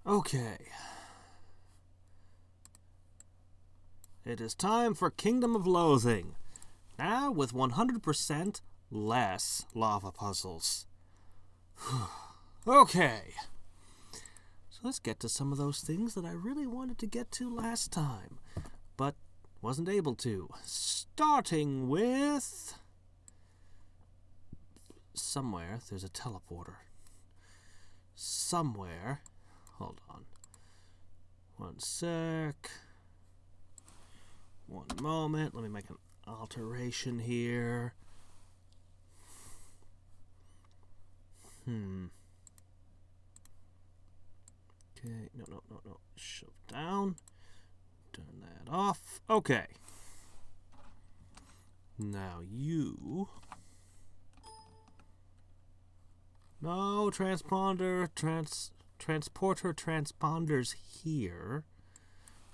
Okay. It is time for Kingdom of Loathing. Now with 100% less lava puzzles. Okay. So let's get to some of those things that I really wanted to get to last time, but wasn't able to. Starting with... somewhere there's a teleporter. Somewhere. Hold on. One sec. One moment. Let me make an alteration here. Okay, no. Shove down. Turn that off. Okay. Now you... No, transponder, transporter, transponders here.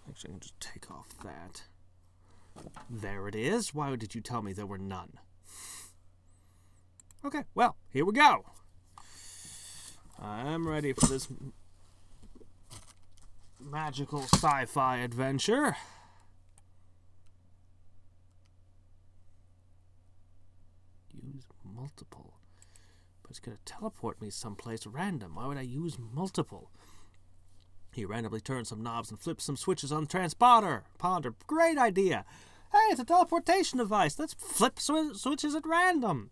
Actually, I can just take off that. There it is. Why did you tell me there were none? Okay, well, here we go. I'm ready for this magical sci-fi adventure. Use multiple. But it's going to teleport me someplace random. Why would I use multiple? He randomly turns some knobs and flips some switches on Transponder. Ponder. Great idea. Hey, it's a teleportation device. Let's flip switches at random.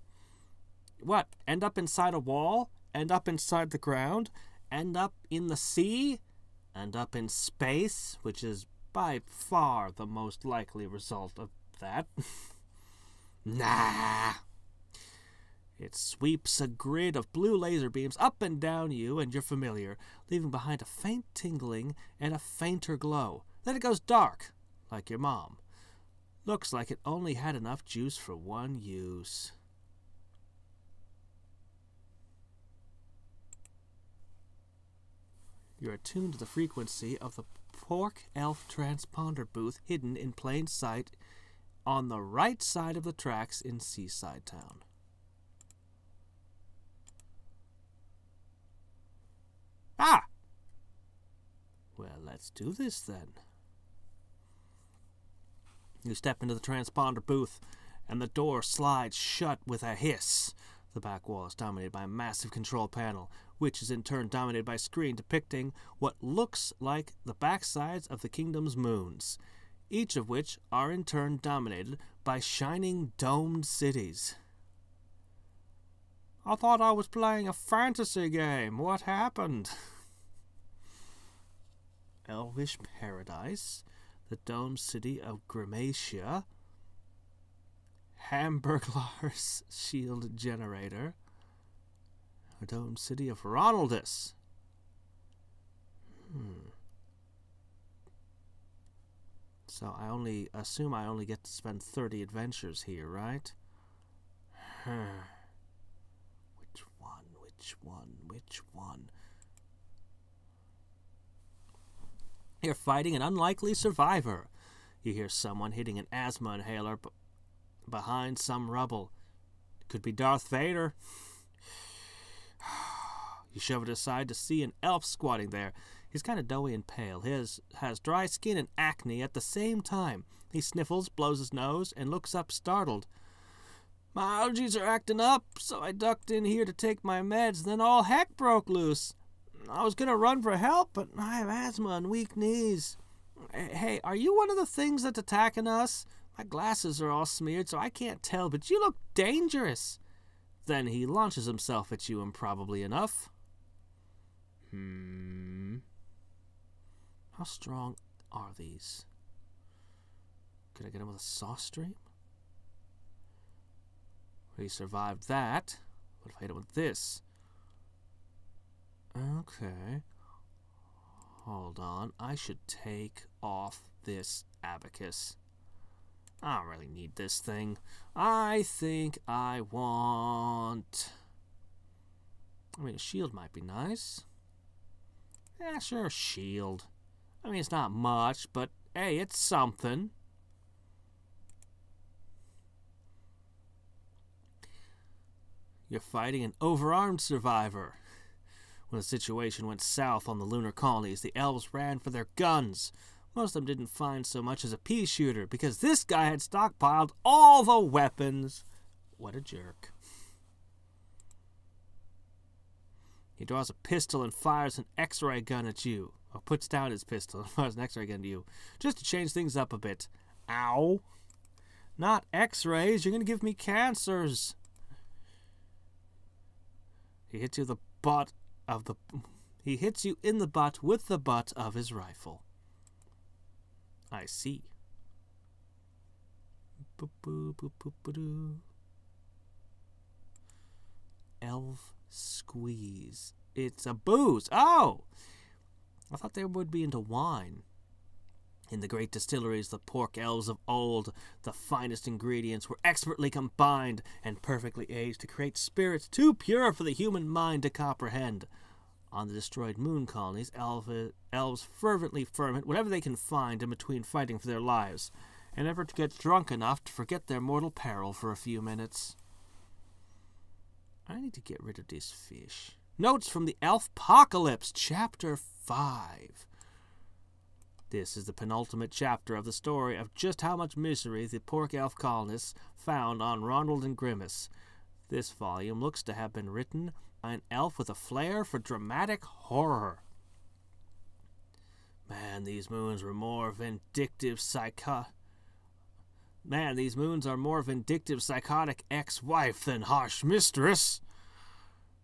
What? End up inside a wall? End up inside the ground? End up in the sea? End up in space? Which is by far the most likely result of that. Nah. It sweeps a grid of blue laser beams up and down you and your familiar, leaving behind a faint tingling and a fainter glow. Then it goes dark, like your mom. Looks like it only had enough juice for one use. You're attuned to the frequency of the Pork Elf transponder booth hidden in plain sight on the right side of the tracks in Seaside Town. Ah! Well, let's do this then. You step into the transponder booth, and the door slides shut with a hiss. The back wall is dominated by a massive control panel, which is in turn dominated by a screen depicting what looks like the backsides of the kingdom's moons, each of which are in turn dominated by shining domed cities. I thought I was playing a fantasy game. What happened? Elvish Paradise, the domed city of Grimatia, Hamburglar's shield generator, the domed city of Ronaldus. So I assume I only get to spend 30 adventures here, right? Which one? You're fighting an unlikely survivor. You hear someone hitting an asthma inhaler behind some rubble. It could be Darth Vader. You shove it aside to see an elf squatting there. He's kind of doughy and pale. He has dry skin and acne at the same time. He sniffles, blows his nose, and looks up startled. My allergies are acting up, so I ducked in here to take my meds, then all heck broke loose. I was going to run for help, but I have asthma and weak knees. Hey, are you one of the things that's attacking us? My glasses are all smeared, so I can't tell, but you look dangerous. Then he launches himself at you improbably enough. How strong are these? Could I get him with a sauce stream? He survived that. What if I hit him with this? Okay. Hold on. I should take off this abacus. I don't really need this thing. I think I want... I mean, a shield might be nice. Yeah, sure, shield. I mean, it's not much, but hey, it's something. You're fighting an overarmed survivor. When the situation went south on the lunar colonies, the elves ran for their guns. Most of them didn't find so much as a pea shooter, because this guy had stockpiled all the weapons. What a jerk. He draws a pistol and fires an X-ray gun at you. Or puts down his pistol and fires an X-ray gun at you. Just to change things up a bit. Ow. Not X-rays. You're going to give me cancers. He hits you He hits you in the butt with the butt of his rifle. I see. Elf squeeze. It's a booze. Oh! I thought they would be into wine. In the great distilleries, the pork elves of old, the finest ingredients were expertly combined and perfectly aged to create spirits too pure for the human mind to comprehend. On the destroyed moon colonies, elves fervently ferment whatever they can find in between fighting for their lives, and never to get drunk enough to forget their mortal peril for a few minutes. I need to get rid of this fish. Notes from the Elfpocalypse, Chapter 5. This is the penultimate chapter of the story of just how much misery the pork elf colonists found on Ronald and Grimace. This volume looks to have been written by an elf with a flair for dramatic horror. Man, these moons are more vindictive psychotic ex-wife than harsh mistress.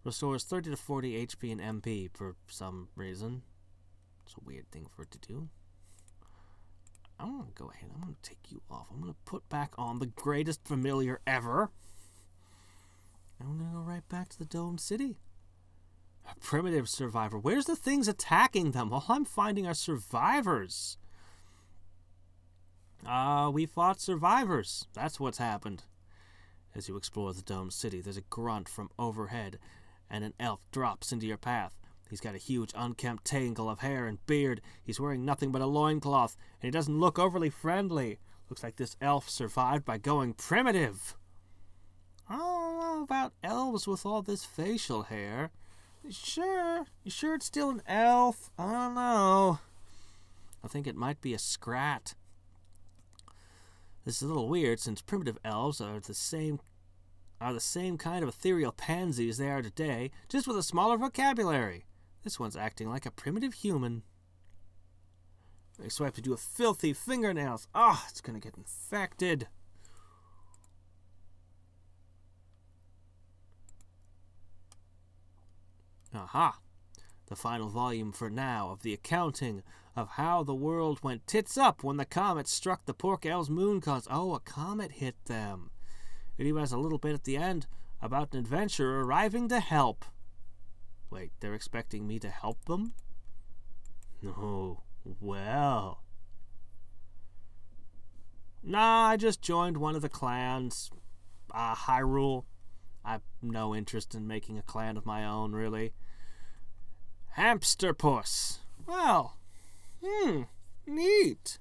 Restores 30 to 40 HP and MP for some reason. It's a weird thing for it to do. I'm going to go ahead. I'm going to take you off. I'm going to put back on the greatest familiar ever. I'm going to go right back to the Dome City. A primitive survivor. Where's the things attacking them? All I'm finding are survivors. We fought survivors. That's what's happened. As you explore the Dome City, there's a grunt from overhead, and an elf drops into your path. He's got a huge unkempt tangle of hair and beard. He's wearing nothing but a loincloth, and he doesn't look overly friendly. Looks like this elf survived by going primitive. I don't know about elves with all this facial hair. You sure it's still an elf? I don't know. I think it might be a scrat. This is a little weird, since primitive elves are the same kind of ethereal pansies they are today, just with a smaller vocabulary. This one's acting like a primitive human. I swipe to do a filthy fingernails. It's gonna get infected. Aha! The final volume for now of the accounting of how the world went tits up when the comet struck the pork elves' moon cause. Oh, a comet hit them. It even has a little bit at the end about an adventurer arriving to help. Wait, they're expecting me to help them? No. Well. Nah, I just joined one of the clans. Hyrule. I've no interest in making a clan of my own, really. Hamster puss. Well, neat.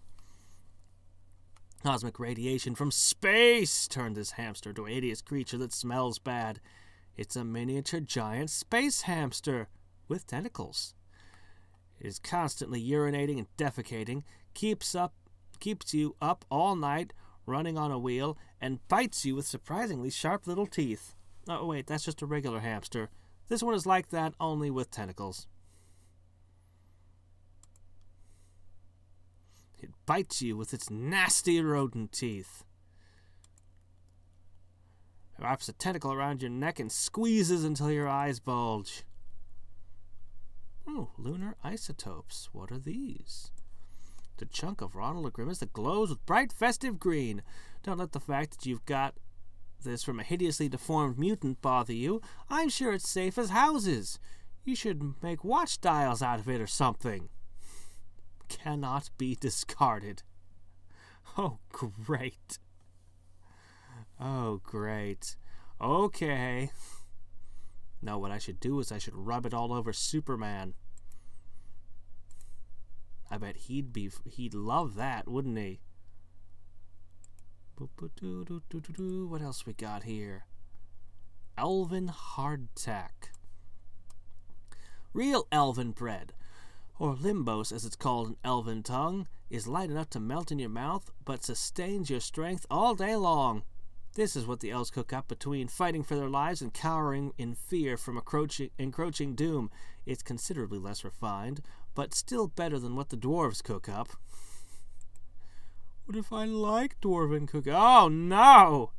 Cosmic radiation from space turned this hamster into a hideous creature that smells bad. It's a miniature giant space hamster with tentacles. It is constantly urinating and defecating, keeps you up all night, running on a wheel, and bites you with surprisingly sharp little teeth. Oh, wait, that's just a regular hamster. This one is like that, only with tentacles. It bites you with its nasty rodent teeth. It wraps a tentacle around your neck and squeezes until your eyes bulge. Oh, lunar isotopes. What are these? The chunk of Ronald Grimace that glows with bright festive green. Don't let the fact that you've got this from a hideously deformed mutant bother you. I'm sure it's safe as houses. You should make watch dials out of it or something. Cannot be discarded. Oh, great. Oh, great. Okay. No, what I should do is I should rub it all over Superman. I bet he'd love that, wouldn't he? What else we got here? Elven hardtack. Real elven bread, or limbos as it's called in elven tongue, is light enough to melt in your mouth, but sustains your strength all day long. This is what the elves cook up between fighting for their lives and cowering in fear from encroaching doom. It's considerably less refined, but still better than what the dwarves cook up. What if I like dwarven cooking? Oh, no!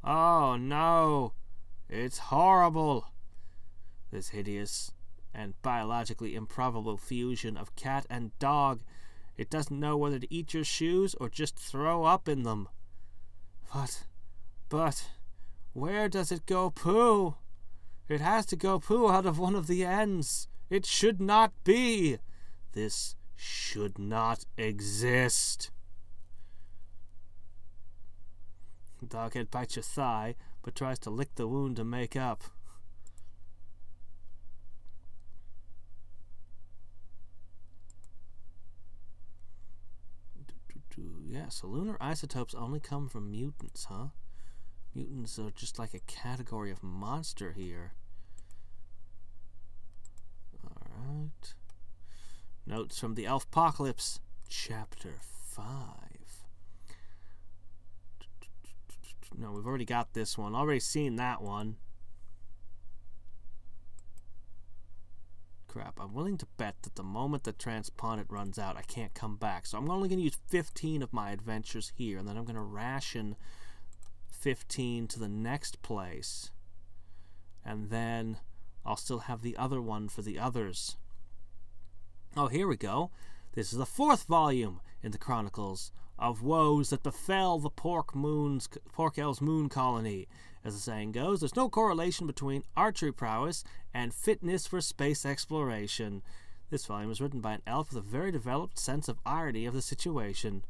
Oh, no! It's horrible! This hideous and biologically improbable fusion of cat and dog. It doesn't know whether to eat your shoes or just throw up in them. But, where does it go poo? It has to go poo out of one of the ends. It should not be. This should not exist. Doghead bites your thigh, but tries to lick the wound to make up. Yeah, so lunar isotopes only come from mutants, huh? Mutants are just like a category of monster here. Alright. Notes from the Elfpocalypse, Chapter 5. No, we've already got this one. Already seen that one. Crap, I'm willing to bet that the moment the transpondent runs out, I can't come back. So I'm only going to use 15 of my adventures here, and then I'm going to ration 15 to the next place. And then I'll still have the other one for the others. Oh, here we go. This is the 4th volume in the Chronicles of Woes that befell the Pork Elves Moon Colony. As the saying goes, there's no correlation between archery prowess and fitness for space exploration. This volume was written by an elf with a very developed sense of irony of the situation.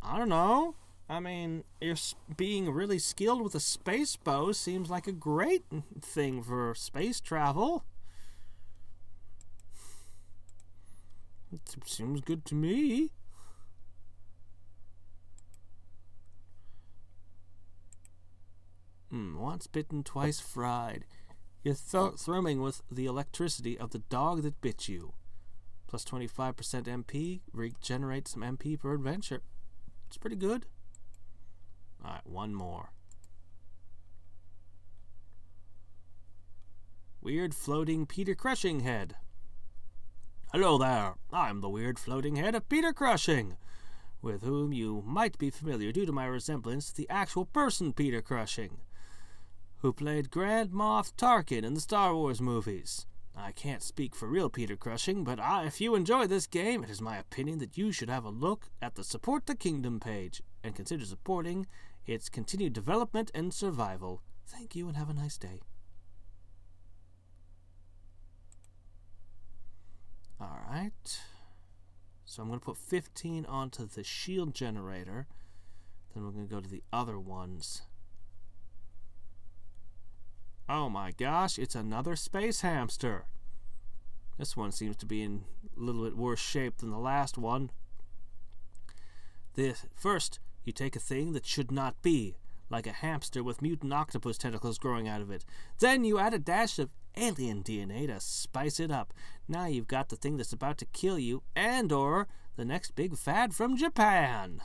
I don't know. I mean, being really skilled with a space bow seems like a great thing for space travel. It seems good to me. Once bitten, twice fried. You're thrumming with the electricity of the dog that bit you. Plus 25% MP. Regenerate some MP per adventure. It's pretty good. Alright, one more. Weird floating Peter Crushing head. Hello there. I'm the weird floating head of Peter Crushing, with whom you might be familiar due to my resemblance to the actual person Peter Crushing, who played Grand Moff Tarkin in the Star Wars movies. I can't speak for real Peter Crushing, but if you enjoy this game, it is my opinion that you should have a look at the Support the Kingdom page and consider supporting its continued development and survival. Thank you and have a nice day. Alright. So I'm going to put 15 onto the shield generator. Then we're going to go to the other ones. Oh my gosh, it's another space hamster. This one seems to be in a little bit worse shape than the last one. First, you take a thing that should not be, like a hamster with mutant octopus tentacles growing out of it. Then you add a dash of alien DNA to spice it up. Now you've got the thing that's about to kill you, and or the next big fad from Japan.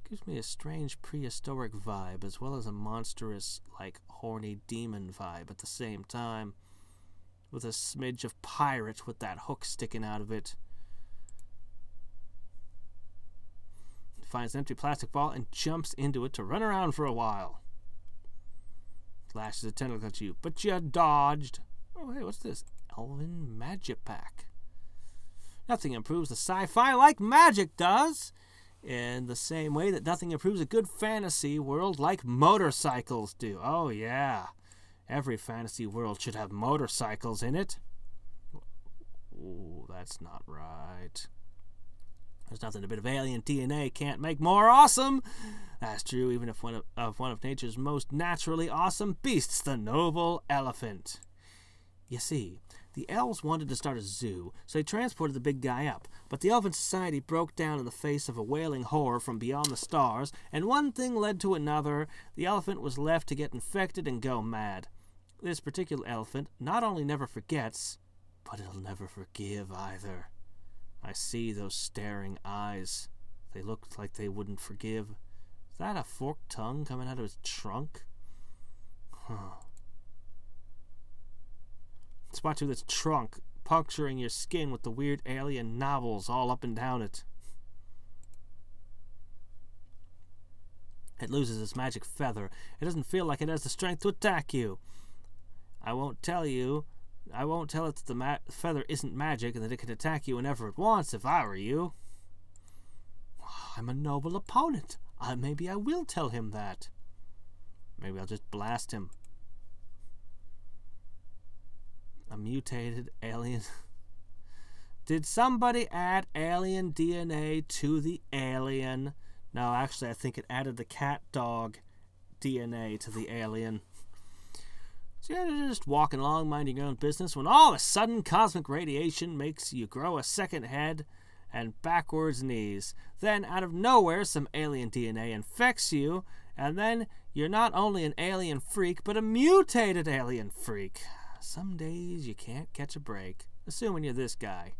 Gives me a strange prehistoric vibe, as well as a monstrous, like, horny demon vibe at the same time, with a smidge of pirate with that hook sticking out of it. It finds an empty plastic ball and jumps into it to run around for a while. Lashes a tentacle at you, but you dodged. Oh, hey, what's this? Elven Magic Pack. Nothing improves the sci-fi like magic does, in the same way that nothing improves a good fantasy world like motorcycles do. Oh, yeah. Every fantasy world should have motorcycles in it. Ooh, that's not right. There's nothing a bit of alien DNA can't make more awesome. That's true even if one of nature's most naturally awesome beasts, the noble elephant. You see, The elves wanted to start a zoo, so they transported the big guy up. But the elven society broke down in the face of a wailing horror from beyond the stars, and one thing led to another. The elephant was left to get infected and go mad. This particular elephant not only never forgets, but it'll never forgive either. I see those staring eyes. They looked like they wouldn't forgive. Is that a forked tongue coming out of his trunk? Huh. Spot through this trunk, puncturing your skin with the weird alien novels all up and down it. It loses its magic feather. It doesn't feel like it has the strength to attack you. I won't tell it that the feather isn't magic and that it can attack you whenever it wants if I were you. I'm a noble opponent. Maybe I will tell him that. Maybe I'll just blast him. A mutated alien. Did somebody add alien DNA to the alien? No, actually, I think it added the cat dog DNA to the alien. So you're just walking along, minding your own business, when all of a sudden cosmic radiation makes you grow a second head and backwards knees. Then, out of nowhere, some alien DNA infects you, and then you're not only an alien freak, but a mutated alien freak. Some days you can't catch a break, assuming you're this guy.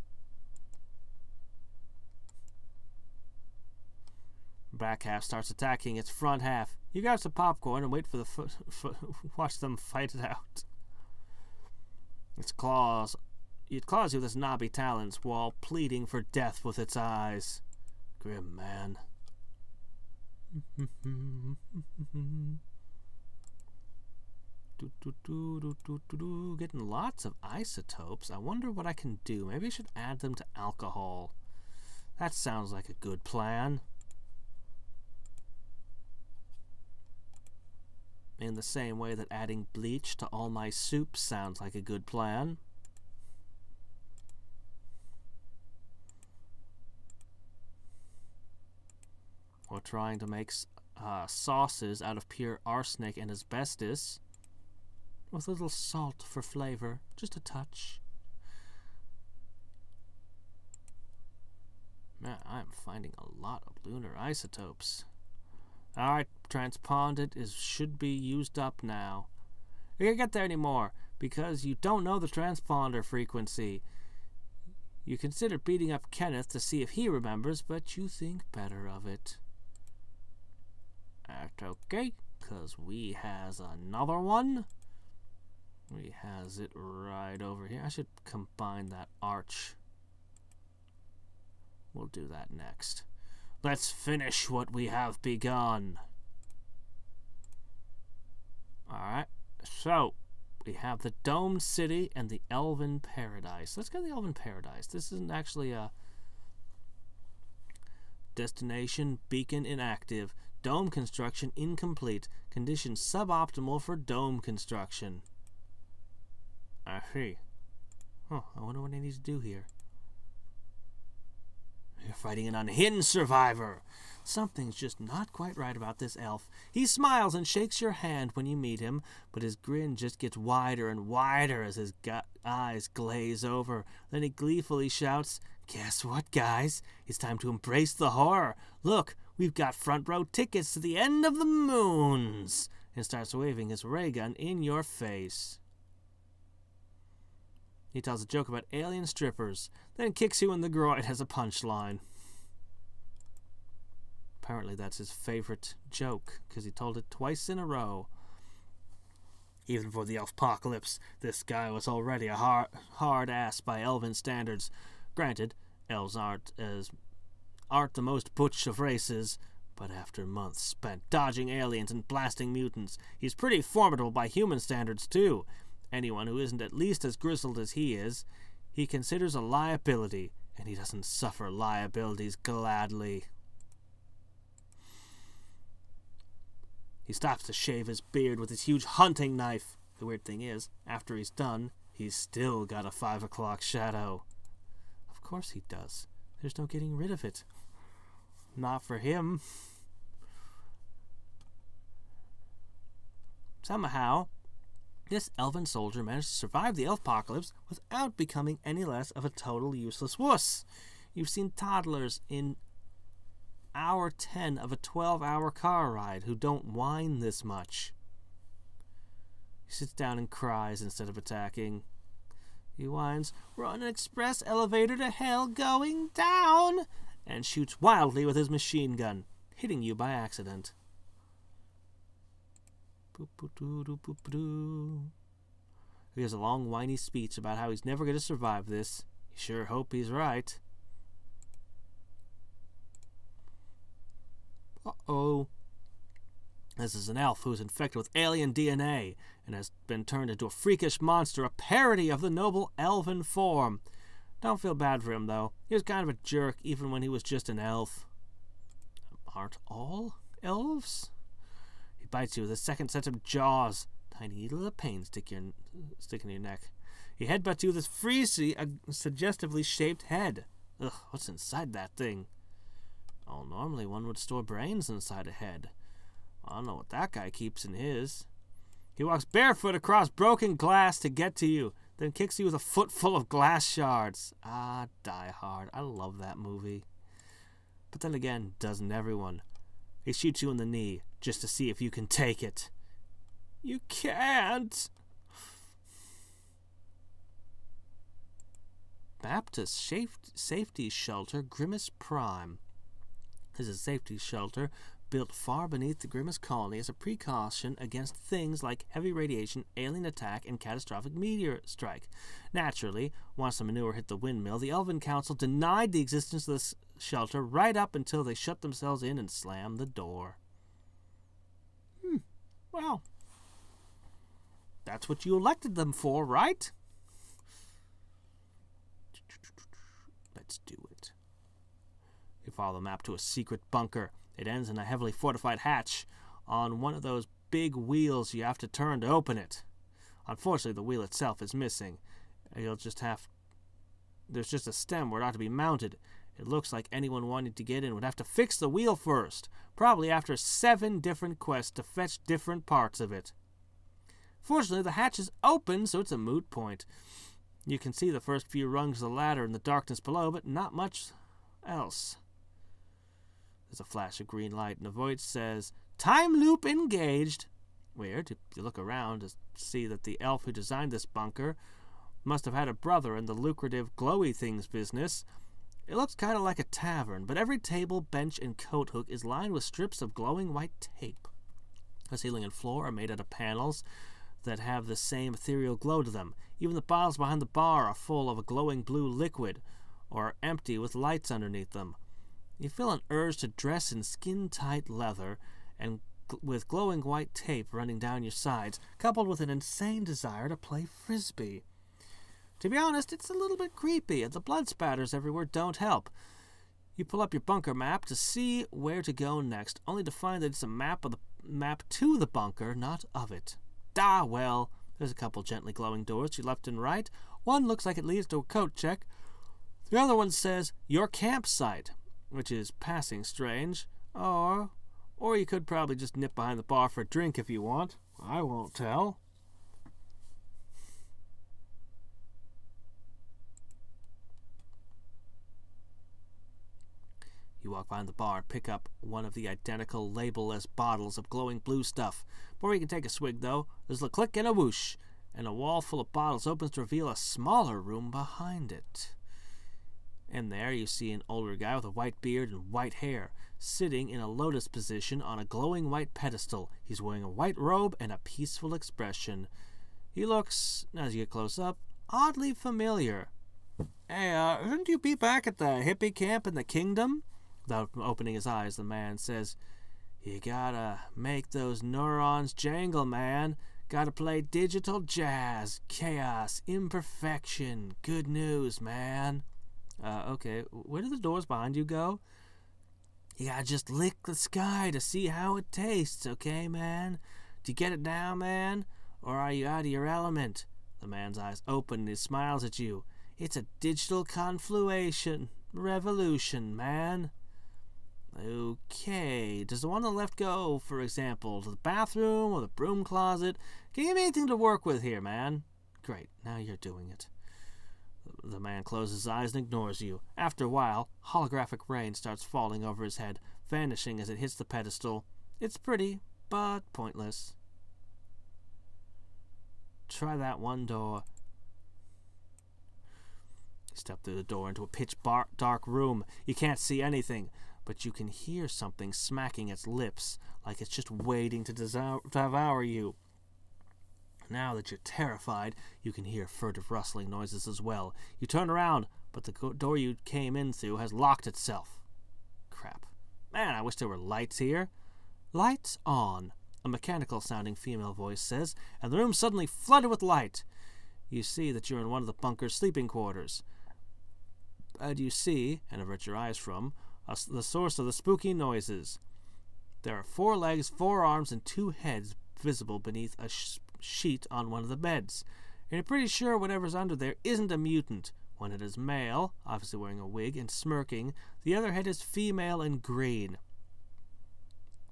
Back half starts attacking its front half. You grab some popcorn and wait for the watch them fight it out. It claws you with its knobby talons while pleading for death with its eyes. Grim man. Getting lots of isotopes. I wonder what I can do. Maybe I should add them to alcohol. That sounds like a good plan. In the same way that adding bleach to all my soups sounds like a good plan. Or trying to make sauces out of pure arsenic and asbestos. With a little salt for flavor. Just a touch. Man, I'm finding a lot of lunar isotopes. Alright, Transponded should be used up now. You can't get there anymore, because you don't know the transponder frequency. You consider beating up Kenneth to see if he remembers, but you think better of it. That's okay, because we has another one. We has it right over here. I should combine that arch. We'll do that next. Let's finish what we have begun. Alright, so we have the domed city and the elven paradise. Let's go to the elven paradise. This isn't actually a destination. Beacon inactive. Dome construction incomplete. Conditions suboptimal for dome construction. I see. Huh, I wonder what I need to do here. You're fighting an unhinged survivor. Something's just not quite right about this elf. He smiles and shakes your hand when you meet him, but his grin just gets wider and wider as his eyes glaze over. Then he gleefully shouts, "Guess what, guys? It's time to embrace the horror. Look, we've got front row tickets to the end of the moons," and starts waving his ray gun in your face. He tells a joke about alien strippers, then kicks you in the groin as a punchline. Apparently that's his favorite joke, because he told it twice in a row. Even for the elf-pocalypse, this guy was already a hard ass by elven standards. Granted, elves aren't the most butch of races, but after months spent dodging aliens and blasting mutants, he's pretty formidable by human standards too. Anyone who isn't at least as grizzled as he is, he considers a liability, and he doesn't suffer liabilities gladly. He stops to shave his beard with his huge hunting knife. The weird thing is, after he's done, he's still got a 5 o'clock shadow. Of course he does. There's no getting rid of it. Not for him. Somehow, This elven soldier managed to survive the elf-apocalypse without becoming any less of a total useless wuss. You've seen toddlers in hour 10 of a 12-hour car ride who don't whine this much. He sits down and cries instead of attacking. He whines, "We're on an express elevator to hell going down!" and shoots wildly with his machine gun, hitting you by accident. He has a long, whiny speech about how he's never going to survive this. You sure hope he's right. Uh-oh. This is an elf who's infected with alien DNA and has been turned into a freakish monster, a parody of the noble elven form. Don't feel bad for him, though. He was kind of a jerk even when he was just an elf. Aren't all elves? He bites you with a second set of jaws. Tiny needle of pain sticking in your neck. He headbutts you with his freezy, a suggestively shaped head. Ugh, what's inside that thing? Oh, normally one would store brains inside a head. I don't know what that guy keeps in his. He walks barefoot across broken glass to get to you, then kicks you with a foot full of glass shards. Ah, Die Hard. I love that movie. But then again, doesn't everyone? He shoots you in the knee just to see if you can take it. You can't. Baptist Safety Shelter Grimace Prime. This is a safety shelter built far beneath the Grimace colony as a precaution against things like heavy radiation, alien attack, and catastrophic meteor strike. Naturally, once the manure hit the windmill, the Elven Council denied the existence of this shelter right up until they shut themselves in and slammed the door. Well, that's what you elected them for, right? Let's do it. You follow the map to a secret bunker. It ends in a heavily fortified hatch. On one of those big wheels you have to turn to open it. Unfortunately, the wheel itself is missing. There's just a stem where it ought to be mounted. It looks like anyone wanting to get in would have to fix the wheel first, probably after 7 different quests to fetch different parts of it. Fortunately, the hatch is open, so it's a moot point. You can see the first few rungs of the ladder in the darkness below, but not much else. There's a flash of green light, and a voice says, "Time loop engaged." Weird. If you look around to see that the elf who designed this bunker must have had a brother in the lucrative glowy things business. It looks kind of like a tavern, but every table, bench, and coat hook is lined with strips of glowing white tape. The ceiling and floor are made out of panels that have the same ethereal glow to them. Even the bottles behind the bar are full of a glowing blue liquid, or are empty with lights underneath them. You feel an urge to dress in skin-tight leather and with glowing white tape running down your sides, coupled with an insane desire to play frisbee. To be honest, it's a little bit creepy, and the blood spatters everywhere don't help. You pull up your bunker map to see where to go next, only to find that it's a map to the bunker, not of it. Well, there's a couple gently glowing doors to your left and right. One looks like it leads to a coat check. The other one says, "Your campsite," which is passing strange. Or you could probably just nip behind the bar for a drink if you want. I won't tell. You walk behind the bar and pick up one of the identical label-less bottles of glowing blue stuff. Before you can take a swig, though, there's a click and a whoosh, and a wall full of bottles opens to reveal a smaller room behind it. In there, you see an older guy with a white beard and white hair, sitting in a lotus position on a glowing white pedestal. He's wearing a white robe and a peaceful expression. He looks, as you get close up, oddly familiar. "Hey, shouldn't you be back at the hippie camp in the kingdom?" Without opening his eyes, the man says, "You gotta make those neurons jangle, man. Gotta play digital jazz, chaos, imperfection. Good news, man." Okay, where do the doors behind you go? "You gotta just lick the sky to see how it tastes, okay, man? Do you get it now, man? Or are you out of your element?" The man's eyes open and he smiles at you. "It's a digital confluation revolution, man." Okay, does the one on the left go, for example, to the bathroom or the broom closet? Can you give me anything to work with here, man? Great, now you're doing it. The man closes his eyes and ignores you. After a while, holographic rain starts falling over his head, vanishing as it hits the pedestal. It's pretty, but pointless. Try that one door. You step through the door into a pitch-dark room. You can't see anything, but you can hear something smacking its lips, like it's just waiting to devour you. Now that you're terrified, you can hear furtive rustling noises as well. You turn around, but the door you came in through has locked itself. Crap. Man, I wish there were lights here. Lights on, a mechanical-sounding female voice says, and the room suddenly flooded with light. You see that you're in one of the bunker's sleeping quarters. And you see, and avert your eyes from, the source of the spooky noises. There are 4 legs, 4 arms, and 2 heads visible beneath a sheet on one of the beds. And you're pretty sure whatever's under there isn't a mutant. One head is male, obviously wearing a wig and smirking. The other head is female and green.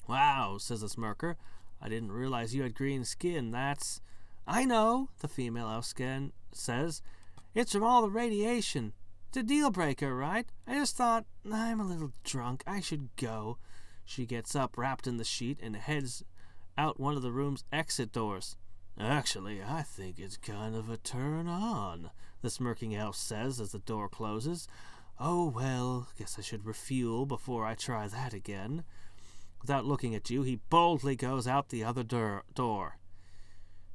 Wow, says the smirker. I didn't realize you had green skin. That's... I know, the female elf skin says. It's from all the radiation. It's a deal breaker, right? I just thought, I'm a little drunk. I should go. She gets up, wrapped in the sheet, and heads out one of the room's exit doors. Actually, I think it's kind of a turn on, the smirking elf says as the door closes. Oh, well, guess I should refuel before I try that again. Without looking at you, he boldly goes out the other door.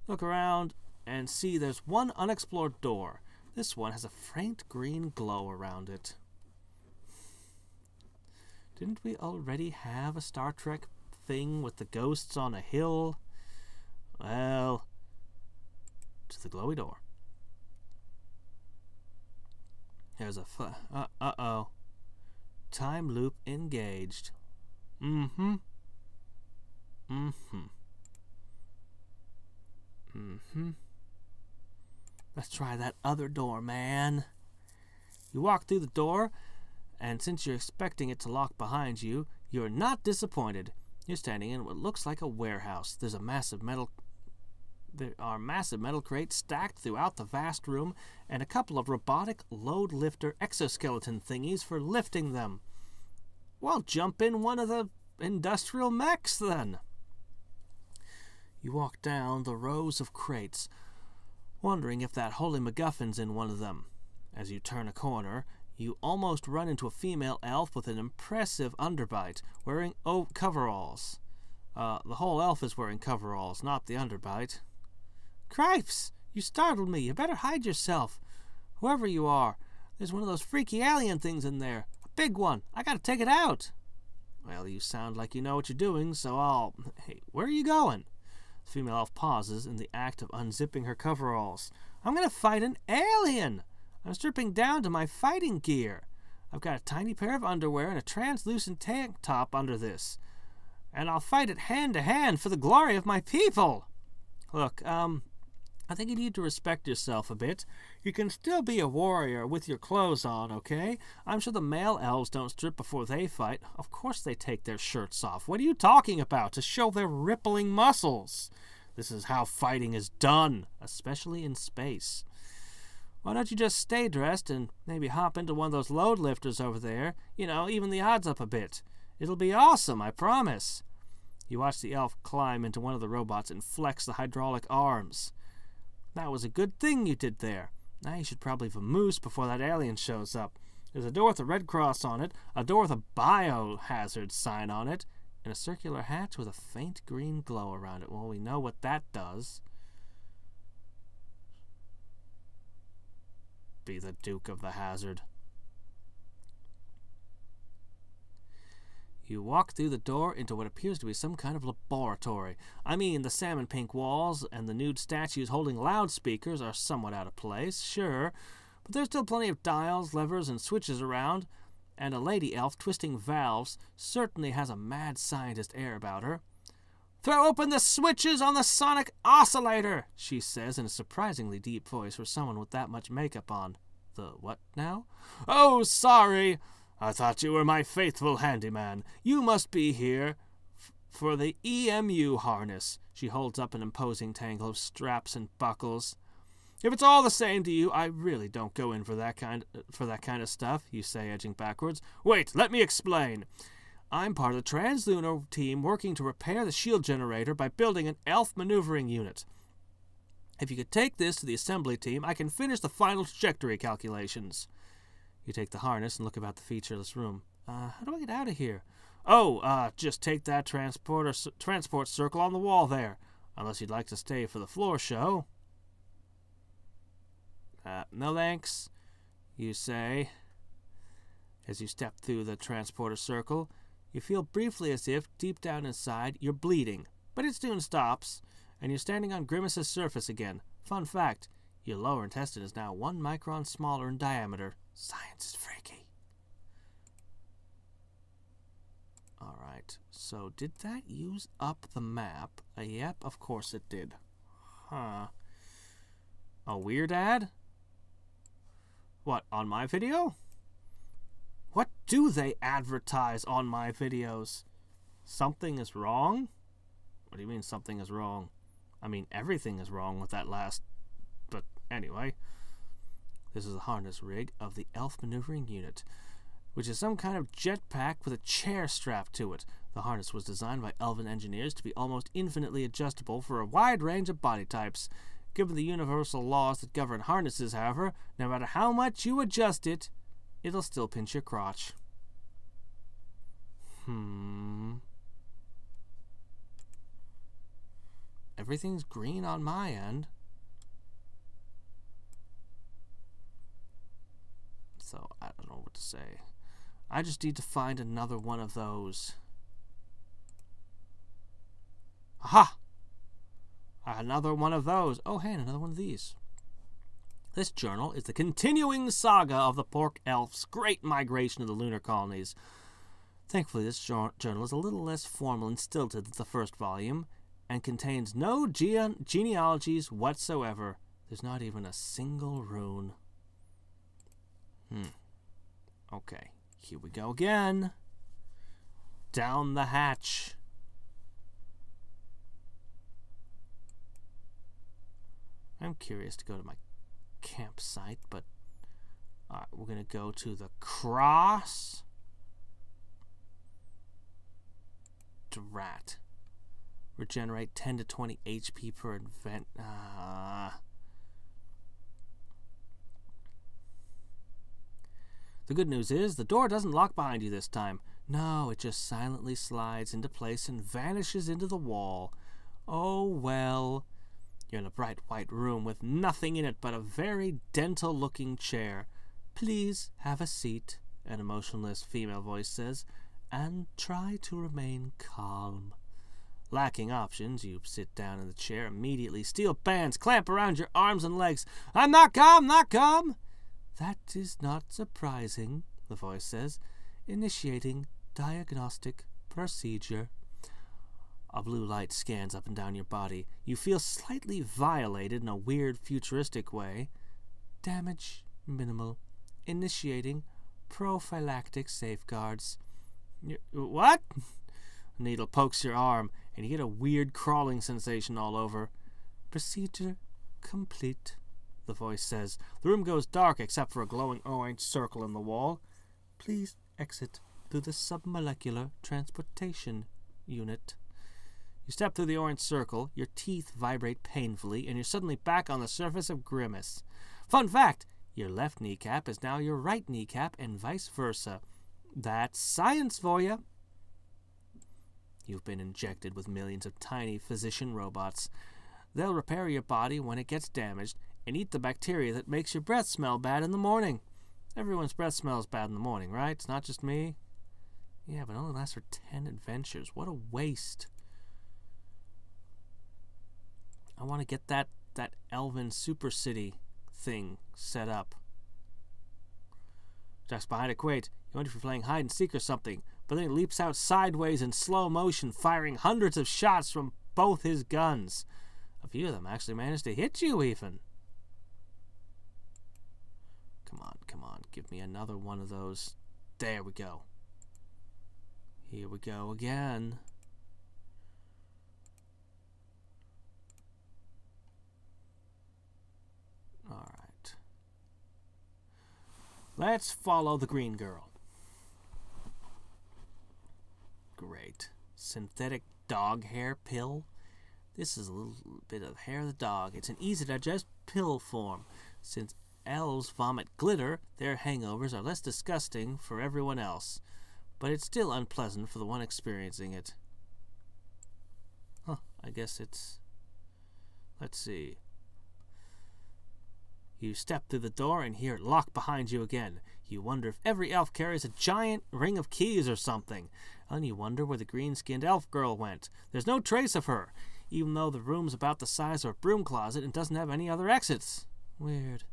Look around and see there's one unexplored door. This one has a faint green glow around it. Didn't we already have a Star Trek thing with the ghosts on a hill? Well, to the glowy door. There's a uh-oh. Time loop engaged. Mm-hmm. Let's try that other door, man. You walk through the door, and since you're expecting it to lock behind you, you're not disappointed. You're standing in what looks like a warehouse. There are massive metal crates stacked throughout the vast room, and a couple of robotic load lifter exoskeleton thingies for lifting them. Well, jump in one of the industrial mechs, then. You walk down the rows of crates, wondering if that holy MacGuffin's in one of them. As you turn a corner, you almost run into a female elf with an impressive underbite, wearing coveralls. The whole elf is wearing coveralls, not the underbite. Cripes! You startled me. You better hide yourself. Whoever you are, there's one of those freaky alien things in there. A big one. I gotta take it out. Well, you sound like you know what you're doing, so I'll... Hey, where are you going? The female elf pauses in the act of unzipping her coveralls. I'm gonna fight an alien! I'm stripping down to my fighting gear. I've got a tiny pair of underwear and a translucent tank top under this. And I'll fight it hand to hand for the glory of my people! Look, I think you need to respect yourself a bit. You can still be a warrior with your clothes on, okay? I'm sure the male elves don't strip before they fight. Of course they take their shirts off. What are you talking about? To show their rippling muscles. This is how fighting is done, especially in space. Why don't you just stay dressed and maybe hop into one of those load lifters over there? You know, even the odds up a bit. It'll be awesome, I promise. You watch the elf climb into one of the robots and flex the hydraulic arms. That was a good thing you did there. Now you should probably vamoose before that alien shows up. There's a door with a red cross on it, a door with a biohazard sign on it, and a circular hatch with a faint green glow around it. Well, we know what that does. Be the Duke of the Hazard. You walk through the door into what appears to be some kind of laboratory. I mean, the salmon pink walls and the nude statues holding loudspeakers are somewhat out of place, sure, but there's still plenty of dials, levers, and switches around, and a lady elf twisting valves certainly has a mad scientist air about her. Throw open the switches on the sonic oscillator, she says in a surprisingly deep voice for someone with that much makeup on. The what now? Oh, sorry. I thought you were my faithful handyman. You must be here for the EMU harness. She holds up an imposing tangle of straps and buckles. If it's all the same to you, I really don't go in for that kind of stuff, you say, edging backwards. Wait, let me explain. I'm part of the translunar team working to repair the shield generator by building an elf maneuvering unit. If you could take this to the assembly team, I can finish the final trajectory calculations. You take the harness and look about the featureless room. How do I get out of here? Oh, just take that transport circle on the wall there. Unless you'd like to stay for the floor show. No thanks, you say. As you step through the transporter circle, you feel briefly as if, deep down inside, you're bleeding. But it soon stops, and you're standing on Grimace's surface again. Fun fact, your lower intestine is now 1 micron smaller in diameter. Science is freaky. Alright, so did that use up the map? Yep, of course it did. Huh. A weird ad? What, on my video? What do they advertise on my videos? Something is wrong? What do you mean something is wrong? I mean, everything is wrong with that last... But anyway, this is the harness rig of the elf maneuvering unit, which is some kind of jetpack with a chair strapped to it. The harness was designed by elven engineers to be almost infinitely adjustable for a wide range of body types. Given the universal laws that govern harnesses, however, no matter how much you adjust it, it'll still pinch your crotch. Everything's green on my end. So, I don't know what to say. I just need to find another one of those. Aha! Another one of those. Oh, hey, another one of these. This journal is the continuing saga of the Pork Elf's great migration to the lunar colonies. Thankfully, this journal is a little less formal and stilted than the first volume, and contains no genealogies whatsoever. There's not even a single rune. Okay, here we go again. Down the hatch. I'm curious to go to my campsite, but we're going to go to the cross. Drat. Regenerate 10 to 20 HP per event. The good news is the door doesn't lock behind you this time. No, it just silently slides into place and vanishes into the wall. Oh well. You're in a bright white room with nothing in it but a very dental-looking chair. Please have a seat, an emotionless female voice says, and try to remain calm. Lacking options, you sit down in the chair immediately. Steel bands clamp around your arms and legs. I'm not calm, not calm! That is not surprising, the voice says, initiating diagnostic procedure. A blue light scans up and down your body. You feel slightly violated in a weird futuristic way. Damage minimal. Initiating prophylactic safeguards. What? A needle pokes your arm, and you get a weird crawling sensation all over. Procedure complete, the voice says. The room goes dark except for a glowing orange circle in the wall. Please exit through the submolecular transportation unit. You step through the orange circle, your teeth vibrate painfully, and you're suddenly back on the surface of Grimace. Fun fact, your left kneecap is now your right kneecap, and vice versa. That's science for you. You've been injected with millions of tiny physician robots. They'll repair your body when it gets damaged, and eat the bacteria that makes your breath smell bad in the morning. Everyone's breath smells bad in the morning, right? It's not just me. Yeah, but it only lasts for 10 adventures. What a waste. I want to get that elven super city thing set up. Ducks behind a crate. You wonder if you're playing hide and seek or something, but then he leaps out sideways in slow motion, firing hundreds of shots from both his guns. A few of them actually managed to hit you even. Come on, give me another one of those There we go. Here we go again. Alright. Let's follow the green girl. Great. Synthetic dog hair pill. This is a little bit of hair of the dog. It's an easy-to-digest pill form. Since elves vomit glitter, their hangovers are less disgusting for everyone else. But it's still unpleasant for the one experiencing it. Huh, I guess it's... Let's see. You step through the door and hear it lock behind you again. You wonder if every elf carries a giant ring of keys or something. And you wonder where the green-skinned elf girl went. There's no trace of her, even though the room's about the size of a broom closet and doesn't have any other exits. Weird.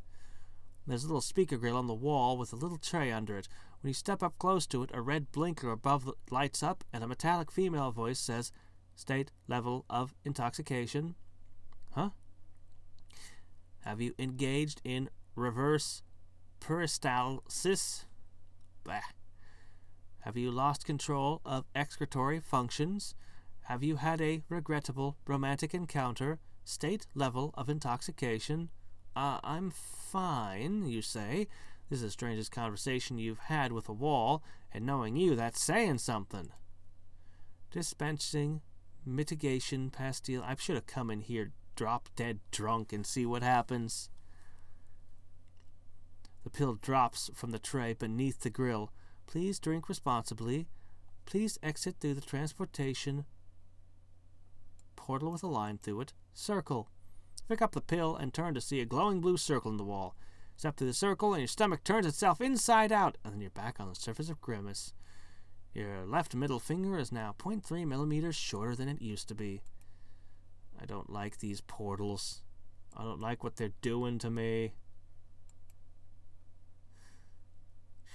There's a little speaker grill on the wall with a little tray under it. When you step up close to it, a red blinker above lights up, and a metallic female voice says, "State level of intoxication." Huh? Have you engaged in reverse peristalsis? Bah. Have you lost control of excretory functions? Have you had a regrettable romantic encounter? State level of intoxication. I'm fine, you say. This is the strangest conversation you've had with a wall, and knowing you, that's saying something. Dispensing mitigation pastille. I should have come in here drop dead drunk and see what happens. The pill drops from the tray beneath the grill. Please drink responsibly. Please exit through the transportation portal with a line through it. Circle. Pick up the pill and turn to see a glowing blue circle in the wall. Step through the circle and your stomach turns itself inside out, and then you're back on the surface of Grimace. Your left middle finger is now 0.3 millimeters shorter than it used to be. I don't like these portals. I don't like what they're doing to me.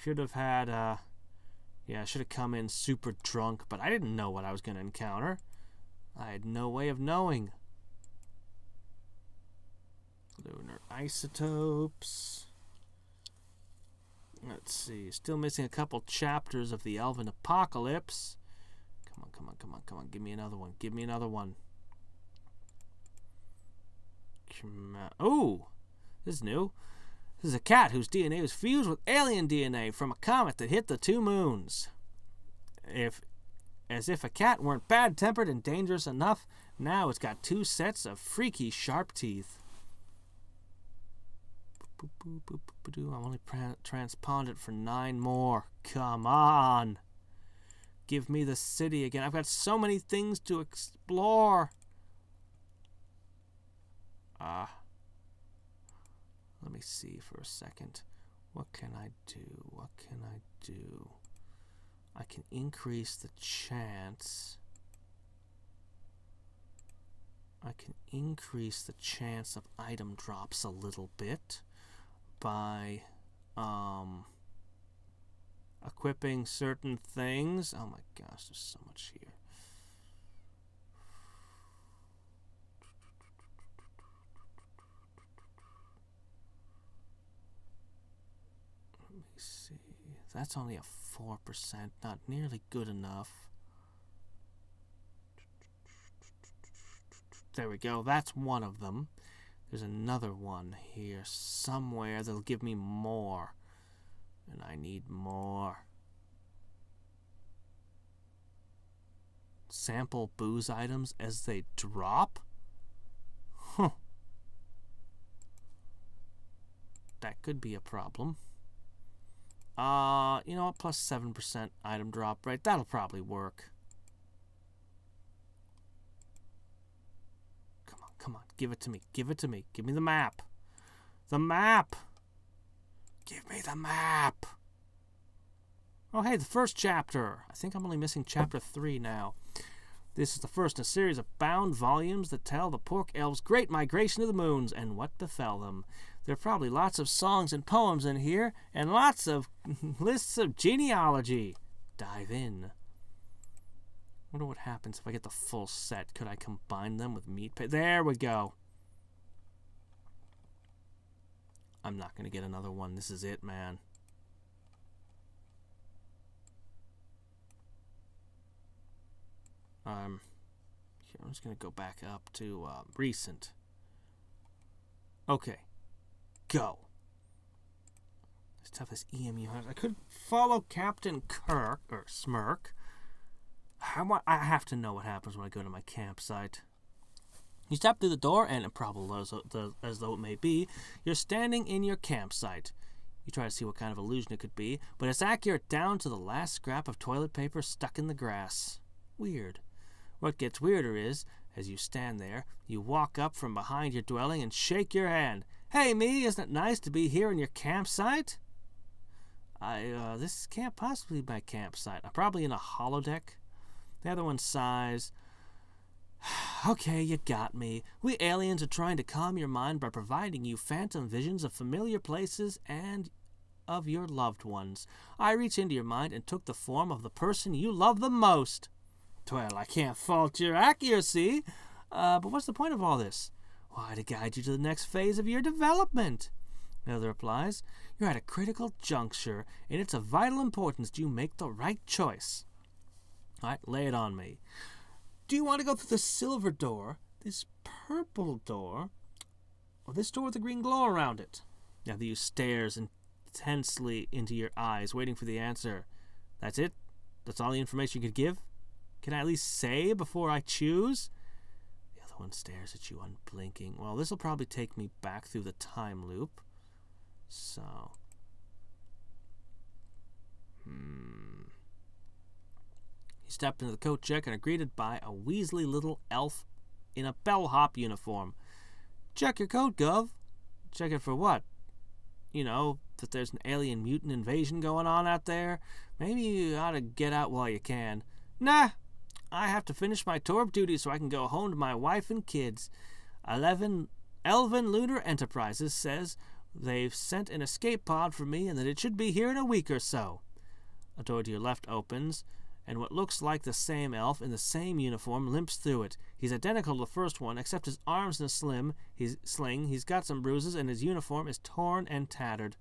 Should have had, I should have come in super drunk, but I didn't know what I was going to encounter. I had no way of knowing. Lunar isotopes. Let's see. Still missing a couple chapters of the Elven Apocalypse. Come on, come on, come on, come on. Give me another one. Give me another one. Oh, this is new. This is a cat whose DNA was fused with alien DNA from a comet that hit the 2 moons. As if a cat weren't bad-tempered and dangerous enough, now it's got 2 sets of freaky sharp teeth. I'm only transponded for 9 more. Come on. Give me the city again. I've got so many things to explore. Let me see for a second. What can I do? What can I do? I can increase the chance. I can increase the chance of item drops a little bit by equipping certain things. Oh my gosh, there's so much here. Let me see. That's only a 4%, not nearly good enough. There we go. That's one of them. There's another one here somewhere that'll give me more. And I need more. Sample booze items as they drop? Huh. That could be a problem. You know what? Plus 7% item drop, right? That'll probably work. Come on, give it to me. Give it to me. Give me the map. The map! Give me the map! Oh, hey, the first chapter. I think I'm only missing chapter 3 now. This is the first in a series of bound volumes that tell the Pork Elves' great migration to the moons and what befell them. There are probably lots of songs and poems in here, and lots of lists of genealogy. Dive in. I wonder what happens if I get the full set. Could I combine them with meat? There we go. I'm not going to get another one. This is it, man. Here, I'm just going to go back up to recent. Okay. Go. Let's have this EMU. I could follow Captain Kirk, or Smirk. I have to know what happens when I go to my campsite. You step through the door, and improbable as though it may be, you're standing in your campsite. You try to see what kind of illusion it could be, but it's accurate down to the last scrap of toilet paper stuck in the grass. Weird. What gets weirder is, as you stand there, you walk up from behind your dwelling and shake your hand. Hey, me, isn't it nice to be here in your campsite? This can't possibly be my campsite. I'm probably in a holodeck. The other one sighs. Okay, you got me. We aliens are trying to calm your mind by providing you phantom visions of familiar places and of your loved ones. I reached into your mind and took the form of the person you love the most. Well, I can't fault your accuracy, but what's the point of all this? Why, to guide you to the next phase of your development. The other replies, you're at a critical juncture, and it's of vital importance that you make the right choice. All right, lay it on me. Do you want to go through the silver door, this purple door, or this door with the green glow around it? Now the youth stares intensely into your eyes, waiting for the answer. That's it? That's all the information you could give? Can I at least say before I choose? The other one stares at you unblinking. Well, this will probably take me back through the time loop. So... He stepped into the coat check and are greeted by a weaselly little elf in a bellhop uniform. Check your coat, Gov. Check it for what? You know, that there's an alien mutant invasion going on out there? Maybe you ought to get out while you can. Nah, I have to finish my torp duty so I can go home to my wife and kids. Elven Lunar Enterprises says they've sent an escape pod for me and that it should be here in a week or so. A door to your left opens, and what looks like the same elf in the same uniform limps through it. He's identical to the first one, except his arms in a sling. He's got some bruises, and his uniform is torn and tattered.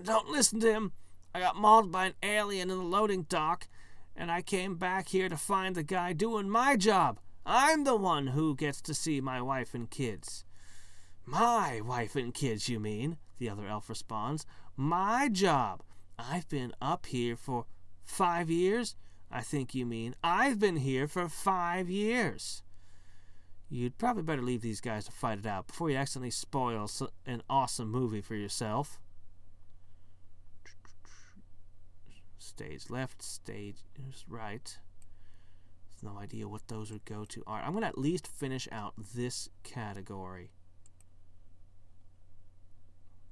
Don't listen to him. I got mauled by an alien in the loading dock, and I came back here to find the guy doing my job. I'm the one who gets to see my wife and kids. My wife and kids, you mean? The other elf responds. My job. I've been up here for 5 years. I think you mean I've been here for 5 years. You'd probably better leave these guys to fight it out before you accidentally spoil an awesome movie for yourself. Stage left, stage right. No idea what those would go to. All right, I'm going to at least finish out this category.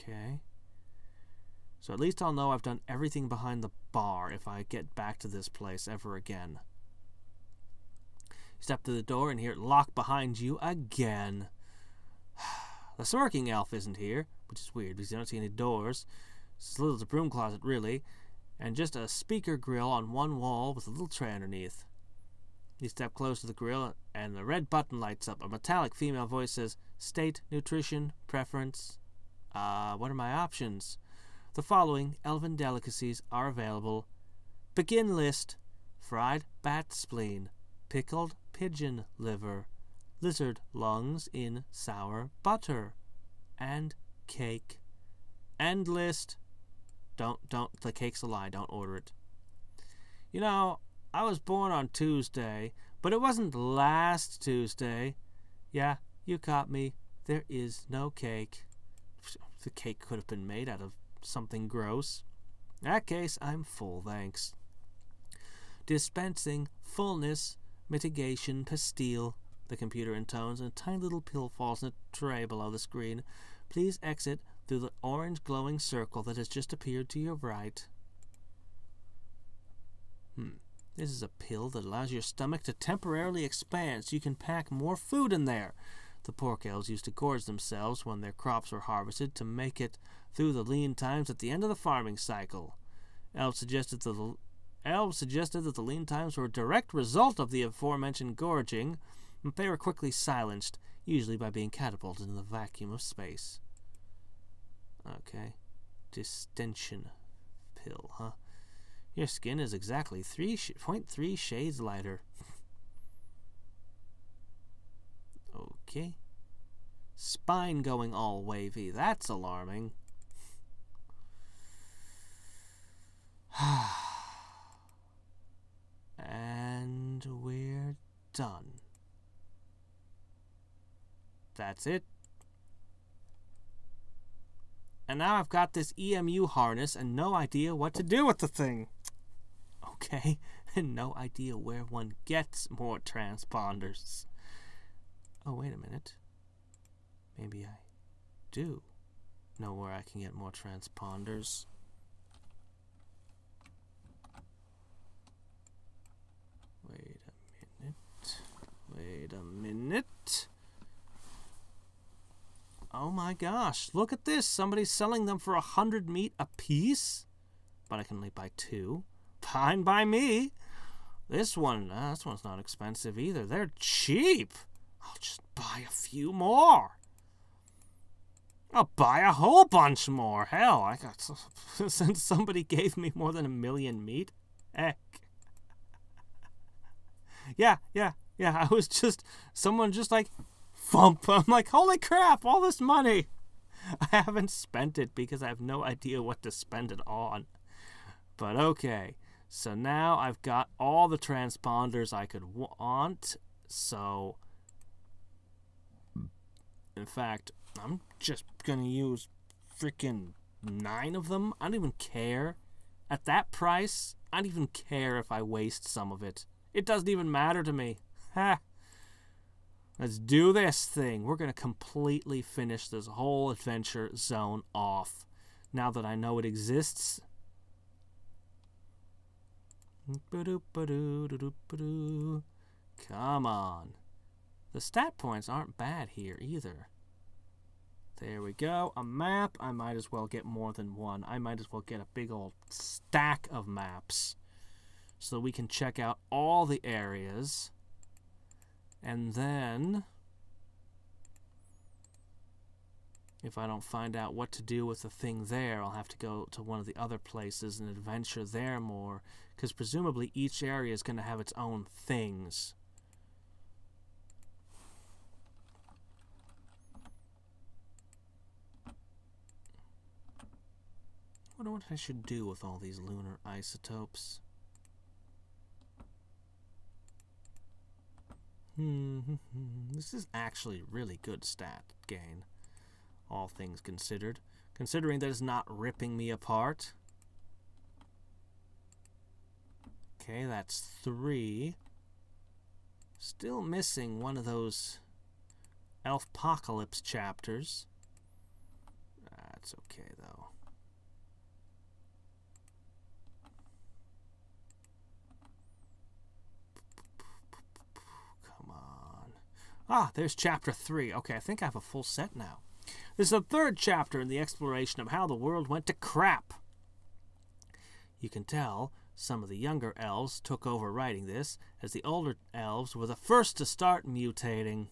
Okay. So at least I'll know I've done everything behind the bar if I get back to this place ever again. You step to the door and hear it lock behind you again. The smirking elf isn't here, which is weird because you don't see any doors. It's as little as a broom closet, really, and just a speaker grill on one wall with a little tray underneath. You step close to the grill, and the red button lights up. A metallic female voice says, State, nutrition, preference. What are my options? The following elven delicacies are available. Begin list. Fried bat spleen, pickled pigeon liver, lizard lungs in sour butter, and cake. End list. Don't, the cake's a lie, don't order it. You know, I was born on Tuesday, but it wasn't last Tuesday. Yeah, you caught me. There is no cake. The cake could have been made out of something gross. In that case, I'm full, thanks. Dispensing fullness mitigation pastille. The computer intones, and a tiny little pill falls in a tray below the screen. Please exit through the orange glowing circle that has just appeared to your right. This is a pill that allows your stomach to temporarily expand so you can pack more food in there. The pork elves used to gorge themselves when their crops were harvested to make it through the lean times at the end of the farming cycle. Elves suggested that the lean times were a direct result of the aforementioned gorging, but they were quickly silenced, usually by being catapulted in the vacuum of space. Okay. Distension pill, huh? Your skin is exactly 3.3 shades lighter. Okay. Spine going all wavy. That's alarming. And we're done. That's it. And now I've got this EMU harness and no idea what to do with the thing. Okay, and no idea where one gets more transponders. Oh, wait a minute. Maybe I do know where I can get more transponders. Wait a minute. Wait a minute. Oh my gosh, look at this. Somebody's selling them for 100 meat a piece. But I can only buy 2. Fine by me. This one's not expensive either. They're cheap. I'll just buy a few more. I'll buy a whole bunch more. Hell, I got since somebody gave me more than 1 million meat. Heck. Yeah. I was just, someone just like, thump. I'm like, holy crap, all this money. I haven't spent it because I have no idea what to spend it on. But okay, so now I've got all the transponders I could want. So, in fact, I'm just gonna use freaking 9 of them. I don't even care. At that price, I don't even care if I waste some of it. It doesn't even matter to me. Ha! Let's do this thing. We're gonna completely finish this whole adventure zone off. Now that I know it exists. Come on. The stat points aren't bad here either. There we go. A map. I might as well get more than one. I might as well get a big old stack of maps so that we can check out all the areas. And then, if I don't find out what to do with the thing there, I'll have to go to one of the other places and adventure there more, because presumably each area is going to have its own things. I wonder what I should do with all these lunar isotopes. This is actually really good stat gain, all things considered. Considering that it's not ripping me apart. Okay, that's 3. Still missing one of those Elfpocalypse chapters. That's okay, though. Ah, there's chapter 3. Okay, I think I have a full set now. This is the 3rd chapter in the exploration of how the world went to crap. You can tell some of the younger elves took over writing this, as the older elves were the first to start mutating.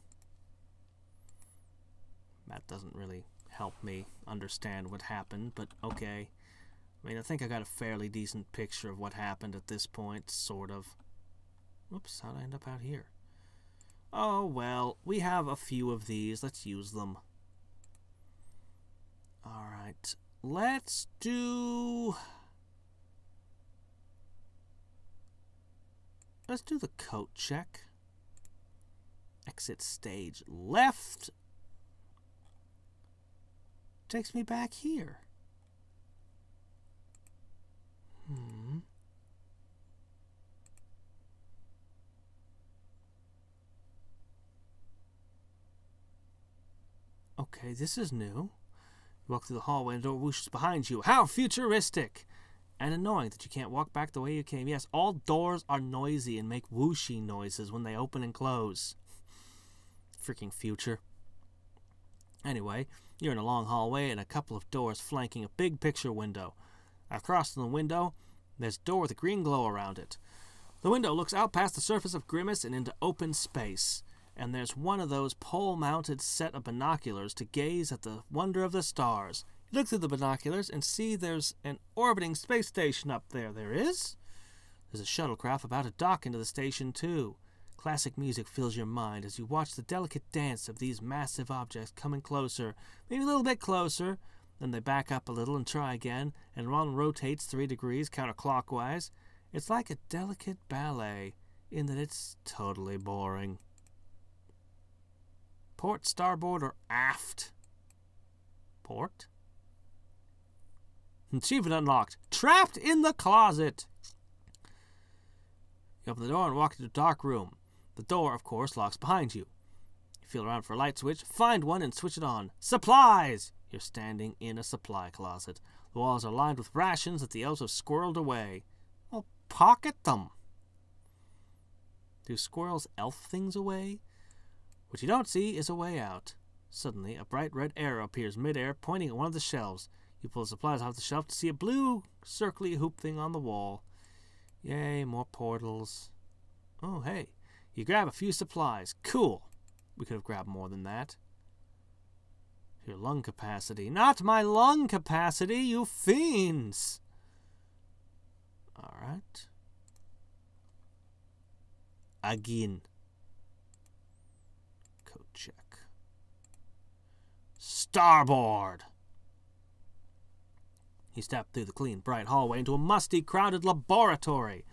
That doesn't really help me understand what happened, but okay. I mean, I think I got a fairly decent picture of what happened at this point, sort of. Whoops, how'd I end up out here? Oh, well, we have a few of these. Let's use them. Alright, let's do the coat check. Exit stage left. Takes me back here. Okay, this is new. You walk through the hallway and the door whooshes behind you. How futuristic! And annoying that you can't walk back the way you came. Yes, all doors are noisy and make whooshy noises when they open and close. Freaking future. Anyway, you're in a long hallway and a couple of doors flanking a big picture window. Across from the window, there's a door with a green glow around it. The window looks out past the surface of Grimace and into open space. And there's one of those pole-mounted set of binoculars to gaze at the wonder of the stars. You look through the binoculars and see there's an orbiting space station up there. There is? There's a shuttlecraft about to dock into the station, too. Classic music fills your mind as you watch the delicate dance of these massive objects coming closer, maybe a little bit closer. Then they back up a little and try again, and one rotates 3 degrees counterclockwise. It's like a delicate ballet, in that it's totally boring. Port, starboard, or aft? Port? Achievement unlocked. Trapped in the closet. You open the door and walk into a dark room. The door, of course, locks behind you. You feel around for a light switch, find one, and switch it on. Supplies! You're standing in a supply closet. The walls are lined with rations that the elves have squirreled away. Well, pocket them. Do squirrels elf things away? What you don't see is a way out. Suddenly, a bright red arrow appears midair, pointing at one of the shelves. You pull the supplies off the shelf to see a blue, circly hoop thing on the wall. Yay, more portals. Oh, hey. You grab a few supplies. Cool. We could have grabbed more than that. Your lung capacity. Not my lung capacity, you fiends! Alright. Again. Code check. Starboard! He stepped through the clean, bright hallway into a musty, crowded laboratory.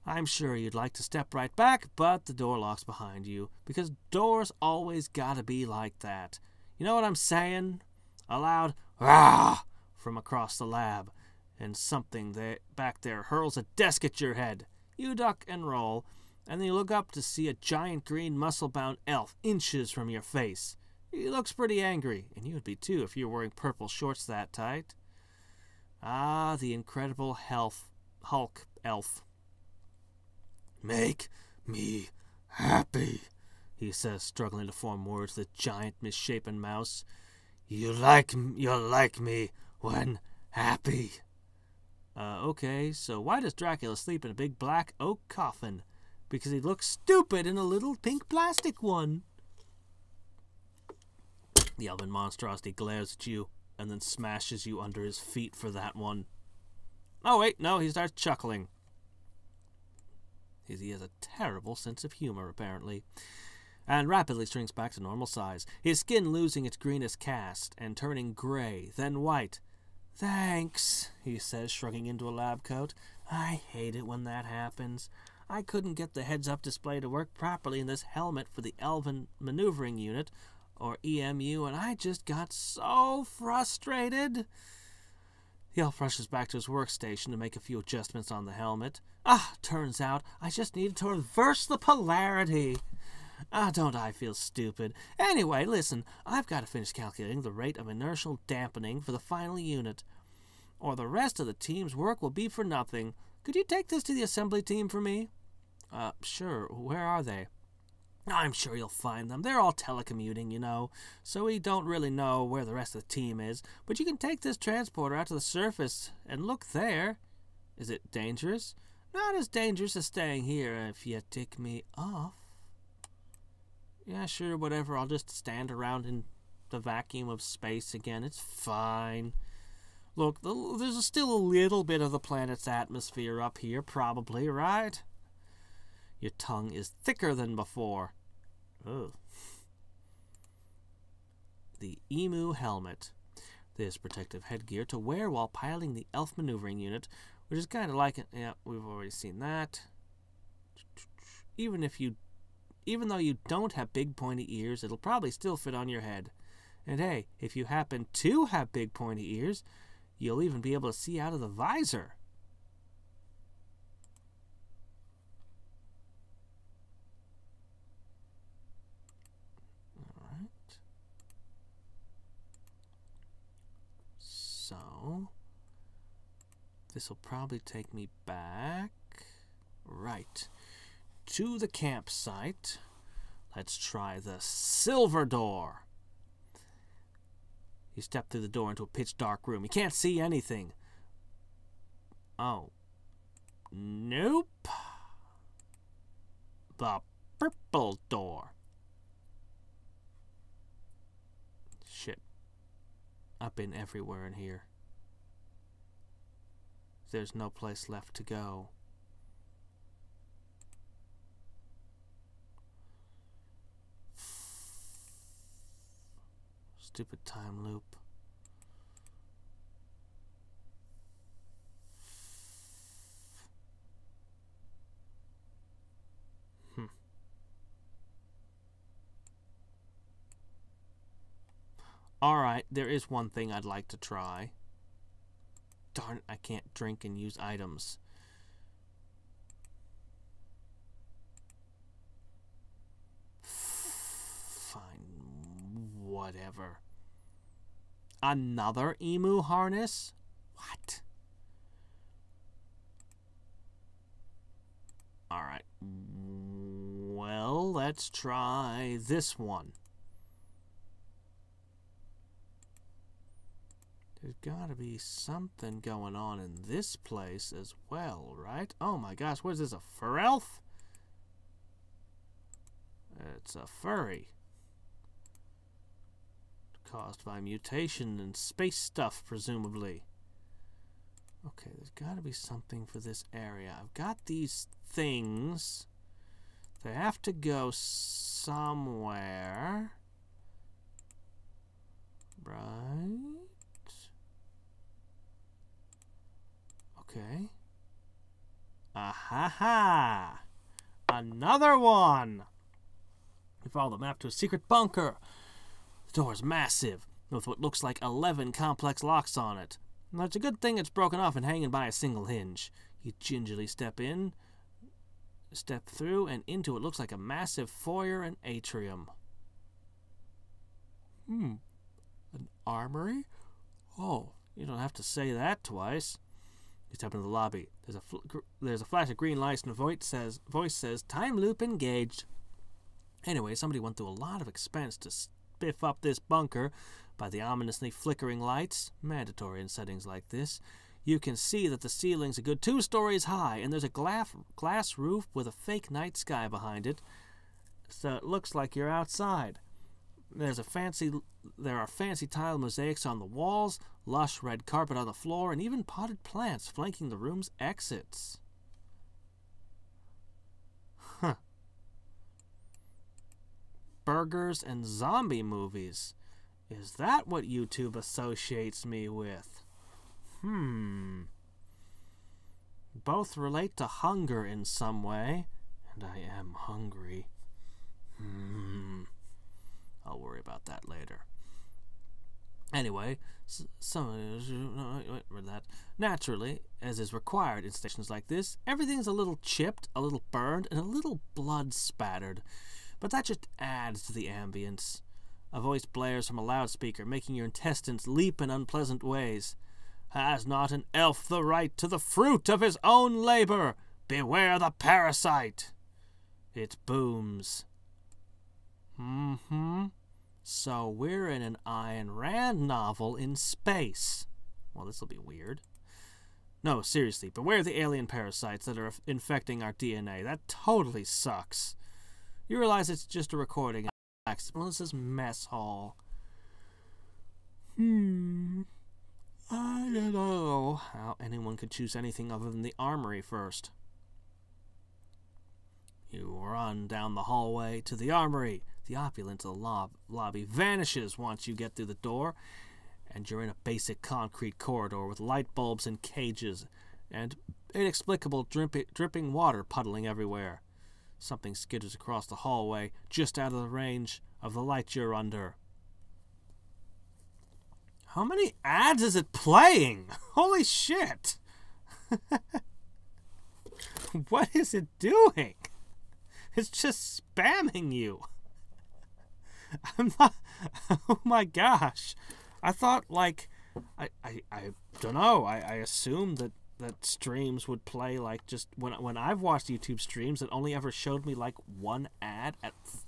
I'm sure you'd like to step right back, but the door locks behind you, because doors always gotta be like that. You know what I'm saying? A loud "Rah!" from across the lab, and something back there hurls a desk at your head. You duck and roll, and then you look up to see a giant green muscle-bound elf inches from your face. He looks pretty angry, and you would be too if you were wearing purple shorts that tight. Ah, the incredible Hulk elf. Make me happy, he says, struggling to form words with a giant misshapen mouse. You'll like me when happy. Okay, so why does Dracula sleep in a big black oak coffin? Because he looks stupid in a little pink plastic one. The elven monstrosity glares at you and then smashes you under his feet for that one. Oh wait, no, he starts chuckling. He has a terrible sense of humor, apparently, and rapidly shrinks back to normal size, his skin losing its greenish cast and turning gray, then white. Thanks, he says, shrugging into a lab coat. I hate it when that happens. I couldn't get the heads-up display to work properly in this helmet for the Elven Maneuvering Unit, or EMU, and I just got so frustrated. The elf rushes back to his workstation to make a few adjustments on the helmet. Turns out I just needed to reverse the polarity. Don't I feel stupid? Anyway, listen, I've got to finish calculating the rate of inertial dampening for the final unit, or the rest of the team's work will be for nothing. Could you take this to the assembly team for me? Sure. Where are they? I'm sure you'll find them. They're all telecommuting, you know, so we don't really know where the rest of the team is. But you can take this transporter out to the surface and look there. Is it dangerous? Not as dangerous as staying here if you take me off. Yeah, sure, whatever. I'll just stand around in the vacuum of space again. It's fine. Look, there's still a little bit of the planet's atmosphere up here, probably, right? Your tongue is thicker than before. Ugh. The Emu Helmet. This protective headgear to wear while piloting the Elf Maneuvering Unit, which is kind of like it. Yeah, we've already seen that. Even though you don't have big pointy ears, it'll probably still fit on your head. And hey, if you happen to have big pointy ears, you'll even be able to see out of the visor. Alright. So, this will probably take me back. Right. To the campsite. Let's try the silver door. You step through the door into a pitch-dark room. You can't see anything. Oh. Nope. The purple door. Shit. I've been everywhere in here. There's no place left to go. Stupid time loop. Alright, there is one thing I'd like to try. Darn it, I can't drink and use items. Fine, whatever. Another emu harness? What? Alright. Well, let's try this one. There's gotta be something going on in this place as well, right? Oh my gosh, what is this, a fur elf? It's a furry. Caused by mutation and space stuff, presumably. Okay, there's gotta be something for this area. I've got these things. They have to go somewhere. Right? Okay. Aha-ha! Another one! We follow the map to a secret bunker. The door is massive, with what looks like 11 complex locks on it. Now, it's a good thing it's broken off and hanging by a single hinge. You gingerly step through, and into what looks like a massive foyer and atrium. An armory? Oh, you don't have to say that twice. You step into the lobby. There's a flash of green lights, and a voice says, "Time loop engaged." Anyway, somebody went through a lot of expense to spiff up this bunker by the ominously flickering lights, mandatory in settings like this. You can see that the ceiling's a good 2 stories high, and there's a glass roof with a fake night sky behind it, so it looks like you're outside. There are fancy tile mosaics on the walls, lush red carpet on the floor, and even potted plants flanking the room's exits. Huh. Burgers and zombie movies. Is that what YouTube associates me with? Both relate to hunger in some way, and I am hungry. I'll worry about that later. Anyway, naturally, as is required in stations like this, everything's a little chipped, a little burned, and a little blood spattered. But that just adds to the ambience. A voice blares from a loudspeaker, making your intestines leap in unpleasant ways. Has not an elf the right to the fruit of his own labor? Beware the parasite! It booms. So we're in an Ayn Rand novel in space. Well, this'll be weird. No, seriously, beware the alien parasites that are infecting our DNA. That totally sucks. You realize it's just a recording. Well, this is mess hall. I don't know how anyone could choose anything other than the armory first. You run down the hallway to the armory. The opulence of the lobby vanishes once you get through the door, and you're in a basic concrete corridor with light bulbs and cages, and inexplicable dripping water puddling everywhere. Something skitters across the hallway, just out of the range of the light you're under. How many ads is it playing? Holy shit! What is it doing? It's just spamming you. I'm not... Oh my gosh. I thought, like... I don't know. I assumed that streams would play, like, just... When I've watched YouTube streams, it only ever showed me, like, one ad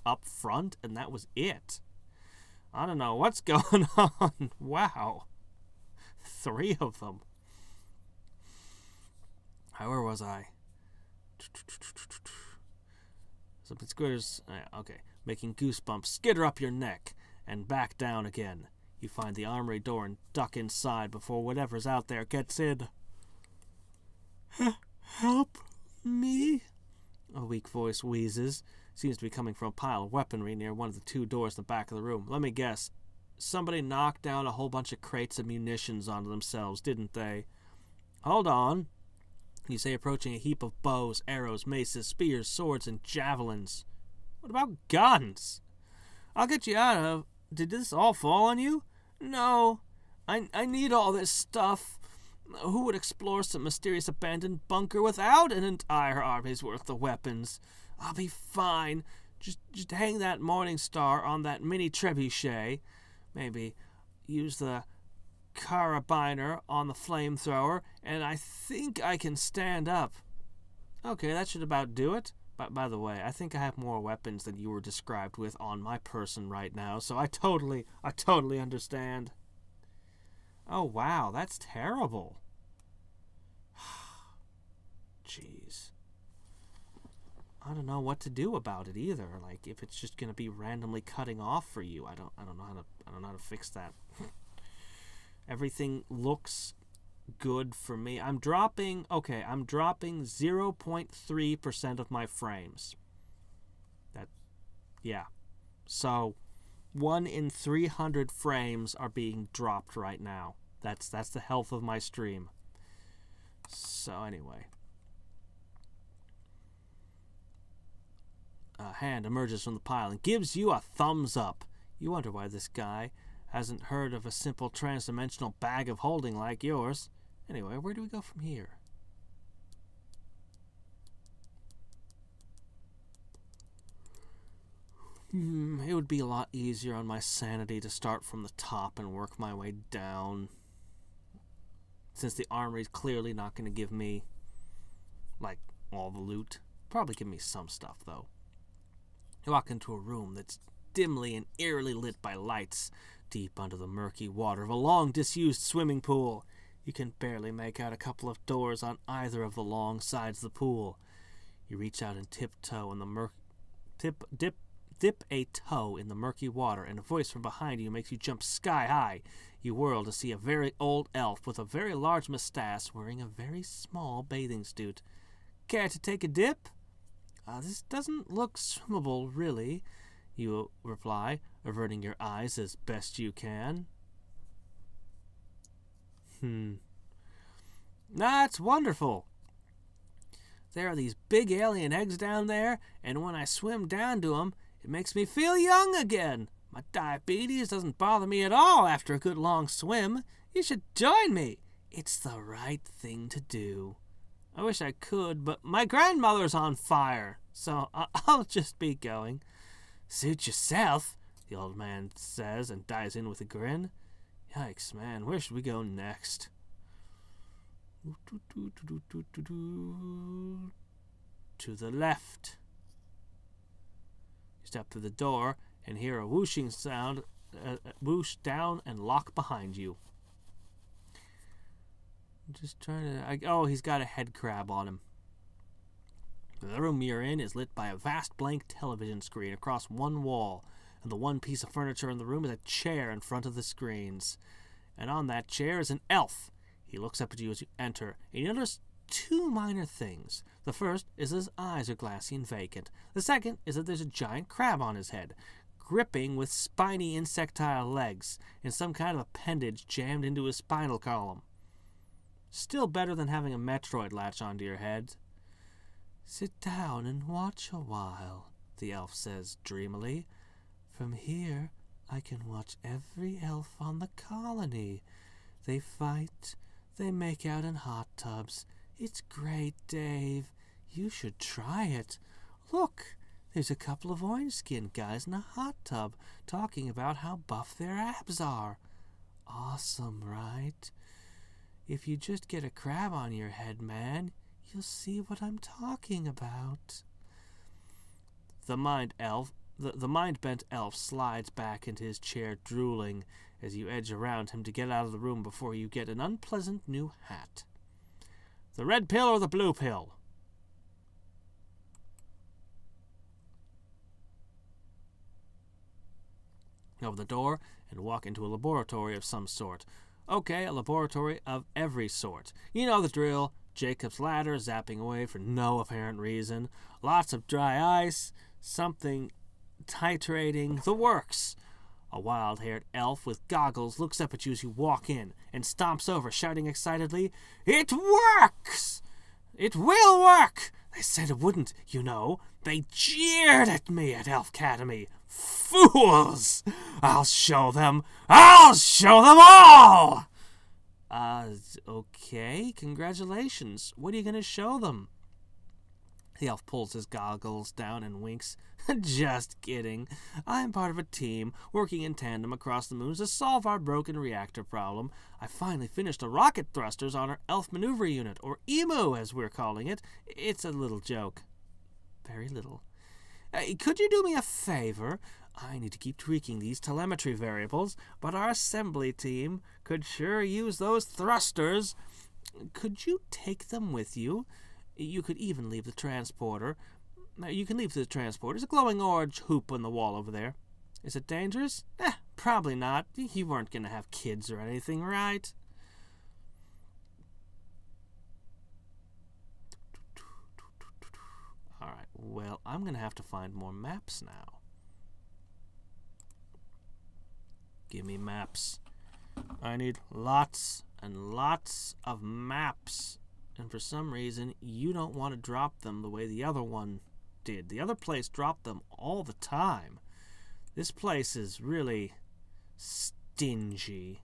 up front, and that was it. I don't know what's going on. Wow. 3 of them. Where was I? Something squitters. Okay. Making goosebumps skitter up your neck and back down again. You find the armory door and duck inside before whatever's out there gets in. Help me? A weak voice wheezes. Seems to be coming from a pile of weaponry near one of the 2 doors in the back of the room. Let me guess. somebody knocked down a whole bunch of crates of munitions onto themselves, didn't they? Hold on, you say, approaching a heap of bows, arrows, maces, spears, swords, and javelins. What about guns? I'll get you out of... Did this all fall on you? No. I need all this stuff. Who would explore some mysterious abandoned bunker without an entire army's worth of weapons? I'll be fine. Just hang that morning star on that mini trebuchet. Maybe use the carabiner on the flamethrower, and I think I can stand up. Okay, that should about do it. By the way, I think I have more weapons than you were described with on my person right now, so I totally understand. Oh, wow, that's terrible. Jeez. I don't know what to do about it either. Like, if it's just going to be randomly cutting off for you, I don't know how to fix that. Everything looks good for me. I'm dropping 0.3% of my frames. So 1 in 300 frames are being dropped right now. That's the health of my stream. So anyway, a hand emerges from the pile and gives you a thumbs up. You wonder why this guy hasn't heard of a simple transdimensional bag of holding like yours. Anyway, where do we go from here? It would be a lot easier on my sanity to start from the top and work my way down. Since the armory's clearly not going to give me, like, all the loot. Probably give me some stuff, though. You walk into a room that's dimly and eerily lit by lights, deep under the murky water of a long disused swimming pool. You can barely make out a couple of doors on either of the long sides of the pool. You reach out and tiptoe in the dip a toe in the murky water, and a voice from behind you makes you jump sky high. You whirl to see a very old elf with a very large mustache wearing a very small bathing suit. Care to take a dip? This doesn't look swimmable, really, you reply, averting your eyes as best you can. That's wonderful. There are these big alien eggs down there, and when I swim down to them, it makes me feel young again. My diabetes doesn't bother me at all after a good long swim. You should join me. It's the right thing to do. I wish I could, but my grandmother's on fire, so I'll just be going. Suit yourself, the old man says and dives in with a grin. Yikes, man, where should we go next? To the left. You step through the door and hear a whooshing sound, whoosh down and lock behind you. I'm just trying to... oh, he's got a head crab on him. The room you're in is lit by a vast blank television screen across one wall, and the one piece of furniture in the room is a chair in front of the screens. And on that chair is an elf. He looks up at you as you enter, and you notice two minor things. The first is his eyes are glassy and vacant. The second is that there's a giant crab on his head, gripping with spiny insectile legs, and some kind of appendage jammed into his spinal column. Still better than having a Metroid latch onto your head. Sit down and watch a while, the elf says dreamily. From here, I can watch every elf on the colony. They fight, they make out in hot tubs. It's great, Dave. You should try it. Look, there's a couple of orange-skinned guys in a hot tub talking about how buff their abs are. Awesome, right? If you just get a crab on your head, man, you'll see what I'm talking about. The mind-bent elf slides back into his chair, drooling, as you edge around him to get out of the room before you get an unpleasant new hat. The red pill or the blue pill? Open the door and walk into a laboratory of some sort. Okay, a laboratory of every sort. You know the drill. Jacob's ladder zapping away for no apparent reason. Lots of dry ice. Something titrating. The works. A wild-haired elf with goggles looks up at you as you walk in and stomps over, shouting excitedly, "It works! It will work! They said it wouldn't, you know. They jeered at me at Elf Academy. Fools! I'll show them! I'll show them all!" Okay, congratulations. What are you going to show them? The elf pulls his goggles down and winks. Just kidding. I'm part of a team working in tandem across the moons to solve our broken reactor problem. I finally finished the rocket thrusters on our elf maneuver unit, or EMU as we're calling it. It's a little joke. Very little. Could you do me a favor? I need to keep tweaking these telemetry variables, but our assembly team could sure use those thrusters. Could you take them with you? You could even leave the transporter. You can leave the transporter. There's a glowing orange hoop on the wall over there. Is it dangerous? Probably not. You weren't going to have kids or anything, right? Alright, well, I'm going to have to find more maps now. Give me maps. I need lots and lots of maps. And for some reason, you don't want to drop them the way the other one did. The other place dropped them all the time. This place is really stingy.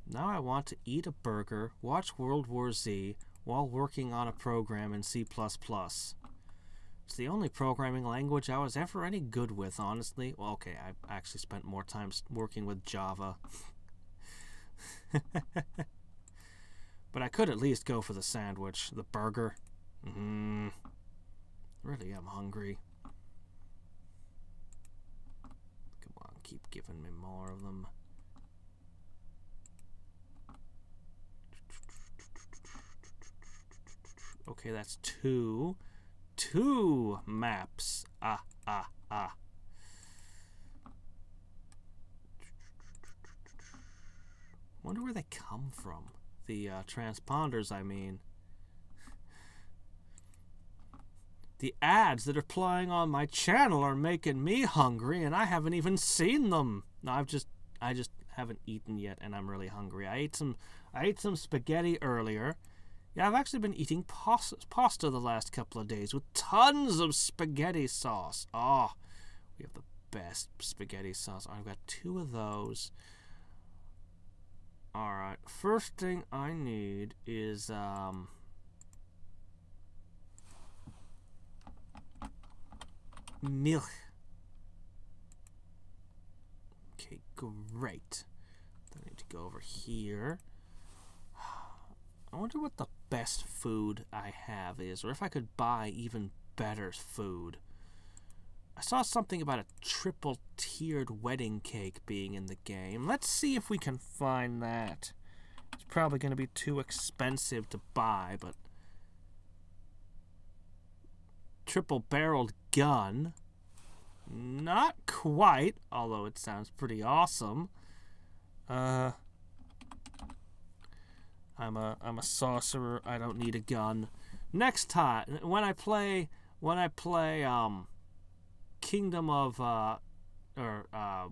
Now I want to eat a burger, watch World War Z, while working on a program in C++. It's the only programming language I was ever any good with, honestly. Well, okay, I actually spent more time working with Java. But I could at least go for the sandwich, the burger. Really am hungry. Come on, keep giving me more of them. Okay, that's two. Two maps. Wonder where they come from. The transponders, I mean. The ads that are playing on my channel are making me hungry, and I haven't even seen them. No, I just haven't eaten yet, and I'm really hungry. I ate some spaghetti earlier. Yeah, I've actually been eating pasta the last couple of days with tons of spaghetti sauce. Oh, we have the best spaghetti sauce. I've got 2 of those. Alright, first thing I need is, milk. Okay, great. Then I need to go over here. I wonder what the best food I have is, or if I could buy even better food. I saw something about a triple-tiered wedding cake being in the game. Let's see if we can find that. It's probably going to be too expensive to buy, but... Triple-barreled gun. Not quite, although it sounds pretty awesome. I'm a sorcerer. I don't need a gun. Next time, when I play Kingdom of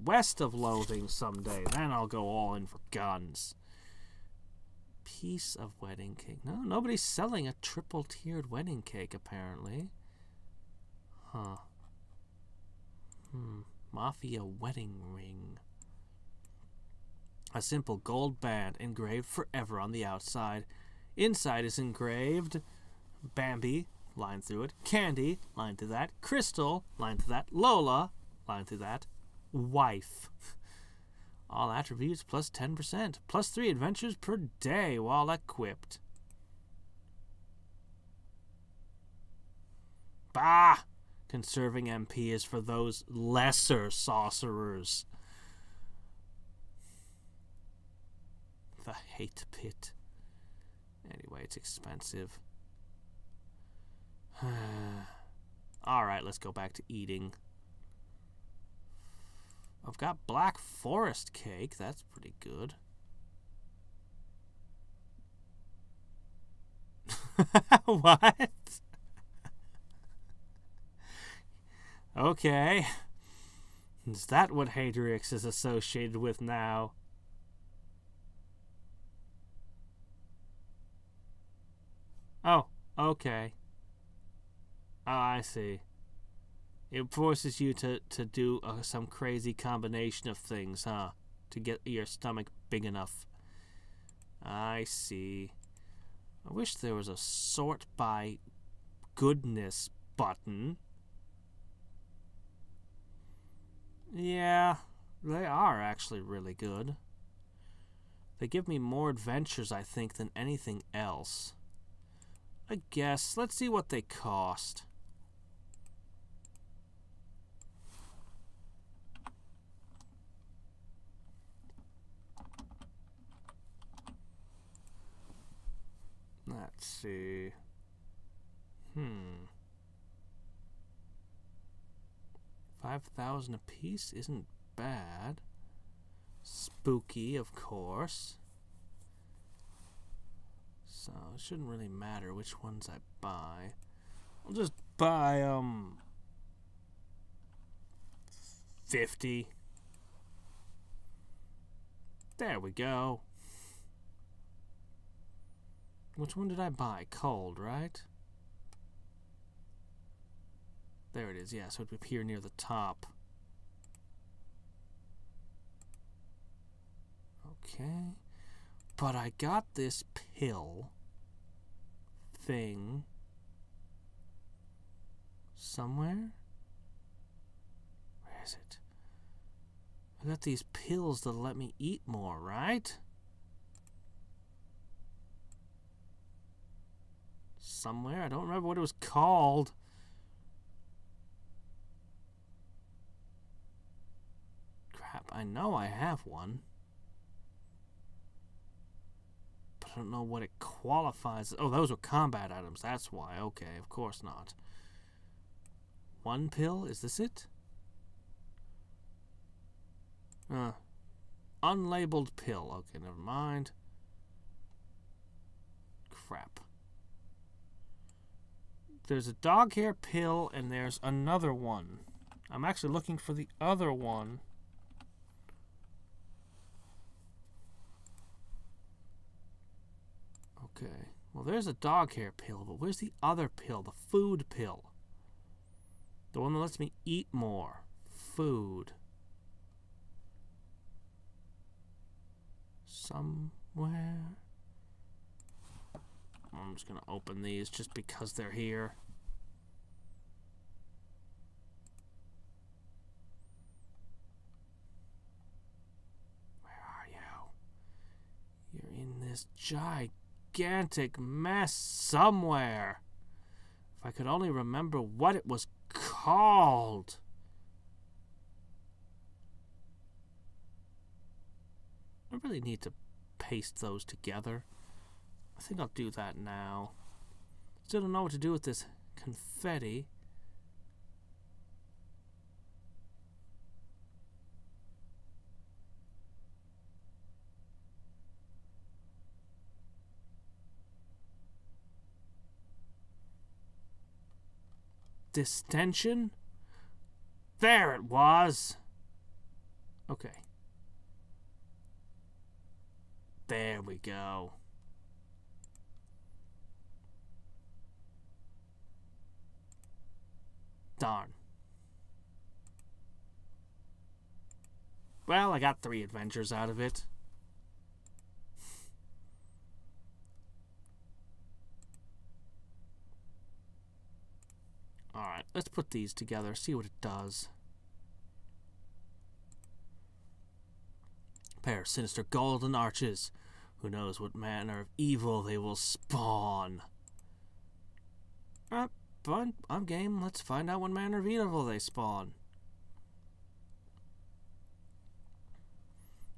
West of Loathing someday, then I'll go all in for guns. Piece of wedding cake. No, nobody's selling a triple-tiered wedding cake apparently. Huh. Mafia wedding ring. A simple gold band engraved forever on the outside. Inside is engraved Bambi, line through it. Candy, line through that. Crystal, line through that. Lola, line through that. Wife. All attributes plus 10%. Plus 3 adventures per day while equipped. Bah! Conserving MP is for those lesser sorcerers. The hate pit. Anyway, it's expensive. Alright, let's go back to eating. I've got black forest cake. That's pretty good. What? Okay. Is that what Hadriex is associated with now? Oh, okay. Oh, I see. It forces you to do some crazy combination of things, huh? To get your stomach big enough. I see. I wish there was a sort by goodness button. Yeah, they are actually really good. They give me more adventures, I think, than anything else. I guess. Let's see what they cost. Let's see. 5,000 apiece isn't bad. Spooky, of course. So it shouldn't really matter which ones I buy. I'll just buy 50. There we go. Which one did I buy? Cold, right? There it is, yeah, so it would appear near the top. Okay. But I got this pill thing somewhere. Where is it? I got these pills that let me eat more, right? Somewhere. I don't remember what it was called. Crap, I know I have one. But I don't know what it qualifies. Oh, those were combat items. That's why. Okay, of course not. One pill? Is this it? Unlabeled pill. Okay, never mind. Crap. There's a dog hair pill, and there's another one. I'm actually looking for the other one. Okay. Well, there's a dog hair pill, but where's the other pill? The food pill. The one that lets me eat more. Food. Somewhere. I'm just going to open these just because they're here. Where are you? You're in this gigantic mess somewhere. If I could only remember what it was called. I really need to paste those together. I think I'll do that now. Still don't know what to do with this confetti. Distension? There it was! Okay. There we go. Darn. Well, I got 3 adventures out of it. Alright, let's put these together, see what it does. A pair of sinister golden arches. Who knows what manner of evil they will spawn. Fine, I'm game. Let's find out what manner of evil they spawn.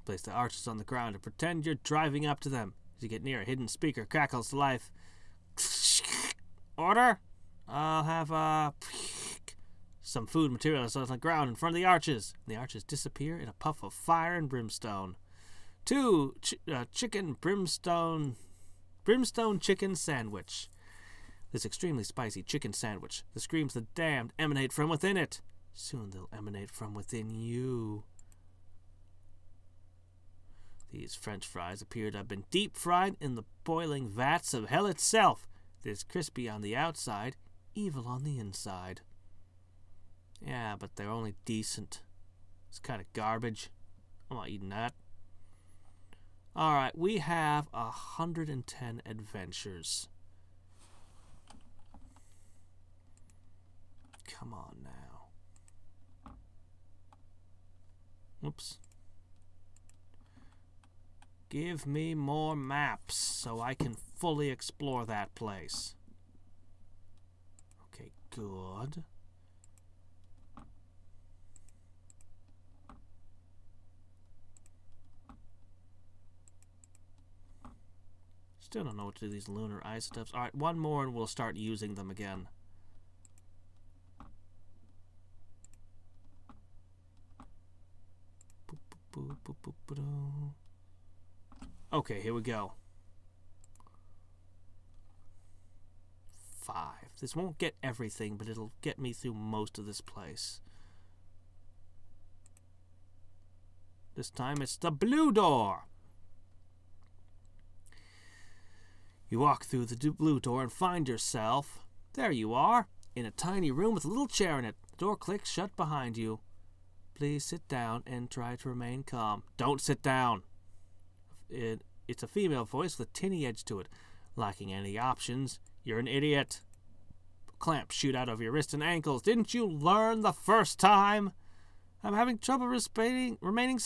Place the arches on the ground and pretend you're driving up to them. As you get near, a hidden speaker crackles to life. Order? I'll have a Some food material is on the ground in front of the arches. And the arches disappear in a puff of fire and brimstone. 2 chicken brimstone chicken sandwich. This extremely spicy chicken sandwich. The screams of the damned emanate from within it. Soon they'll emanate from within you. These French fries appear to have been deep fried in the boiling vats of hell itself. It is crispy on the outside, evil on the inside. Yeah, but they're only decent. It's kind of garbage. I'm not eating that. Alright, we have 110 adventures. Come on now. Whoops. Give me more maps so I can fully explore that place. Okay, good. Still don't know what to do with these lunar isotopes. Alright, one more and we'll start using them again. Okay, here we go. 5. This won't get everything, but it'll get me through most of this place. This time it's the blue door. You walk through the blue door and find yourself, there you are, in a tiny room with a little chair in it. The door clicks shut behind you. Please sit down and try to remain calm. Don't sit down. It's a female voice with a tinny edge to it. Lacking any options, you're an idiot. Clamps shoot out of your wrists and ankles. Didn't you learn the first time? I'm having trouble remaining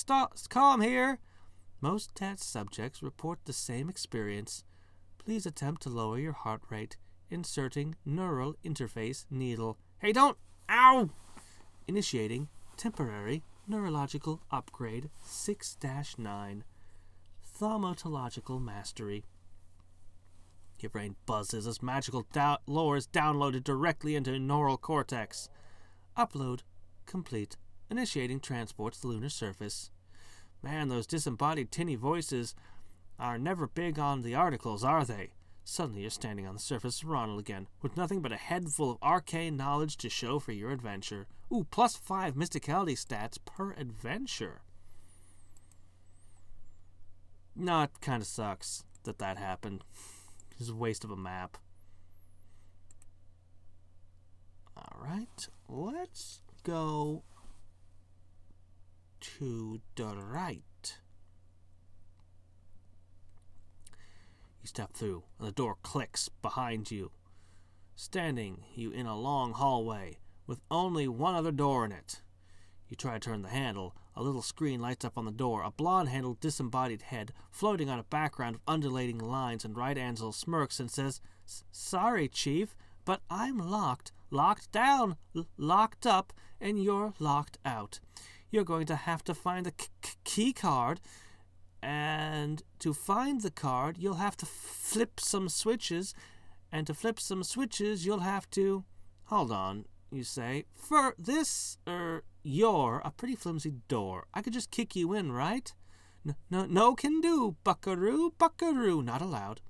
calm here. Most TAT subjects report the same experience. Please attempt to lower your heart rate. Inserting neural interface needle. Hey, don't! Ow! Initiating temporary neurological upgrade 6-9. Thaumatological mastery. Your brain buzzes as magical lore is downloaded directly into neural cortex. Upload complete. Initiating transport to the lunar surface. Man, those disembodied tinny voices are never big on the articles, are they? Suddenly you're standing on the surface of Ronald again, with nothing but a head full of arcane knowledge to show for your adventure. Ooh, +5 mysticality stats per adventure. No, it kind of sucks that happened. It's a waste of a map. Alright, let's go to the right. You step through, and the door clicks behind you. Standing you in a long hallway, with only one other door in it. You try to turn the handle. A little screen lights up on the door, a blonde-handled, disembodied head floating on a background of undulating lines, and Right Ansel smirks and says, Sorry, Chief, but I'm locked down, locked up, and you're locked out. You're going to have to find the key card, and to find the card, you'll have to flip some switches, and to flip some switches, you'll have to... Hold on, you say. For this, you're a pretty flimsy door. I could just kick you in, right? No can do, buckaroo, not allowed.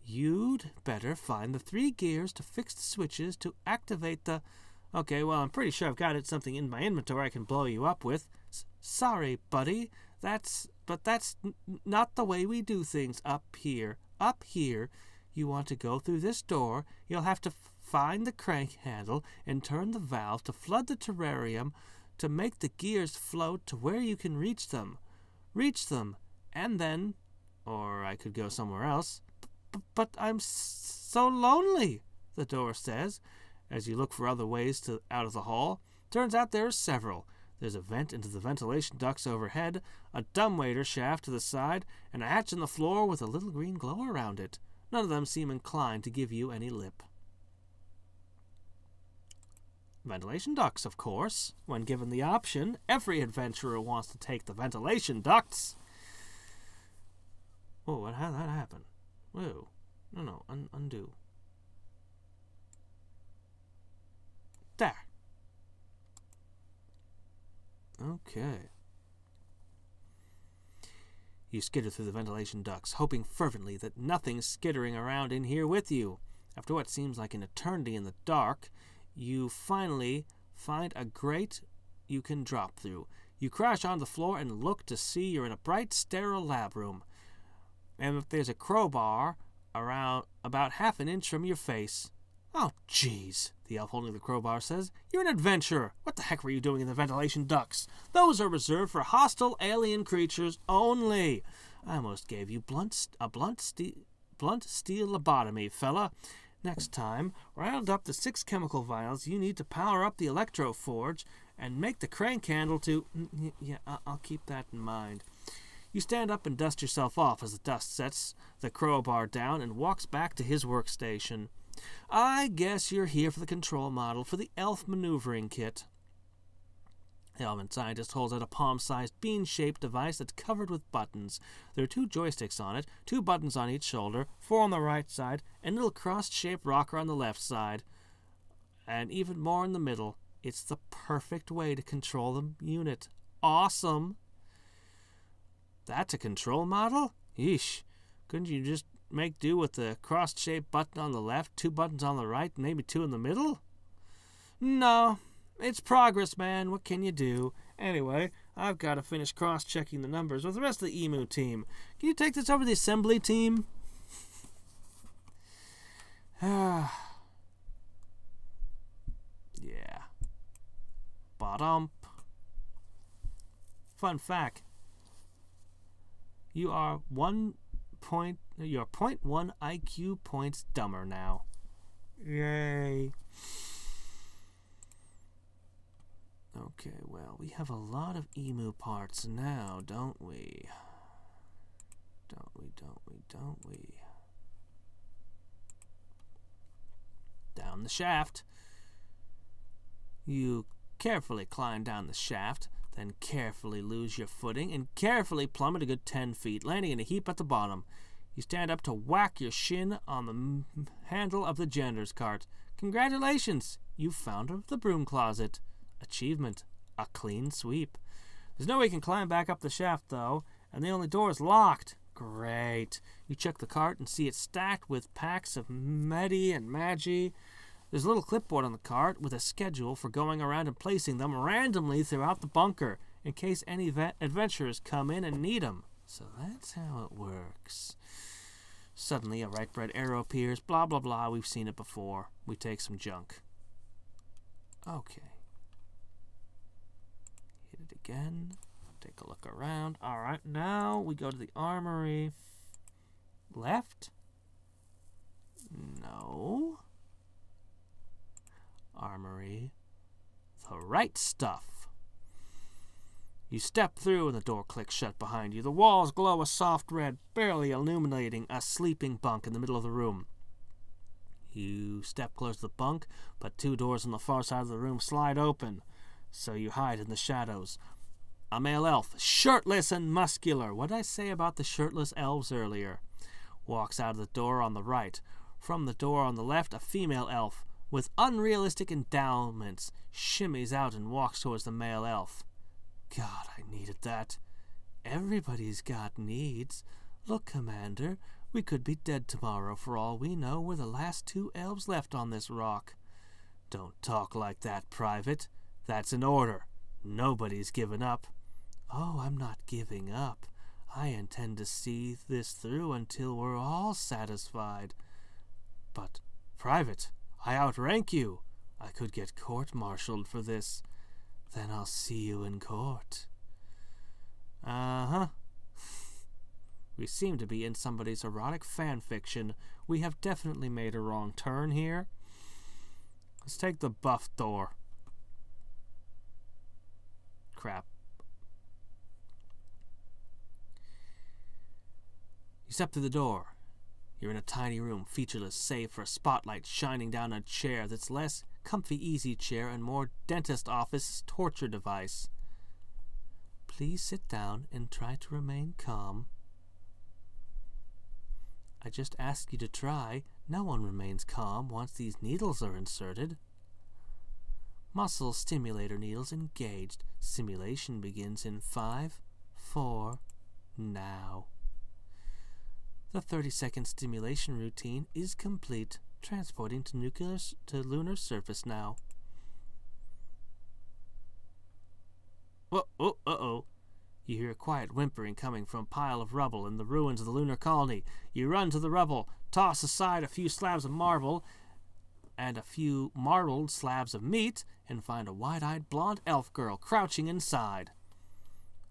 You'd better find the 3 gears to fix the switches to activate the... Okay, well, I'm pretty sure I've got something in my inventory I can blow you up with. Sorry, buddy. That's not the way we do things up here. Up here, you want to go through this door. You'll have to find the crank handle and turn the valve to flood the terrarium to make the gears float to where you can reach them. And then... Or I could go somewhere else. But I'm so lonely, the door says, as you look for other ways out of the hall. Turns out there are several. There's a vent into the ventilation ducts overhead, a dumbwaiter shaft to the side, and a hatch in the floor with a little green glow around it. None of them seem inclined to give you any lip. Ventilation ducts, of course. When given the option, every adventurer wants to take the ventilation ducts. Oh, how did that happen? Whoa. No, undo. There. Okay. You skitter through the ventilation ducts, hoping fervently that nothing's skittering around in here with you. After what seems like an eternity in the dark, you finally find a grate you can drop through. You crash onto the floor and look to see you're in a bright, sterile lab room. And if there's a crowbar around about half an inch from your face. Oh, jeez, the elf holding the crowbar says. You're an adventurer. What the heck were you doing in the ventilation ducts? Those are reserved for hostile alien creatures only. I almost gave you a blunt steel lobotomy, fella. Next time, round up the 6 chemical vials you need to power up the electroforge and make the crank handle to... Yeah, I'll keep that in mind. You stand up and dust yourself off as the dust sets the crowbar down and walks back to his workstation. I guess you're here for the control model for the elf maneuvering kit. The elven scientist holds out a palm-sized bean-shaped device that's covered with buttons. There are 2 joysticks on it, 2 buttons on each shoulder, 4 on the right side, and a little cross-shaped rocker on the left side, and even more in the middle. It's the perfect way to control the unit. Awesome! That's a control model? Yeesh. Couldn't you just make do with the cross-shaped button on the left, 2 buttons on the right, maybe 2 in the middle? No. It's progress, man. What can you do? Anyway, I've got to finish cross-checking the numbers with the rest of the EMU team. Can you take this over to the assembly team? Yeah. Ba-dump. Fun fact. You're 0.1 IQ points dumber now. Yay. Okay, well, we have a lot of EMU parts now, don't we? Don't we? Down the shaft. You carefully climb down the shaft, then carefully lose your footing, and carefully plummet a good 10 feet, landing in a heap at the bottom. You stand up to whack your shin on the handle of the janitor's cart. Congratulations! You've found the broom closet. Achievement. A clean sweep. There's no way you can climb back up the shaft, though, and the only door is locked. Great. You check the cart and see it stacked with packs of Medi and Magi. There's a little clipboard on the cart with a schedule for going around and placing them randomly throughout the bunker in case any adventurers come in and need them. So that's how it works. Suddenly, a right red arrow appears. Blah, blah, blah. We've seen it before. We take some junk. Okay. Hit it again. Take a look around. All right, now we go to the armory. Left? No. Armory. The right stuff. You step through and the door clicks shut behind you. The walls glow a soft red, barely illuminating a sleeping bunk in the middle of the room. You step close to the bunk, but 2 doors on the far side of the room slide open, so you hide in the shadows. A male elf, shirtless and muscular. What did I say about the shirtless elves earlier? Walks out of the door on the right. From the door on the left, a female elf with unrealistic endowments shimmies out and walks towards the male elf. God, I needed that. Everybody's got needs. Look, Commander, we could be dead tomorrow for all we know. We're the last 2 elves left on this rock. Don't talk like that, Private. That's an order. Nobody's given up. Oh, I'm not giving up. I intend to see this through until we're all satisfied. But, Private, I outrank you. I could get court-martialed for this. Then I'll see you in court. Uh-huh. We seem to be in somebody's erotic fan fiction. We have definitely made a wrong turn here. Let's take the buff door. Crap. You step through the door. You're in a tiny room, featureless save for a spotlight shining down a chair that's less comfy easy chair and more dentist office torture device. Please sit down and try to remain calm. I just asked you to try. No one remains calm once these needles are inserted. Muscle stimulator needles engaged. Simulation begins in 5, 4, now. The 30-second stimulation routine is complete. Transporting to lunar surface now. Uh-oh. You hear a quiet whimpering coming from a pile of rubble in the ruins of the lunar colony. You run to the rubble, toss aside a few slabs of marble and a few marbled slabs of meat, and find a wide-eyed blonde elf girl crouching inside.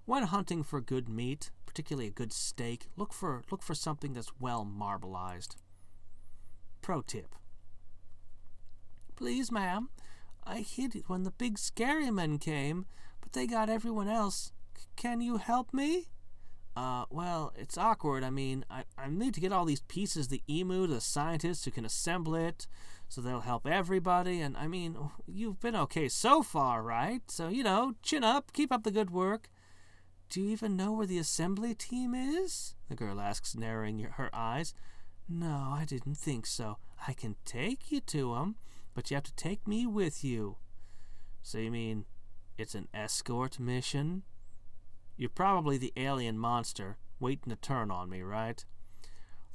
When hunting for good meat, particularly a good steak, look for something that's well marbleized. Pro tip. Please, ma'am, I hid it when the big scary men came, but they got everyone else. Can you help me? Well, it's awkward. I mean, I need to get all these pieces, the emu, to the scientists who can assemble it, so they'll help everybody. And, I mean, you've been okay so far, right? So, chin up, keep up the good work. Do you even know where the assembly team is? The girl asks, narrowing her eyes. No, I didn't think so. I can take you to 'em, but you have to take me with you. So you mean it's an escort mission? You're probably the alien monster waiting to turn on me, right?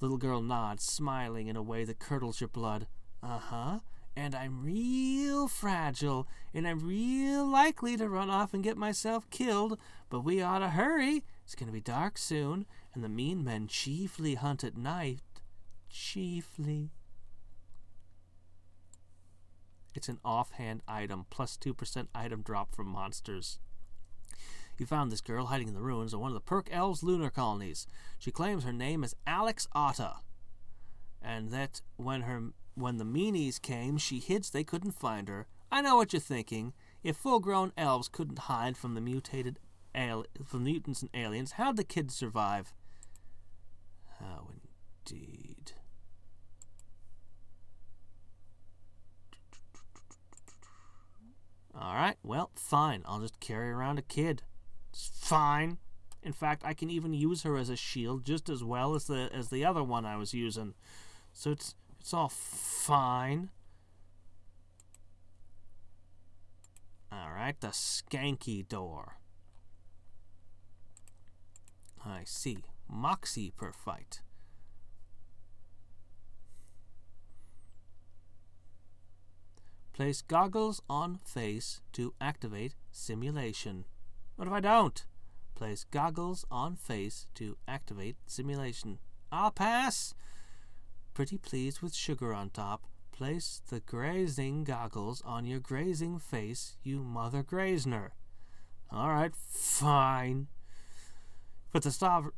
Little girl nods, smiling in a way that curdles your blood. Uh-huh. And I'm real fragile, and I'm real likely to run off and get myself killed, but we ought to hurry. It's going to be dark soon, and the mean men chiefly hunt at night. Chiefly. It's an offhand item, plus 2% item drop from monsters. You found this girl hiding in the ruins of one of the Perk Elves' lunar colonies. She claims her name is Alex Otta, and that when the meanies came, she hid so they couldn't find her. I know what you're thinking. If full-grown elves couldn't hide from the mutants and aliens, how'd the kids survive? How indeed. Alright, well, fine. I'll just carry around a kid. It's fine. In fact, I can even use her as a shield just as well as the other one I was using. So it's all fine. Alright, the skanky door. I see. Moxie per fight. Place goggles on face to activate simulation. What if I don't? Place goggles on face to activate simulation. I'll pass. Pretty pleased with sugar on top. Place the grazing goggles on your grazing face, you mother Grazner. Alright, fine. Put the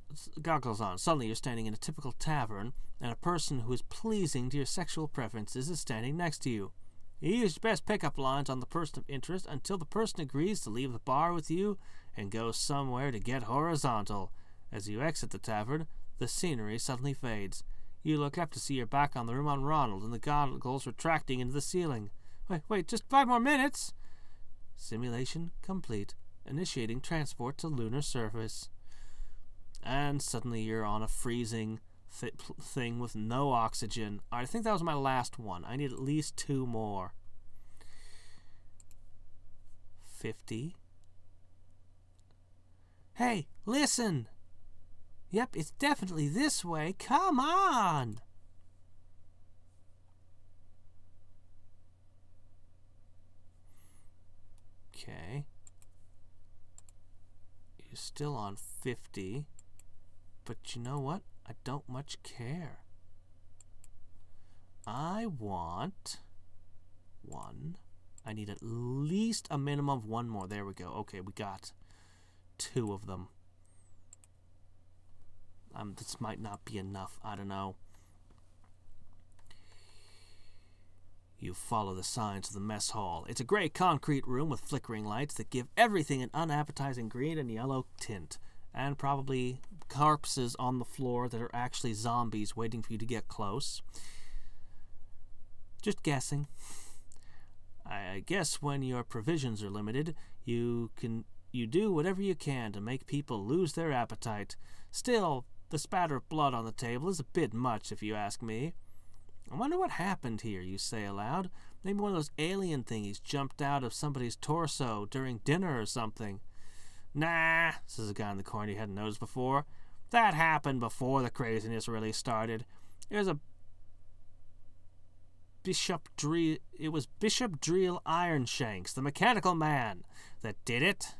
goggles on. Suddenly you're standing in a typical tavern, and a person who is pleasing to your sexual preferences is standing next to you. You use your best pickup lines on the person of interest until the person agrees to leave the bar with you and go somewhere to get horizontal. As you exit the tavern, the scenery suddenly fades. You look up to see you're back on the room on Ronald, and the goggles retracting into the ceiling. Wait, just 5 more minutes! Simulation complete. Initiating transport to lunar surface. And suddenly you're on a freezing thing with no oxygen. Alright, I think that was my last one. I need at least 2 more. 50. Hey, listen! Yep, it's definitely this way. Come on! Okay. You're still on 50. But you know what? I don't much care. I want 1. I need at least a minimum of 1 more. There we go. Okay, we got 2 of them. This might not be enough. I don't know. You follow the signs of the mess hall. It's a gray concrete room with flickering lights that give everything an unappetizing green and yellow tint. And probably corpses on the floor that are actually zombies waiting for you to get close. Just guessing. I guess when your provisions are limited, you do whatever you can to make people lose their appetite. Still, the spatter of blood on the table is a bit much, if you ask me. I wonder what happened here, you say aloud. Maybe one of those alien thingies jumped out of somebody's torso during dinner or something. Nah, says a guy in the corner you hadn't noticed before. That happened before the craziness really started. It was Bishop Dreel Ironshanks, the mechanical man, that did it.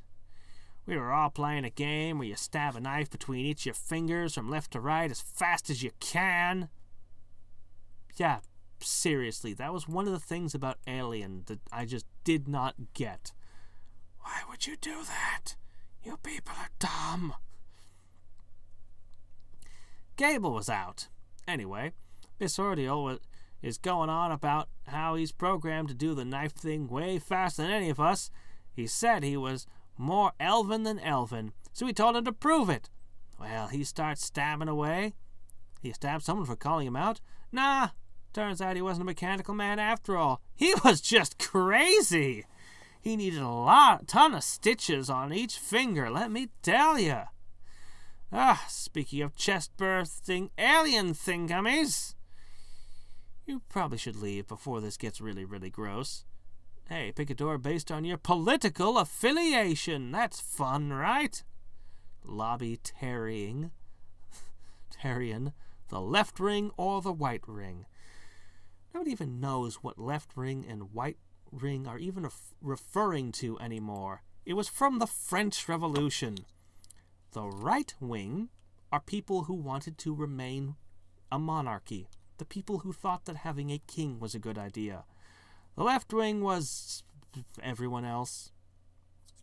We were all playing a game where you stab a knife between each of your fingers from left to right as fast as you can. Yeah, seriously, that was one of the things about Alien that I just did not get. Why would you do that? You people are dumb. Gable was out. Anyway, Miss Ordeal is going on about how he's programmed to do the knife thing way faster than any of us. He said he was more elven than elven, so we told him to prove it. Well, he starts stabbing away. He stabbed someone for calling him out. Nah, turns out he wasn't a mechanical man after all. He was just crazy. He needed a ton of stitches on each finger, let me tell you. Speaking of chest-bursting alien thingummies, you probably should leave before this gets really, really gross. Hey, pick a door based on your political affiliation. That's fun, right? Lobby tarrying. Tarrian, the left ring or the white ring. Nobody even knows what left ring and white ring are even referring to anymore. It was from the French Revolution. The right wing are people who wanted to remain a monarchy. The people who thought that having a king was a good idea. The left wing was everyone else.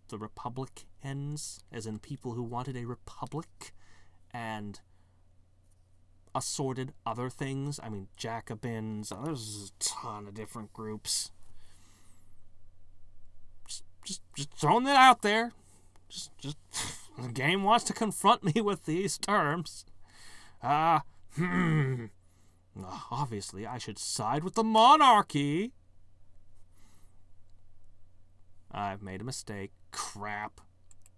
The Republicans, as in people who wanted a republic, and assorted other things. I mean, Jacobins. There's a ton of different groups. Just throwing it out there. Just the game wants to confront me with these terms. Obviously, I should side with the monarchy. I've made a mistake. Crap.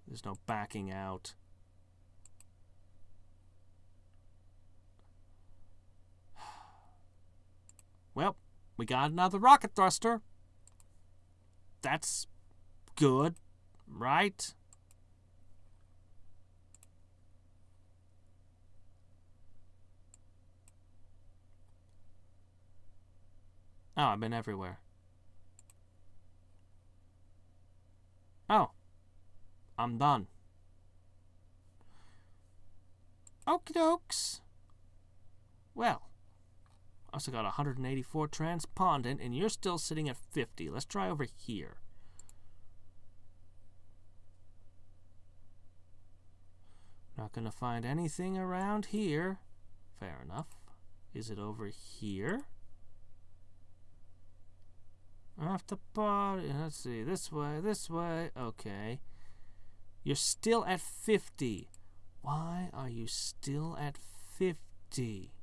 There's no backing out. Well, we got another rocket thruster. That's good, right? Oh, I've been everywhere. Oh, I'm done. Okie dokes. Well, I also got 184 transpondent, and you're still sitting at 50. Let's try over here. Not gonna find anything around here. Fair enough. Is it over here? Off the bottom. Let's see. This way. This way. Okay. You're still at 50. Why are you still at 50?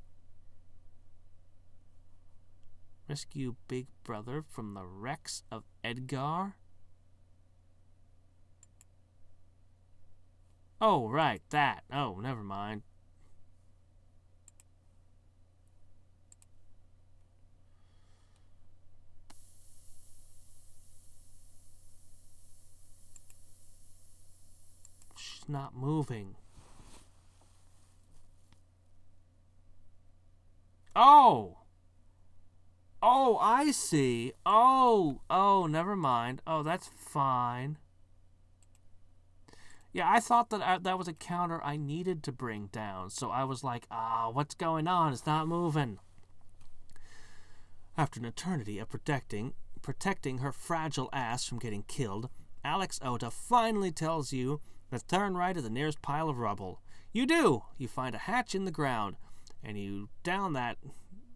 Rescue Big Brother from the wrecks of Edgar? Oh, right. That. Oh, never mind. Not moving. Oh, I see. Oh, never mind. Oh, that's fine. Yeah, I thought that that was a counter I needed to bring down, so I was like, what's going on? It's not moving. After an eternity of protecting her fragile ass from getting killed, Alex Ota finally tells you to turn right at the nearest pile of rubble. You do. You find a hatch in the ground, and down that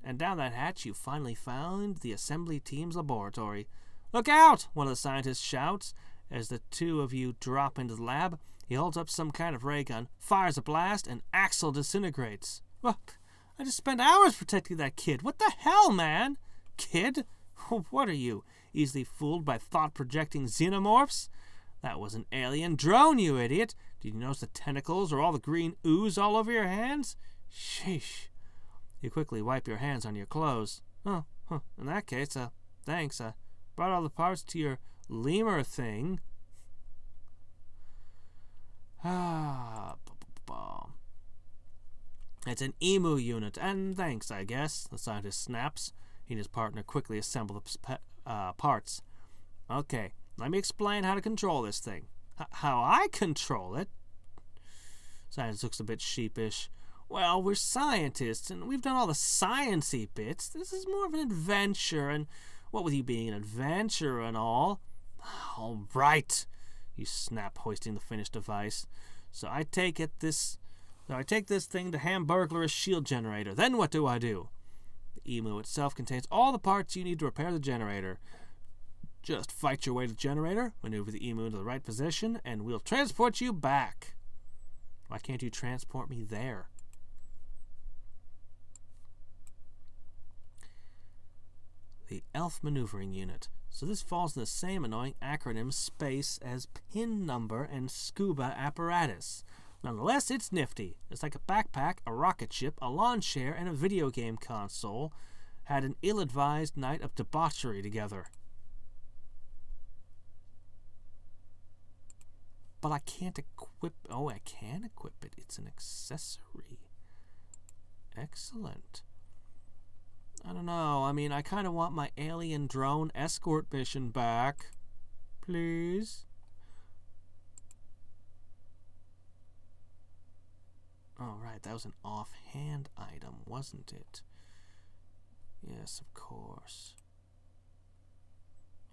hatch you finally found the assembly team's laboratory. Look out! One of the scientists shouts as the two of you drop into the lab. He holds up some kind of ray gun, fires a blast, and Axel disintegrates. Well, I just spent hours protecting that kid. What the hell, man? Kid? What are you, easily fooled by thought-projecting xenomorphs? That was an alien drone, you idiot. Did you notice the tentacles or all the green ooze all over your hands? Sheesh. You quickly wipe your hands on your clothes. Oh, in that case, thanks. I brought all the parts to your lemur thing. It's an emu unit, and thanks, I guess. The scientist snaps. He and his partner quickly assemble the parts. Okay, let me explain how to control this thing. How I control it? Scientist looks a bit sheepish. Well, we're scientists, and we've done all the sciencey bits. This is more of an adventure, and what with you being an adventurer and all. All right, you snap, hoisting the finished device. So I take this thing to Hamburglar's shield generator. Then what do I do? The emu itself contains all the parts you need to repair the generator. Just fight your way to the generator, maneuver the emu into the right position, and we'll transport you back. Why can't you transport me there? The Elf Maneuvering Unit. So this falls in the same annoying acronym space as pin number and scuba apparatus. Nonetheless, it's nifty. It's like a backpack, a rocket ship, a lawn chair, and a video game console had an ill-advised night of debauchery together. But I can't equip... Oh, I can equip it. It's an accessory. Excellent. I don't know. I mean, I kind of want my alien drone escort mission back. Please? Oh, right. That was an offhand item, wasn't it? Yes, of course.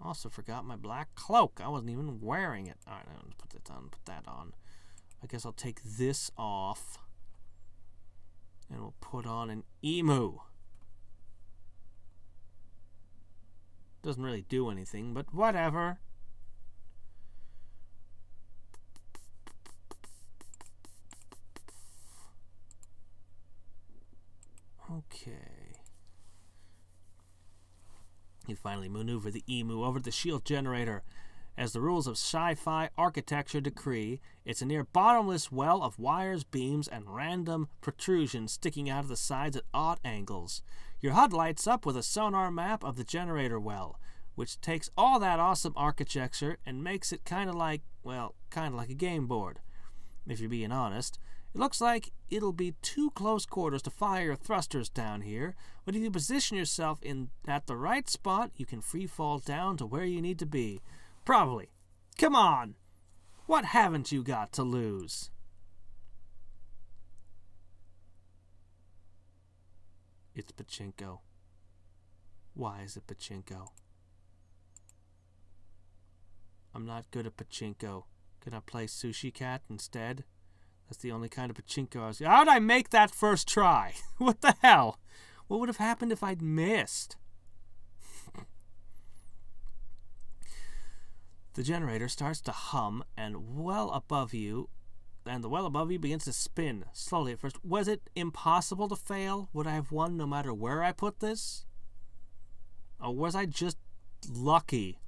Also forgot my black cloak. I wasn't even wearing it. Alright, I'm going to put that on. I guess I'll take this off. And we'll put on an emu. Doesn't really do anything, but whatever. Okay. You finally maneuver the emu over the shield generator. As the rules of sci-fi architecture decree, it's a near bottomless well of wires, beams, and random protrusions sticking out of the sides at odd angles. Your HUD lights up with a sonar map of the generator well, which takes all that awesome architecture and makes it kind of like a game board. If you're being honest, it looks like it'll be too close quarters to fire your thrusters down here, but if you position yourself at the right spot, you can free fall down to where you need to be. Probably. Come on! What haven't you got to lose? It's pachinko. Why is it pachinko? I'm not good at pachinko. Can I play Sushi Cat instead? That's the only kind of pachinko I was... How'd I make that first try? What the hell? What would have happened if I'd missed? The generator starts to hum, and the well above you begins to spin slowly at first. Was it impossible to fail? Would I have won no matter where I put this? Or was I just lucky?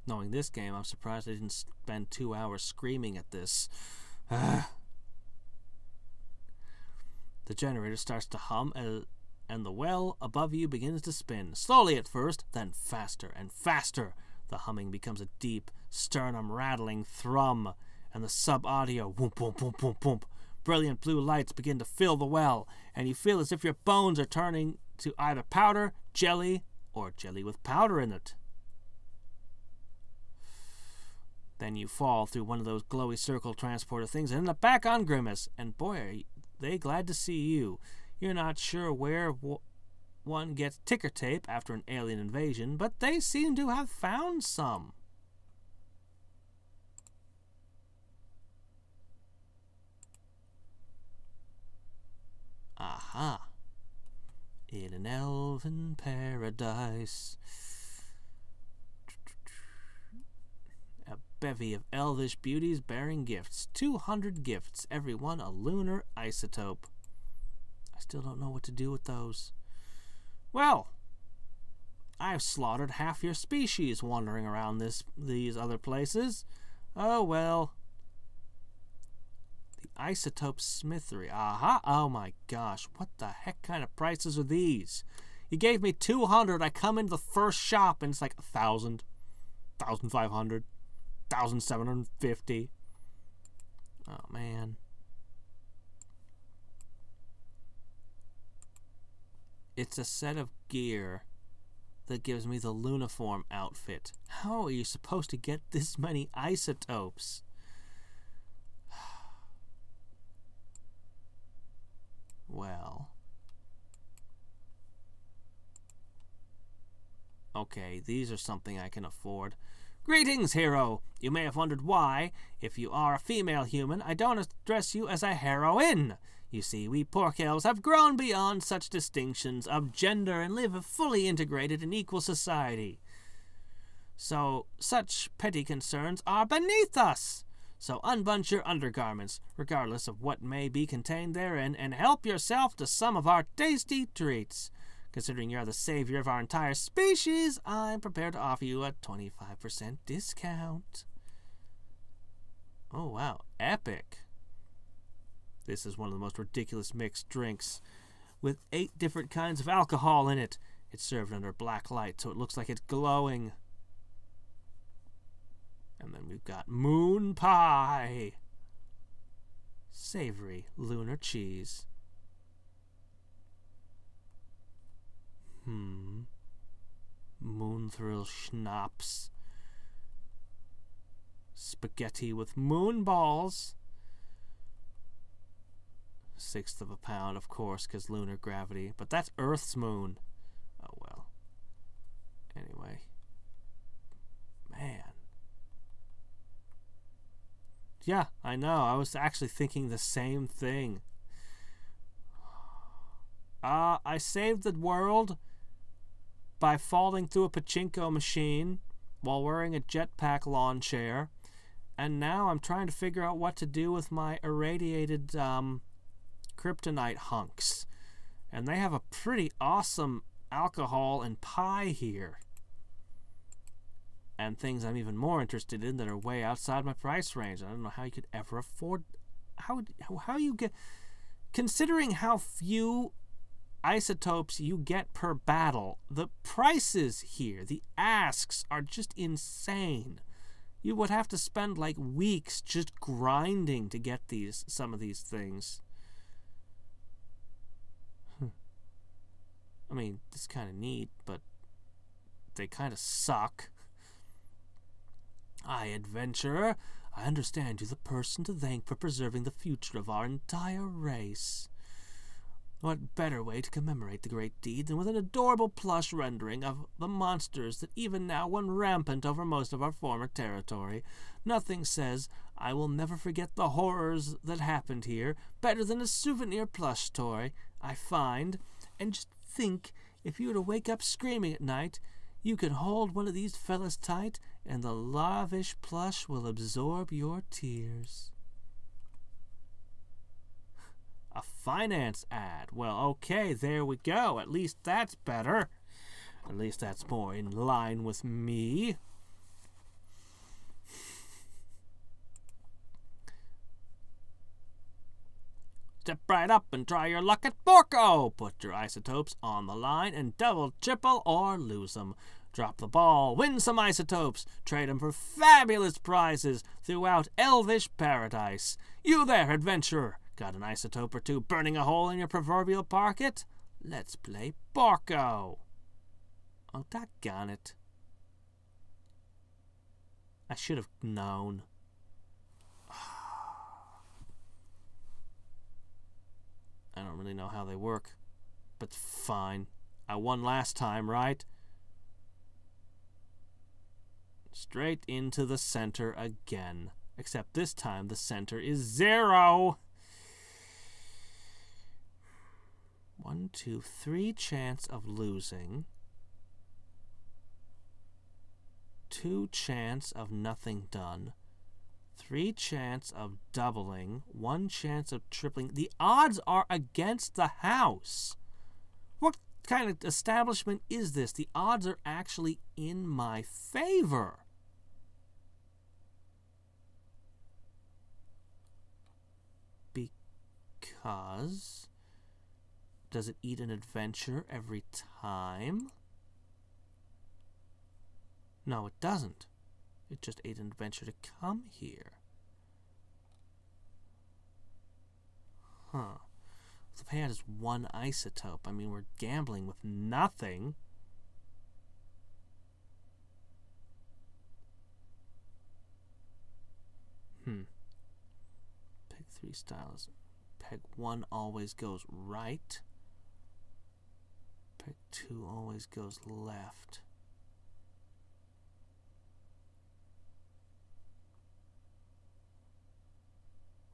Knowing this game, I'm surprised I didn't spend 2 hours screaming at this. The generator starts to hum, and the well above you begins to spin. Slowly at first, then faster and faster. The humming becomes a deep, sternum-rattling thrum, and the sub-audio whoomp, whoomp, whoomp, whoomp, whoomp. Brilliant blue lights begin to fill the well, and you feel as if your bones are turning to either powder, jelly, or jelly with powder in it. Then you fall through one of those glowy circle transporter things and end up back on Grimace. And boy, are they glad to see you. You're not sure where one gets ticker tape after an alien invasion, but they seem to have found some. Aha. In an elven paradise, a bevy of elvish beauties bearing gifts. 200 gifts, every one a lunar isotope. I still don't know what to do with those. Well, I've slaughtered half your species wandering around these other places. Oh well. The isotope smithery. Aha. Oh my gosh. What the heck kind of prices are these? You gave me 200. I come into the first shop and it's like 1,000, 1,500, 1,750. Oh man. It's a set of gear that gives me the Luniform outfit. How are you supposed to get this many isotopes? Well. Okay, these are something I can afford. Greetings, hero! You may have wondered why, if you are a female human, I don't address you as a heroine. You see, we pork elves have grown beyond such distinctions of gender and live a fully integrated and equal society. So, such petty concerns are beneath us. So unbunch your undergarments, regardless of what may be contained therein, and help yourself to some of our tasty treats. Considering you're the savior of our entire species, I'm prepared to offer you a 25% discount. Oh, wow. Epic. This is one of the most ridiculous mixed drinks, with 8 different kinds of alcohol in it. It's served under black light, so it looks like it's glowing. And then we've got moon pie. Savory lunar cheese. Moon thrill schnapps. Spaghetti with moon balls. 1/6 of a pound, of course, because lunar gravity. But that's Earth's moon. Oh, well. Anyway. Man. Yeah, I know. I was actually thinking the same thing. I saved the world by falling through a pachinko machine while wearing a jetpack lawn chair. And now I'm trying to figure out what to do with my irradiated kryptonite hunks. And they have a pretty awesome alcohol and pie here. And things I'm even more interested in that are way outside my price range. I don't know how you could ever afford... How you get... Considering how few isotopes you get per battle, the prices here, the asks, are just insane. You would have to spend like weeks just grinding to get some of these things. I mean, it's kind of neat, but they kind of suck. Aye, adventurer, I understand you're the person to thank for preserving the future of our entire race. What better way to commemorate the great deed than with an adorable plush rendering of the monsters that even now run rampant over most of our former territory. Nothing says, I will never forget the horrors that happened here, better than a souvenir plush toy, I find. And just think, if you were to wake up screaming at night, you can hold one of these fellas tight, and the lavish plush will absorb your tears. A finance ad. Well, okay, there we go. At least that's better. At least that's more in line with me. Step right up and try your luck at Porco. Put your isotopes on the line and double, triple, or lose them. Drop the ball, win some isotopes, trade them for fabulous prizes throughout Elvish Paradise. You there, adventurer. Got an isotope or two burning a hole in your proverbial pocket? Let's play Porco. Oh, doggone it. I should have known. I don't really know how they work, but fine. I won last time, right? Straight into the center again. Except this time the center is 0. 1, 2, 3 chance of losing. 2 chance of nothing done. 3 chance of doubling. 1 chance of tripling. The odds are against the house. What kind of establishment is this? The odds are actually in my favor. because... Does it eat an adventure every time? No, it doesn't. It just ate an adventure to come here. Huh. The pad is one isotope. I mean, we're gambling with nothing. Peg 3 styles. Peg 1 always goes right. Peg 2 always goes left.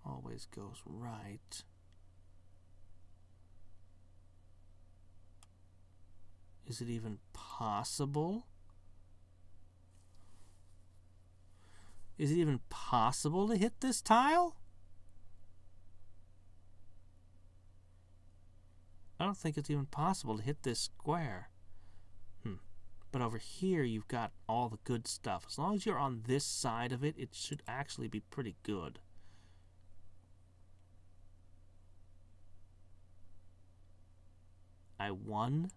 Always goes right. Is it even possible? Is it even possible to hit this tile? I don't think it's even possible to hit this square. But over here, you've got all the good stuff. As long as you're on this side of it, it should actually be pretty good. I won?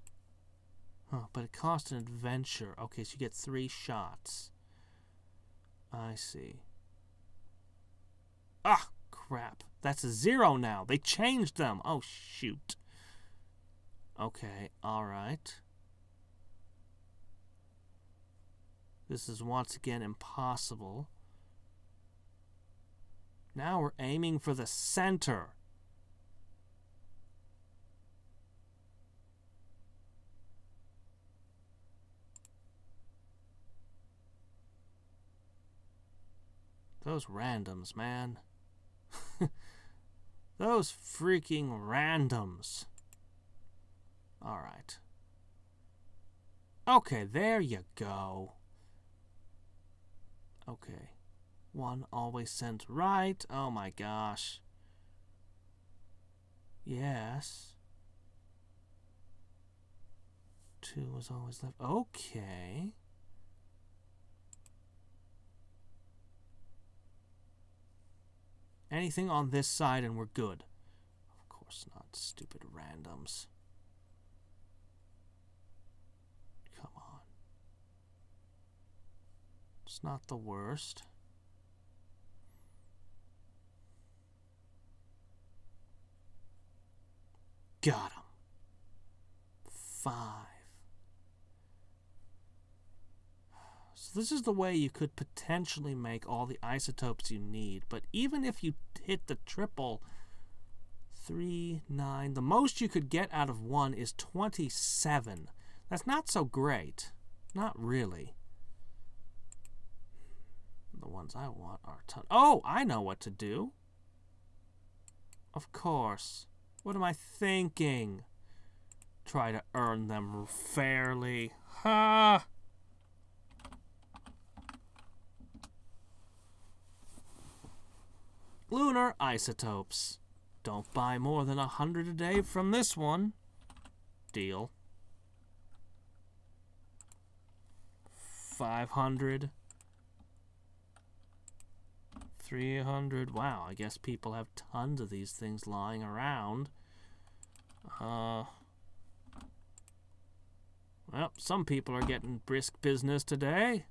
Huh, but it cost an adventure. Okay, so you get 3 shots. I see. Ah, crap. That's a 0 now. They changed them. Oh, shoot. Okay, alright. This is once again impossible. Now we're aiming for the center. Those randoms, man. Those freaking randoms. Alright. Okay, there you go. Okay. 1 always sends right. Oh my gosh. Yes. 2 is always left. Okay. Anything on this side and we're good. Of course not. Stupid randoms. Come on. It's not the worst. Got him. 5. So this is the way you could potentially make all the isotopes you need. But even if you hit the triple, 3, 9, the most you could get out of 1 is 27. That's not so great. Not really. The ones I want are a ton. Oh, I know what to do. Of course. What am I thinking? Try to earn them fairly. Ha! Lunar isotopes. Don't buy more than 100 a day from this one. Deal. 500. 300. Wow, I guess people have tons of these things lying around. Well, some people are getting brisk business today.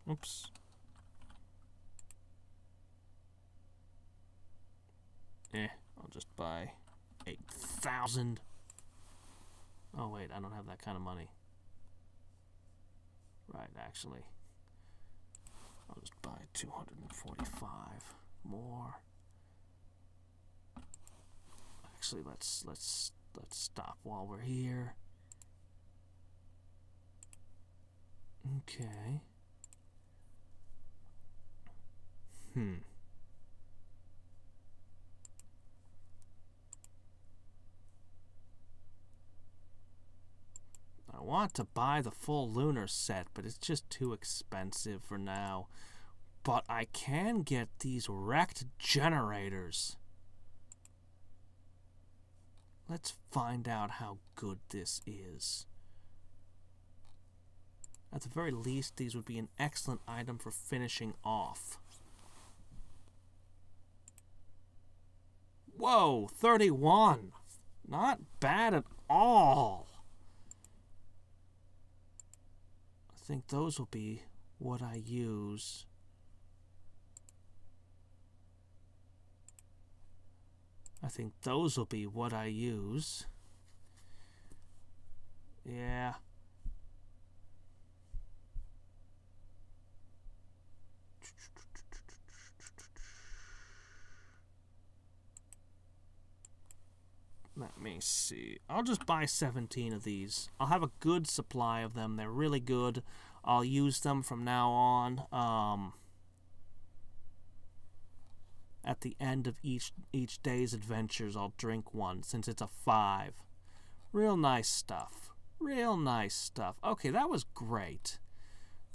Oops. I'll just buy 8,000. Oh, wait, I don't have that kind of money. Right, actually. I'll just buy 245 more. Actually, let's stop while we're here. Okay. I want to buy the full lunar set, but it's just too expensive for now. But I can get these wrecked generators. Let's find out how good this is. At the very least, these would be an excellent item for finishing off. Whoa, 31. Not bad at all. I think those will be what I use. Yeah. Let me see. I'll just buy 17 of these. I'll have a good supply of them. They're really good. I'll use them from now on. At the end of each day's adventures, I'll drink one, since it's a 5. Real nice stuff. Real nice stuff. Okay, that was great.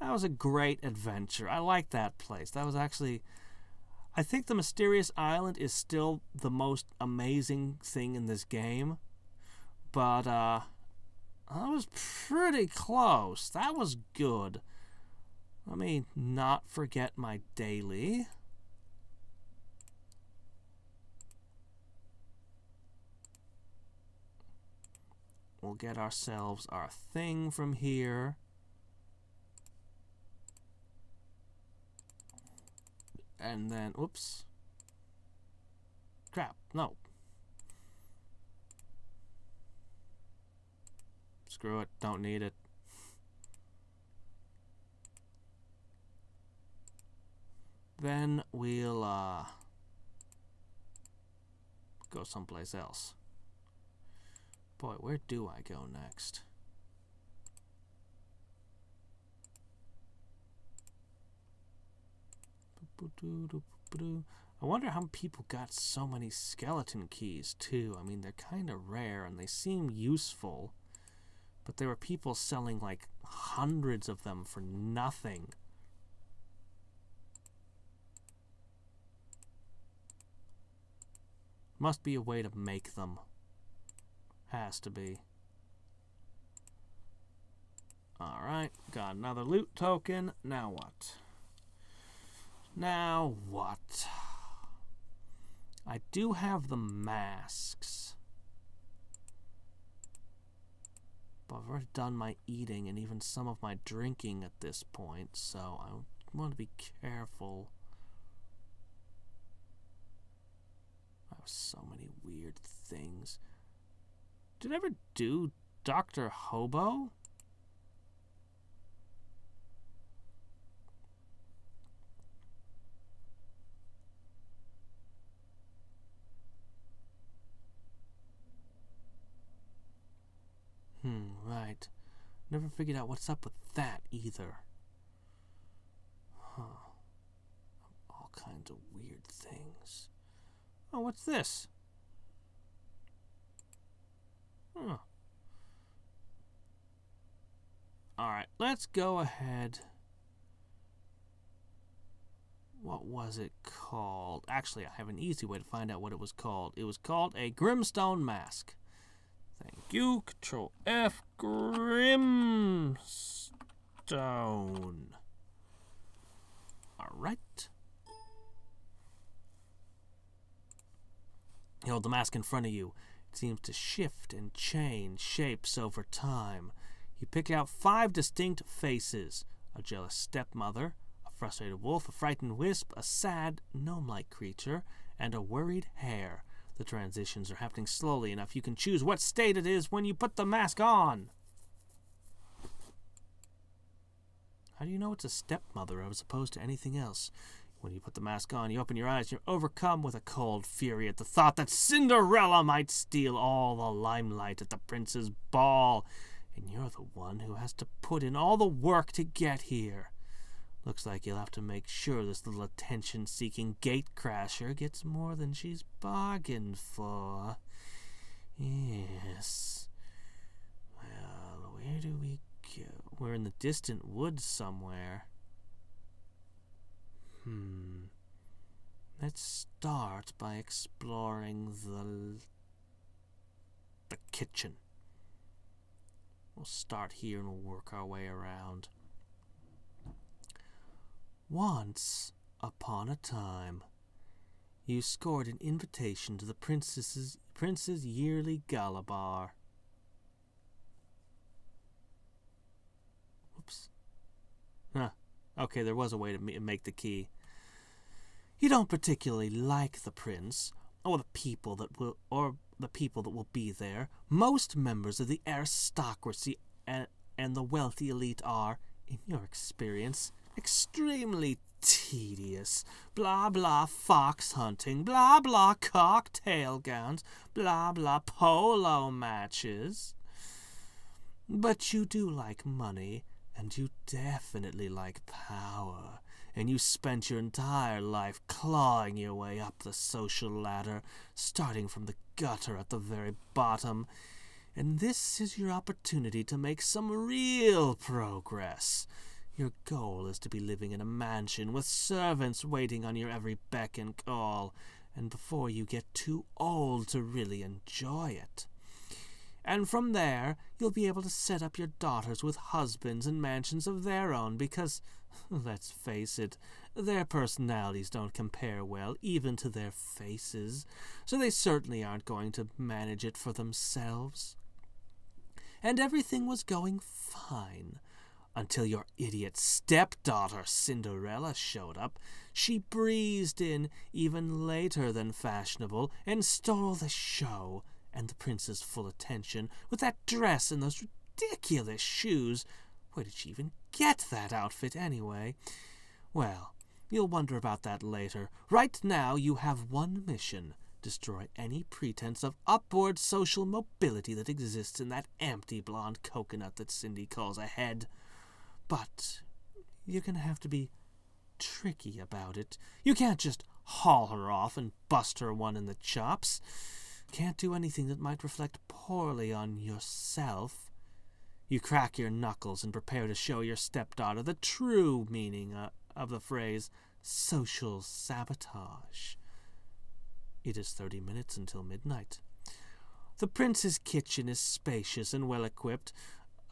That was a great adventure. I like that place. That was actually... I think the Mysterious Island is still the most amazing thing in this game. But, that was pretty close. That was good. Let me not forget my daily. We'll get ourselves our thing from here. And then, oops. Crap, no. Screw it, don't need it. Then we'll, go someplace else. Boy, where do I go next? I wonder how people got so many skeleton keys, too. I mean, they're kind of rare, and they seem useful. But there were people selling, like, hundreds of them for nothing. Must be a way to make them. Has to be. Alright, got another loot token. Now what? Now what? I do have the masks. But I've already done my eating and even some of my drinking at this point, so I want to be careful. I have so many weird things. Did I ever do Dr. Hobo? Right. Never figured out what's up with that either. Huh. All kinds of weird things. Oh, what's this? Huh. Alright, let's go ahead. What was it called? Actually, I have an easy way to find out what it was called. It was called a grimstone mask. Thank you. Control F. Grimstone. Alright. You hold the mask in front of you. It seems to shift and change shapes over time. You pick out 5 distinct faces. A jealous stepmother, a frustrated wolf, a frightened wisp, a sad, gnome-like creature, and a worried hare. The transitions are happening slowly enough you can choose what state it is when you put the mask on. How do you know it's a stepmother as opposed to anything else? When you put the mask on, you open your eyes, you're overcome with a cold fury at the thought that Cinderella might steal all the limelight at the prince's ball. And you're the one who has to put in all the work to get here. Looks like you'll have to make sure this little attention-seeking gatecrasher gets more than she's bargained for. Yes. Well, where do we go? We're in the distant woods somewhere. Let's start by exploring the kitchen. We'll start here and we'll work our way around. Once upon a time, You scored an invitation to the prince's yearly gala bar. Whoops. Huh. Okay, there was a way to make the key. You don't particularly like the prince, or the people that will be there. Most members of the aristocracy and the wealthy elite are, in your experience, extremely tedious. Blah blah fox hunting, blah blah cocktail gowns, blah blah polo matches. But you do like money, and you definitely like power. And you spent your entire life clawing your way up the social ladder, starting from the gutter at the very bottom. And this is your opportunity to make some real progress. Your goal is to be living in a mansion with servants waiting on your every beck and call, and before you get too old to really enjoy it. And from there, you'll be able to set up your daughters with husbands and mansions of their own because, let's face it, their personalities don't compare well even to their faces, so they certainly aren't going to manage it for themselves. And everything was going fine until your idiot stepdaughter Cinderella showed up. She breezed in even later than fashionable and stole the show and the prince's full attention with that dress and those ridiculous shoes. Where did she even get that outfit anyway? Well, you'll wonder about that later. Right now you have one mission: destroy any pretense of upward social mobility that exists in that empty blonde coconut that Cindy calls a head. But you're going to have to be tricky about it. You can't just haul her off and bust her one in the chops. Can't do anything that might reflect poorly on yourself. You crack your knuckles and prepare to show your stepdaughter the true meaning of the phrase social sabotage. It is 30 minutes until midnight. The prince's kitchen is spacious and well-equipped,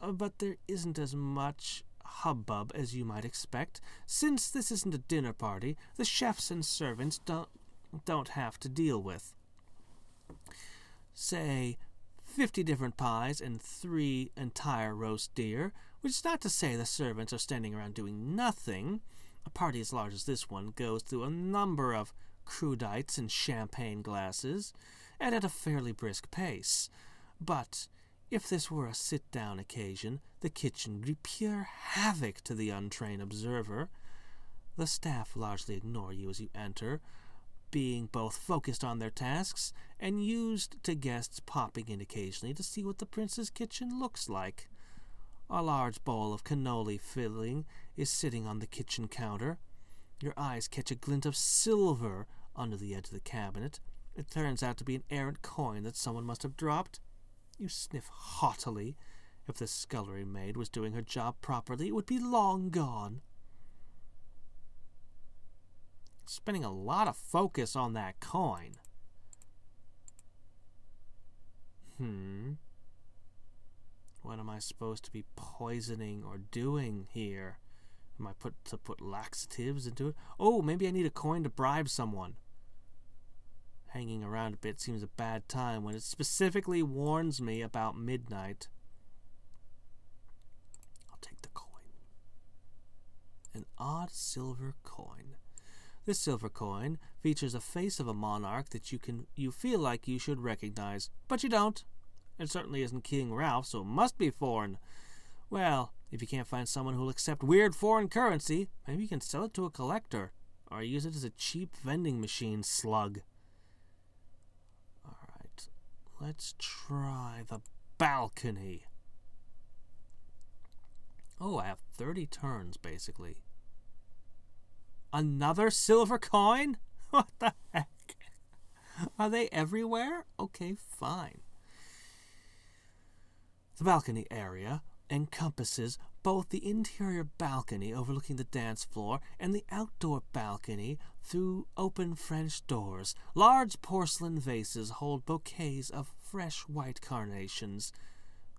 but there isn't as much hubbub as you might expect. Since this isn't a dinner party, the chefs and servants don't have to deal with, say, 50 different pies and 3 entire roast deer, which is not to say the servants are standing around doing nothing. A party as large as this one goes through a number of crudites and champagne glasses, and at a fairly brisk pace. But if this were a sit-down occasion, the kitchen would be pure havoc to the untrained observer. The staff largely ignore you as you enter, being both focused on their tasks and used to guests popping in occasionally to see what the prince's kitchen looks like. A large bowl of cannoli filling is sitting on the kitchen counter. Your eyes catch a glint of silver under the edge of the cabinet. It turns out to be an errant coin that someone must have dropped. You sniff haughtily. If the scullery maid was doing her job properly, it would be long gone. Spending a lot of focus on that coin. What am I supposed to be poisoning or doing here? Am I to put laxatives into it? Oh, maybe I need a coin to bribe someone. Hanging around a bit seems a bad time when it specifically warns me about midnight. I'll take the coin. An odd silver coin. This silver coin features a face of a monarch that you feel like you should recognize, but you don't. It certainly isn't King Ralph, so it must be foreign. Well, if you can't find someone who'll accept weird foreign currency, maybe you can sell it to a collector, or use it as a cheap vending machine slug. Alright, let's try the balcony. Oh, I have 30 turns, basically. Another silver coin? What the heck? Are they everywhere? Okay, fine. The balcony area encompasses both the interior balcony overlooking the dance floor and the outdoor balcony through open French doors. Large porcelain vases hold bouquets of fresh white carnations.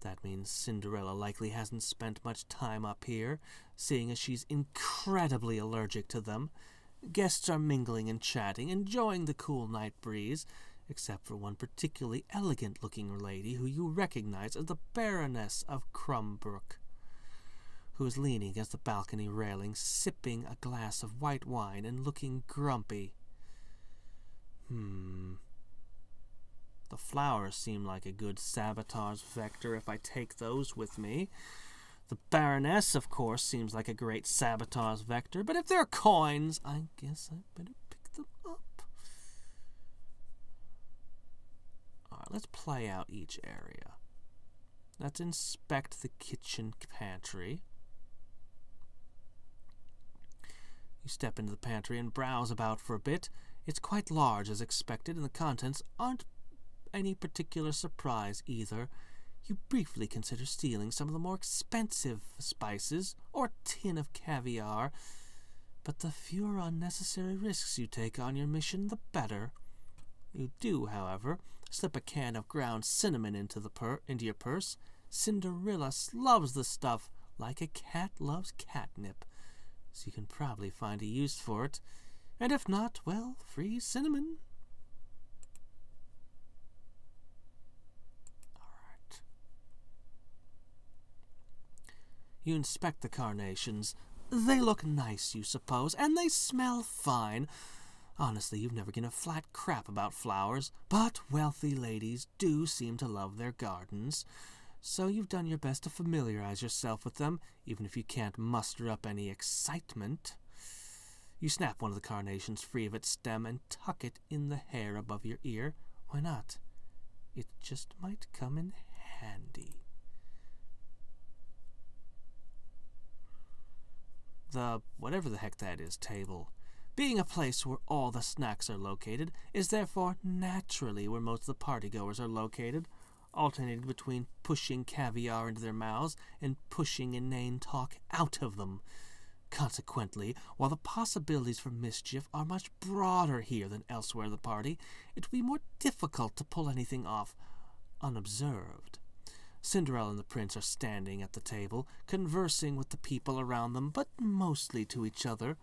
That means Cinderella likely hasn't spent much time up here, seeing as she's incredibly allergic to them. Guests are mingling and chatting, enjoying the cool night breeze, except for one particularly elegant-looking lady who you recognize as the Baroness of Crumbrook, who is leaning against the balcony railing, sipping a glass of white wine and looking grumpy. The flowers seem like a good sabotage vector if I take those with me. The Baroness, of course, seems like a great sabotage vector, but if they're coins, I guess I better pick them up. Alright, let's play out each area. Let's inspect the kitchen pantry. You step into the pantry and browse about for a bit. It's quite large as expected, and the contents aren't any particular surprise either. You briefly consider stealing some of the more expensive spices or a tin of caviar, but the fewer unnecessary risks you take on your mission, the better. You do, however, slip a can of ground cinnamon into your purse. Cinderella loves the stuff like a cat loves catnip, so you can probably find a use for it. And if not, well, free cinnamon. Alright. You inspect the carnations. They look nice, you suppose, and they smell fine. Honestly, you've never given a flat crap about flowers, but wealthy ladies do seem to love their gardens, so you've done your best to familiarize yourself with them, even if you can't muster up any excitement. You snap one of the carnations free of its stem and tuck it in the hair above your ear. Why not? It just might come in handy. The whatever the heck that is table, being a place where all the snacks are located, is therefore naturally where most of the partygoers are located, alternating between pushing caviar into their mouths and pushing inane talk out of them. Consequently, while the possibilities for mischief are much broader here than elsewhere in the party, it will be more difficult to pull anything off unobserved. Cinderella and the prince are standing at the table, conversing with the people around them, but mostly to each other.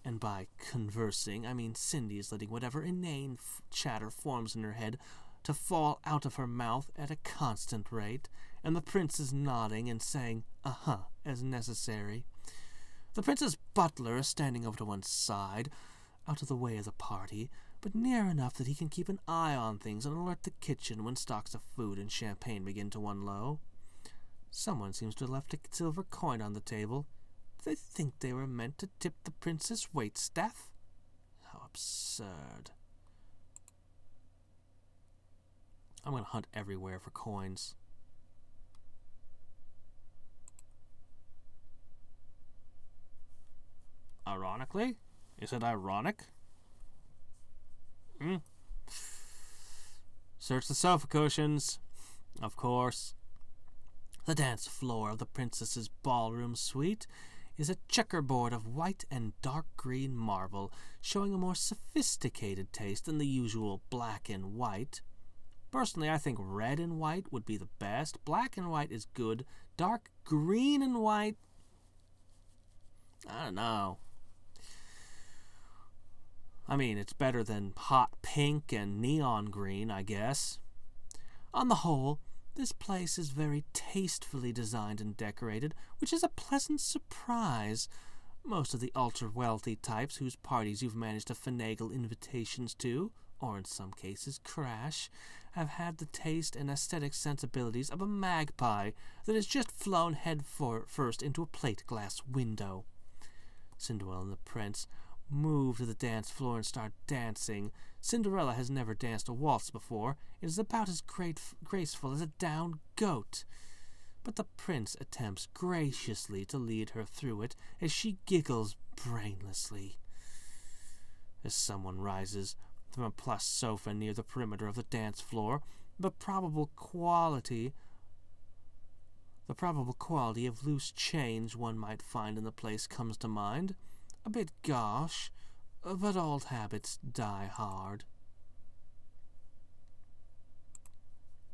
And by conversing, I mean Cindy is letting whatever inane chatter forms in her head to fall out of her mouth at a constant rate, and the prince is nodding and saying, "Uh-huh," as necessary. The prince's butler is standing over to one side, out of the way of the party, but near enough that he can keep an eye on things and alert the kitchen when stocks of food and champagne begin to run low. Someone seems to have left a silver coin on the table. Do they think they were meant to tip the prince's waitstaff? How absurd. I'm going to hunt everywhere for coins. Ironically? Is it ironic? Search the sofa cushions. Of course. The dance floor of the princess's ballroom suite is a checkerboard of white and dark green marble, showing a more sophisticated taste than the usual black and white. Personally, I think red and white would be the best. Black and white is good. Dark green and white, I don't know. I mean, it's better than hot pink and neon green, I guess. On the whole, this place is very tastefully designed and decorated, which is a pleasant surprise. Most of the ultra-wealthy types whose parties you've managed to finagle invitations to, or in some cases crash, have had the taste and aesthetic sensibilities of a magpie that has just flown head first into a plate glass window. Cinderella and the prince move to the dance floor and start dancing. Cinderella has never danced a waltz before. It is about as graceful as a down goat. But the prince attempts graciously to lead her through it as she giggles brainlessly. As someone rises from a plush sofa near the perimeter of the dance floor, the probable quality of loose change one might find in the place comes to mind. A bit gauche, but old habits die hard.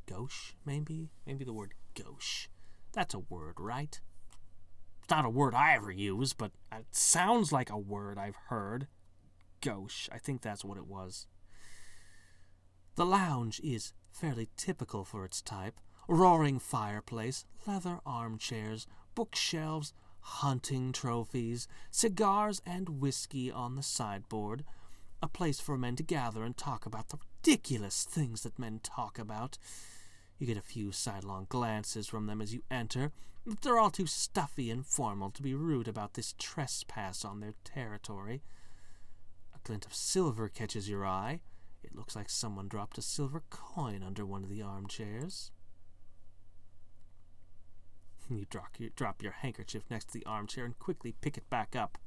Gauche, maybe? Maybe the word gauche. That's a word, right? It's not a word I ever use, but it sounds like a word I've heard. gauche. I think that's what it was. The lounge is fairly typical for its type. Roaring fireplace, leather armchairs, bookshelves, hunting trophies, cigars and whiskey on the sideboard. A place for men to gather and talk about the ridiculous things that men talk about. You get a few sidelong glances from them as you enter, but they're all too stuffy and formal to be rude about this trespass on their territory. A glint of silver catches your eye. It looks like someone dropped a silver coin under one of the armchairs. You drop your handkerchief next to the armchair and quickly pick it back up,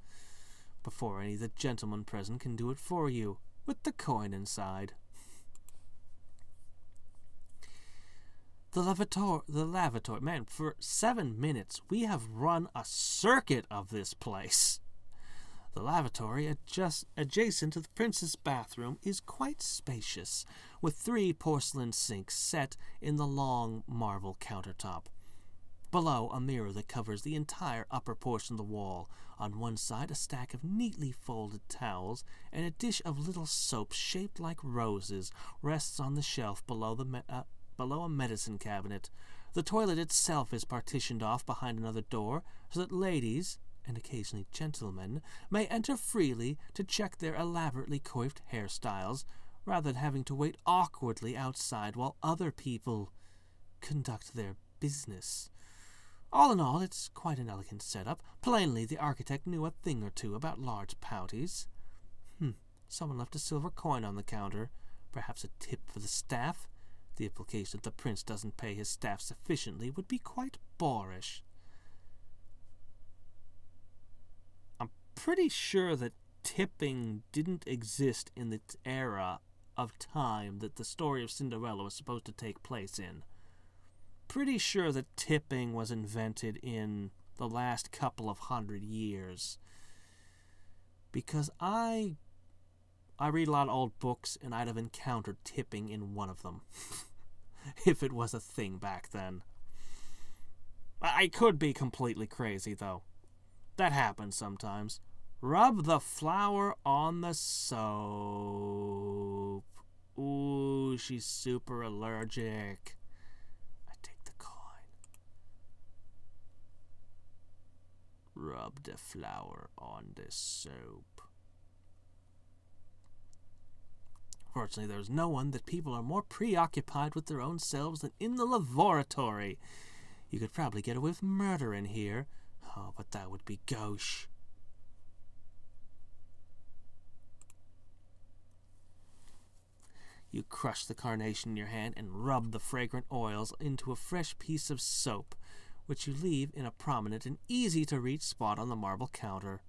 before any of the gentlemen present can do it for you, with the coin inside. The lavatory. Man, for 7 minutes, we have run a circuit of this place. The lavatory, just adjacent to the prince's bathroom, is quite spacious, with 3 porcelain sinks set in the long marble countertop. Below, a mirror that covers the entire upper portion of the wall. On one side, a stack of neatly folded towels, and a dish of little soap shaped like roses rests on the shelf below a medicine cabinet. The toilet itself is partitioned off behind another door, so that ladies, and occasionally gentlemen, may enter freely to check their elaborately coiffed hairstyles, rather than having to wait awkwardly outside while other people conduct their business. All in all, it's quite an elegant setup. Plainly, the architect knew a thing or two about large pouties. Someone left a silver coin on the counter. Perhaps a tip for the staff? The implication that the prince doesn't pay his staff sufficiently would be quite boorish. I'm pretty sure that tipping didn't exist in the era of time that the story of Cinderella was supposed to take place in. Pretty sure that tipping was invented in the last couple of 100 years. Because I read a lot of old books, and I'd have encountered tipping in one of them. If it was a thing back then. I could be completely crazy, though. That happens sometimes. Rub the flour on the soap. Ooh, she's super allergic. I take the coin. Rub the flour on the soap. Fortunately, there's no one that people are more preoccupied with their own selves than in the laboratory. You could probably get away with murder in here. Oh, but that would be gauche. You crush the carnation in your hand and rub the fragrant oils into a fresh piece of soap, which you leave in a prominent and easy-to-reach spot on the marble counter.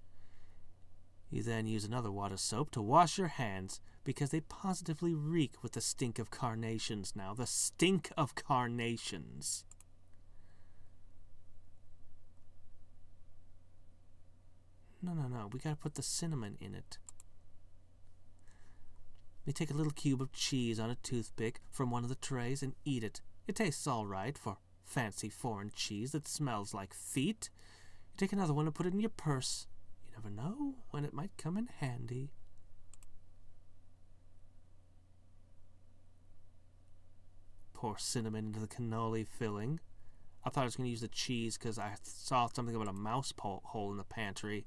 You then use another wad of soap to wash your hands, because they positively reek with the stink of carnations now. The stink of carnations. No. We gotta put the cinnamon in it. You take a little cube of cheese on a toothpick from one of the trays and eat it. It tastes all right for fancy foreign cheese that smells like feet. You take another one and put it in your purse. You never know when it might come in handy. Pour cinnamon into the cannoli filling. I thought I was going to use the cheese because I saw something about a mouse hole in the pantry.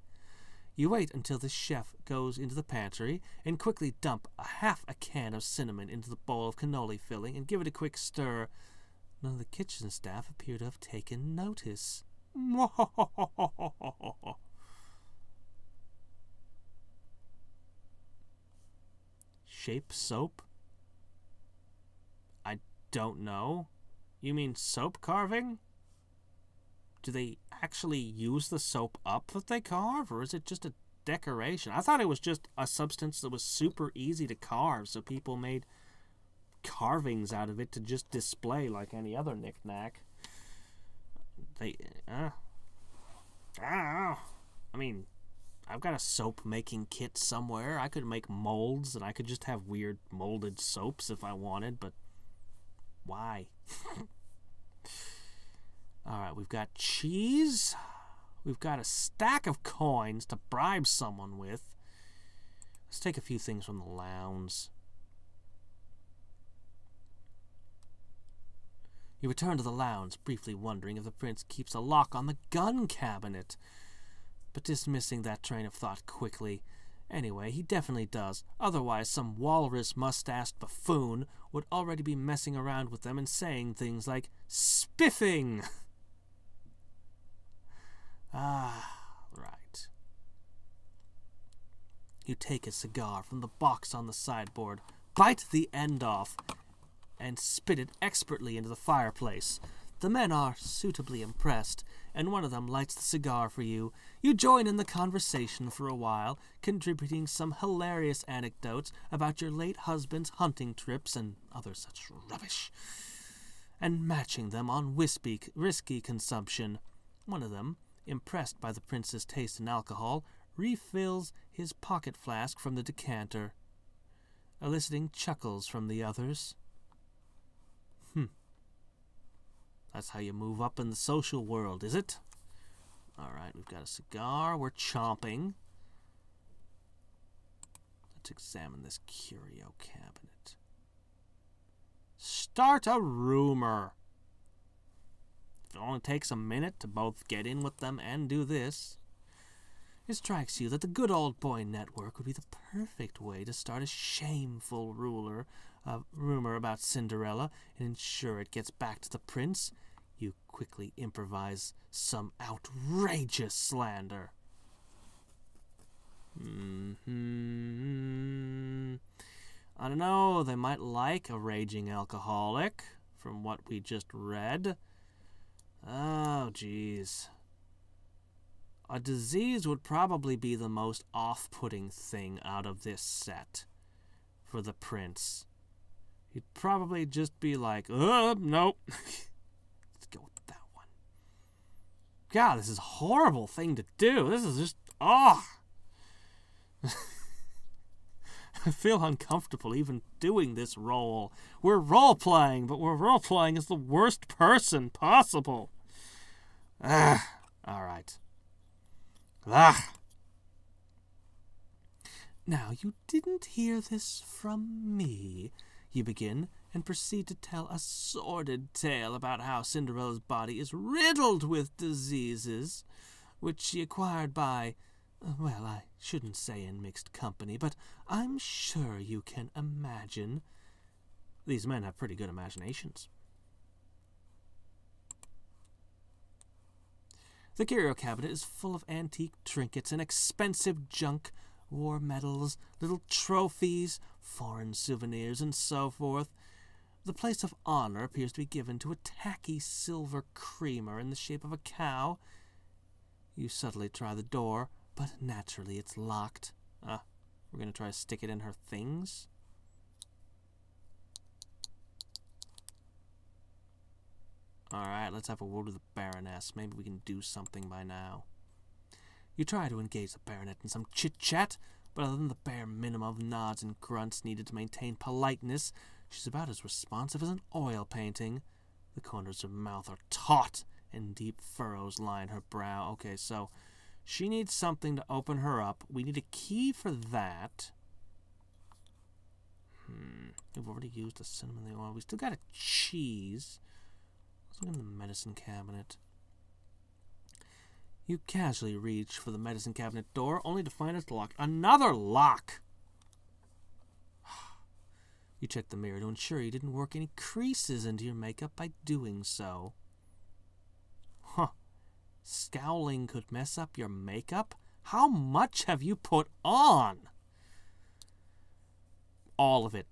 You wait until the chef goes into the pantry and quickly dump half a can of cinnamon into the bowl of cannoli filling and give it a quick stir. None of the kitchen staff appear to have taken notice. Shape soap? I don't know. You mean soap carving? Do they actually use the soap up that they carve, or is it just a decoration? I thought it was just a substance that was super easy to carve, so people made carvings out of it to just display like any other knick-knack. I don't know. I mean, I've got a soap-making kit somewhere. I could make molds, and I could just have weird molded soaps if I wanted, but why? Alright, we've got cheese. We've got a stack of coins to bribe someone with. Let's take a few things from the lounge. You return to the lounge, briefly wondering if the prince keeps a lock on the gun cabinet, but dismissing that train of thought quickly. Anyway, he definitely does. Otherwise, some walrus-mustached buffoon would already be messing around with them and saying things like, spiffing! Right. You take a cigar from the box on the sideboard, bite the end off, and spit it expertly into the fireplace. The men are suitably impressed, and one of them lights the cigar for you. You join in the conversation for a while, contributing some hilarious anecdotes about your late husband's hunting trips and other such rubbish, and matching them on risky consumption. One of them, impressed by the prince's taste in alcohol, refills his pocket flask from the decanter, eliciting chuckles from the others. That's how you move up in the social world, is it? Alright, we've got a cigar. We're chomping. Let's examine this curio cabinet. Start a rumor. If it only takes a minute to both get in with them and do this. It strikes you that the good old boy network would be the perfect way to start a shameful rumor about Cinderella and ensure it gets back to the prince. You quickly improvise some outrageous slander. I don't know, they might like a raging alcoholic, from what we just read. Oh, jeez. A disease would probably be the most off-putting thing out of this set for the prince. He'd probably just be like, nope. Let's go with that one. God, this is a horrible thing to do. This is just, I feel uncomfortable even doing this role. We're role-playing, but we're role-playing as the worst person possible. Alright. Now, you didn't hear this from me, you begin, and proceed to tell a sordid tale about how Cinderella's body is riddled with diseases, which she acquired by, well, I shouldn't say in mixed company, but I'm sure you can imagine. These men have pretty good imaginations. The curio cabinet is full of antique trinkets and expensive junk, war medals, little trophies, foreign souvenirs, and so forth. The place of honor appears to be given to a tacky silver creamer in the shape of a cow. You subtly try the door, but naturally it's locked. We're going to try to stick it in her things? Alright, let's have a word with the Baroness. Maybe we can do something by now. You try to engage the Baronet in some chit-chat, but other than the bare minimum of nods and grunts needed to maintain politeness, she's about as responsive as an oil painting. The corners of her mouth are taut, and deep furrows line her brow. Okay, so she needs something to open her up. We need a key for that. We've already used the cinnamon and the oil. We still got a cheese. Let's look in the medicine cabinet. You casually reach for the medicine cabinet door, only to find it's locked. Another lock! You check the mirror to ensure you didn't work any creases into your makeup by doing so. Scowling could mess up your makeup? How much have you put on? All of it.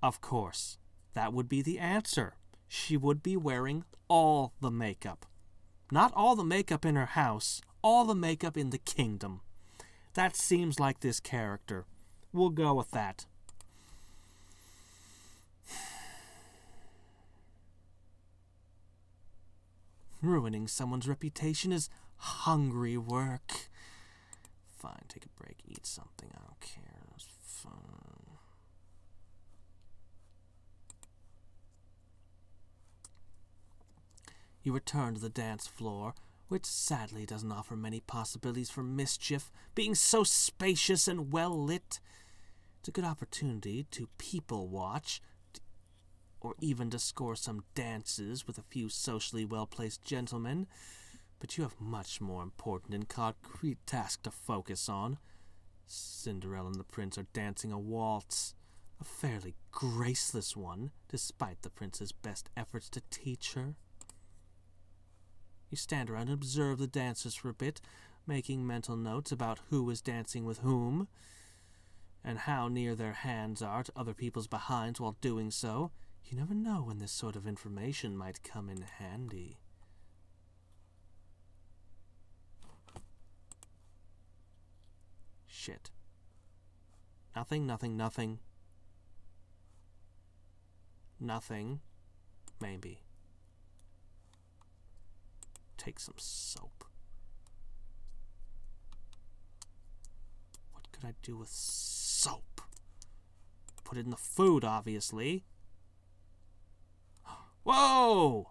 Of course. That would be the answer. She would be wearing all the makeup. Not all the makeup in her house, all the makeup in the kingdom. That seems like this character. We'll go with that. Ruining someone's reputation is hungry work. Fine, take a break, eat something, I don't care. It's fun. You return to the dance floor, which sadly doesn't offer many possibilities for mischief, being so spacious and well lit. It's a good opportunity to people watch, or even to score some dances with a few socially well-placed gentlemen. But you have much more important and concrete tasks to focus on. Cinderella and the prince are dancing a waltz, a fairly graceless one, despite the prince's best efforts to teach her. You stand around and observe the dancers for a bit, making mental notes about who is dancing with whom, and how near their hands are to other people's behinds while doing so. You never know when this sort of information might come in handy. Shit. Nothing, nothing, nothing. Nothing. Maybe. Take some soap. What could I do with soap? Put it in the food, obviously. Whoa!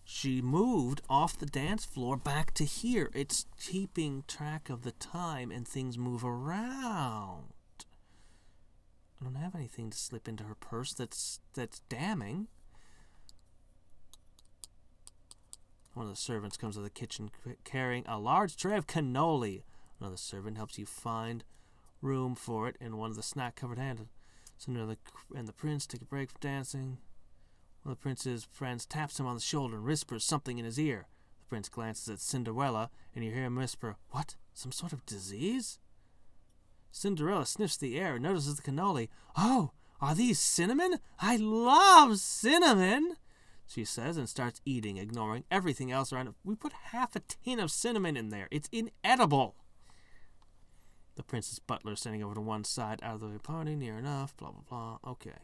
She moved off the dance floor back to here. It's keeping track of the time and things move around. I don't have anything to slip into her purse that's damning. One of the servants comes to the kitchen carrying a large tray of cannoli. Another servant helps you find room for it in one of the snack-covered handles. Cinderella and the prince take a break from dancing. One of the prince's friends taps him on the shoulder and whispers something in his ear. The prince glances at Cinderella, and you hear him whisper, "What? Some sort of disease?" Cinderella sniffs the air and notices the cannoli. "Oh, are these cinnamon? I love cinnamon!" she says, and starts eating, ignoring everything else around it. We put half a tin of cinnamon in there. It's inedible. The prince's butler standing over to one side, out of the party, near enough, blah, blah, blah. Okay.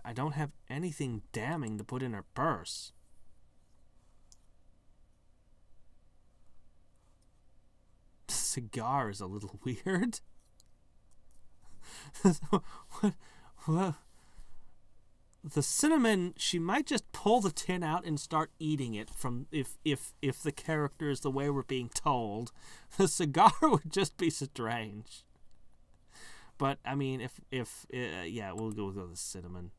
I don't have anything damning to put in her purse. The cigar is a little weird. What? The cinnamon, she might just pull the tin out and start eating it from if the character is the way we're being told. The cigar would just be strange. But I mean, yeah, we'll go with the cinnamon.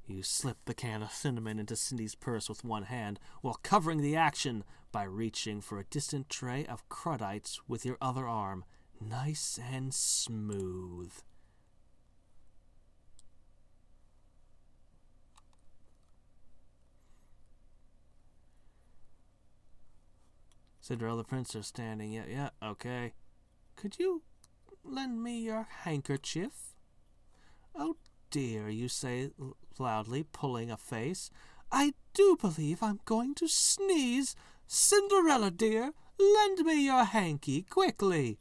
You slip the can of cinnamon into Cindy's purse with one hand while covering the action by reaching for a distant tray of cruddites with your other arm. Nice and smooth. Cinderella and the prince are standing. Yeah, okay. Could you lend me your handkerchief? Oh dear, you say loudly, pulling a face. I do believe I'm going to sneeze. Cinderella, dear, lend me your hanky, quickly.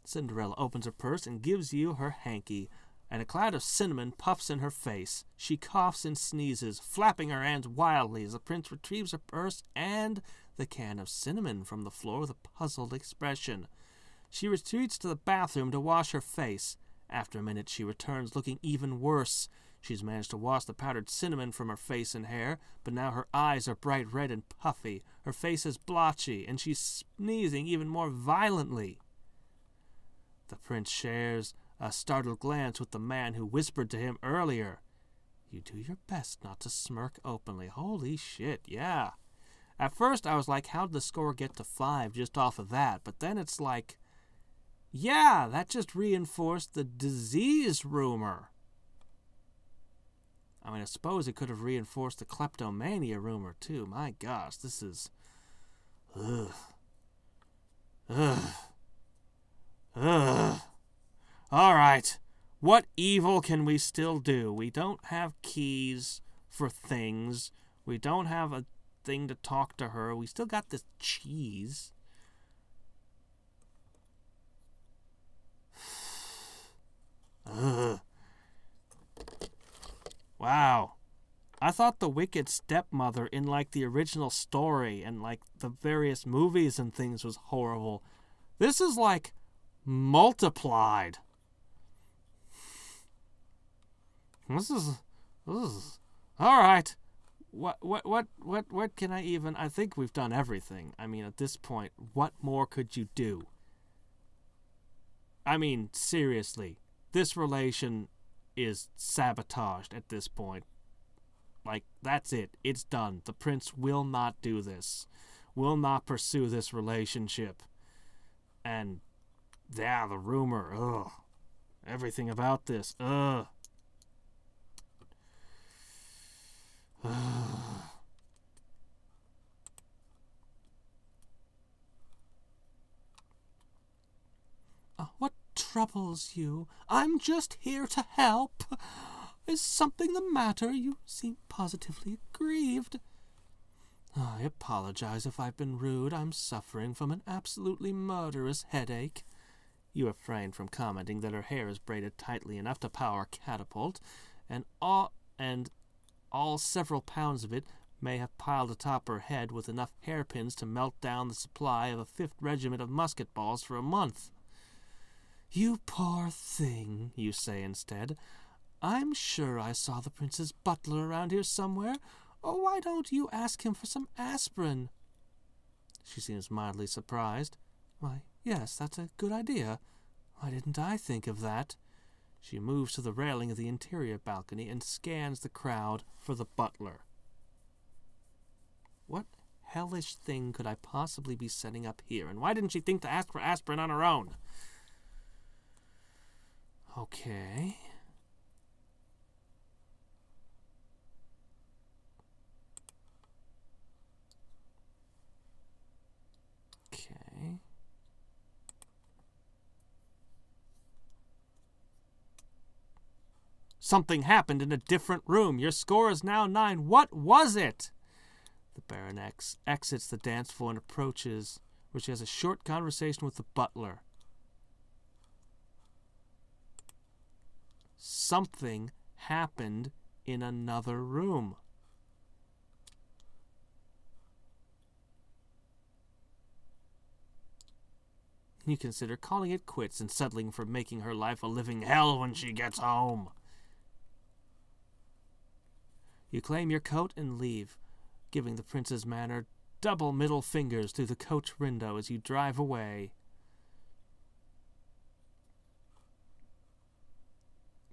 Cinderella opens her purse and gives you her hanky, and a cloud of cinnamon puffs in her face. She coughs and sneezes, flapping her hands wildly as the prince retrieves her purse and the can of cinnamon from the floor with a puzzled expression. She retreats to the bathroom to wash her face. After a minute, she returns looking even worse. She's managed to wash the powdered cinnamon from her face and hair, but now her eyes are bright red and puffy. Her face is blotchy, and she's sneezing even more violently. The prince shares a startled glance with the man who whispered to him earlier. You do your best not to smirk openly. Holy shit, yeah. At first, I was like, how'd the score get to 5 just off of that? But then it's like, yeah, that just reinforced the disease rumor. I mean, I suppose it could have reinforced the kleptomania rumor, too. My gosh, this is... Ugh. All right, what evil can we still do? We don't have keys for things. We don't have a thing to talk to her. We still got this cheese. Ugh. Wow. I thought the wicked stepmother in like the original story and like the various movies and things was horrible. This is like multiplied. This is all right. What can I even... I think we've done everything. I mean, at this point, what more could you do? I mean, seriously, this relation is sabotaged at this point. Like, that's it. It's done. The prince will not do this. Will not pursue this relationship. And, yeah, the rumor, ugh. Everything about this, ugh. What troubles you? I'm just here to help. Is something the matter? You seem positively grieved. I apologize if I've been rude. I'm suffering from an absolutely murderous headache. You refrain from commenting that her hair is braided tightly enough to power a catapult, and all several pounds of it may have piled atop her head with enough hairpins to melt down the supply of a 5th regiment of musket balls for a month. You poor thing, you say instead. I'm sure I saw the prince's butler around here somewhere. Oh, why don't you ask him for some aspirin? She seems mildly surprised. Why, yes, that's a good idea. Why didn't I think of that? She moves to the railing of the interior balcony and scans the crowd for the butler. What hellish thing could I possibly be setting up here, and why didn't she think to ask for aspirin on her own? Okay. Okay. Something happened in a different room. Your score is now 9. What was it? The Baroness exits the dance floor and approaches, where she has a short conversation with the butler. Something happened in another room. You consider calling it quits and settling for making her life a living hell when she gets home. You claim your coat and leave, giving the prince's manor double middle fingers through the coach window as you drive away.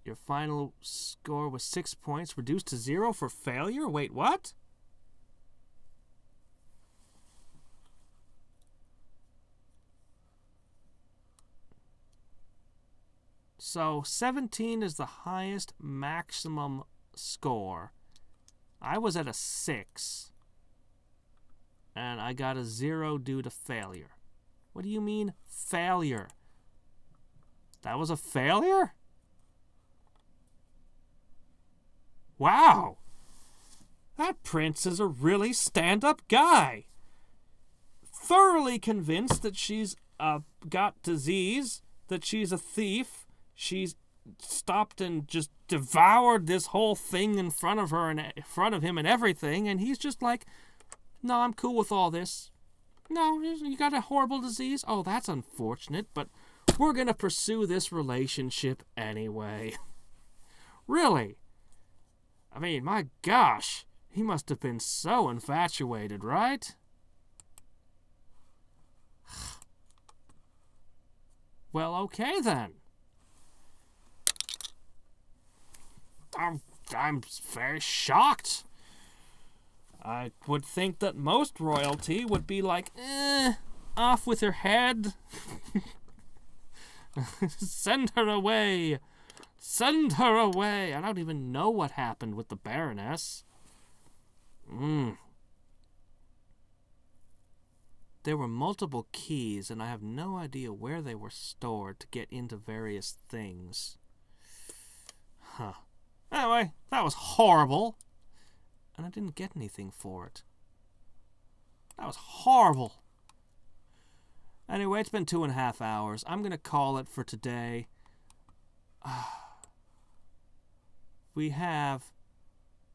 Your final score was 6 points, reduced to 0 for failure? Wait, what? So 17 is the highest maximum score. I was at a 6. And I got a 0 due to failure. What do you mean, failure? That was a failure? Wow! That prince is a really stand-up guy. Thoroughly convinced that she's got disease, that she's a thief. She's stopped and just devoured this whole thing in front of her and in front of him and everything, and he's just like, no, I'm cool with all this. No, you got a horrible disease? Oh, that's unfortunate, but we're gonna pursue this relationship anyway. Really? I mean, my gosh, he must have been so infatuated, right? Well, okay then. I'm very shocked. I would think that most royalty would be like, off with her head. Send her away. Send her away. I don't even know what happened with the Baroness. There were multiple keys, and I have no idea where they were stored to get into various things. Huh. Anyway, that was horrible. And I didn't get anything for it. That was horrible. Anyway, it's been 2.5 hours. I'm going to call it for today. We have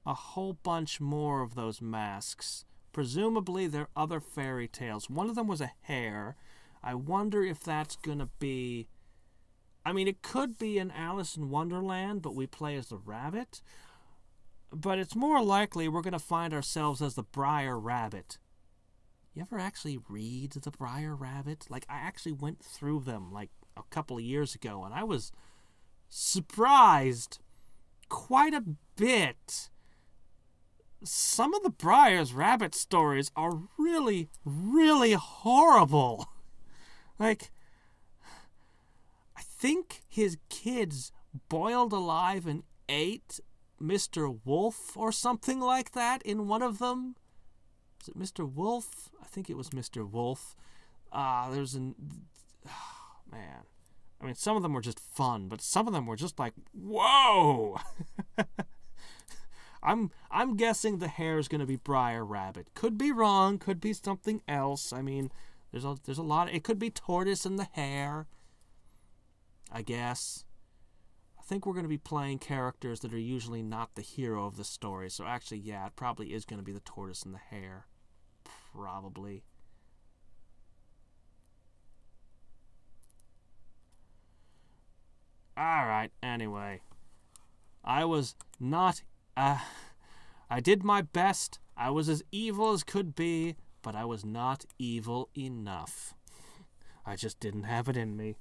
a whole bunch more of those masks. Presumably, they're other fairy tales. One of them was a hare. I wonder if that's going to be... I mean, it could be an Alice in Wonderland, but we play as the rabbit. but it's more likely we're going to find ourselves as the Briar Rabbit. You ever actually read the Briar Rabbit? Like, I actually went through them, like, a couple of years ago, and I was surprised quite a bit. Some of the Briar's Rabbit stories are really, really horrible. Like, I think his kids boiled alive and ate Mr. Wolf or something like that in one of them. Is it Mr. Wolf? I think it was Mr. Wolf. Man. I mean, some of them were just fun, but some of them were just like, whoa! I'm guessing the hare is going to be Briar Rabbit. Could be wrong. Could be something else. I mean, there's a lot. It could be Tortoise and the Hare, I guess. I think we're going to be playing characters that are usually not the hero of the story. So actually, yeah, it probably is going to be the Tortoise and the Hare. Probably. Alright, anyway. I was not... I did my best. I was as evil as could be, but I was not evil enough. I just didn't have it in me.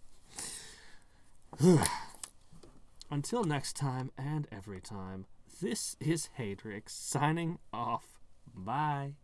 Until next time and every time, this is Hadriex signing off. Bye.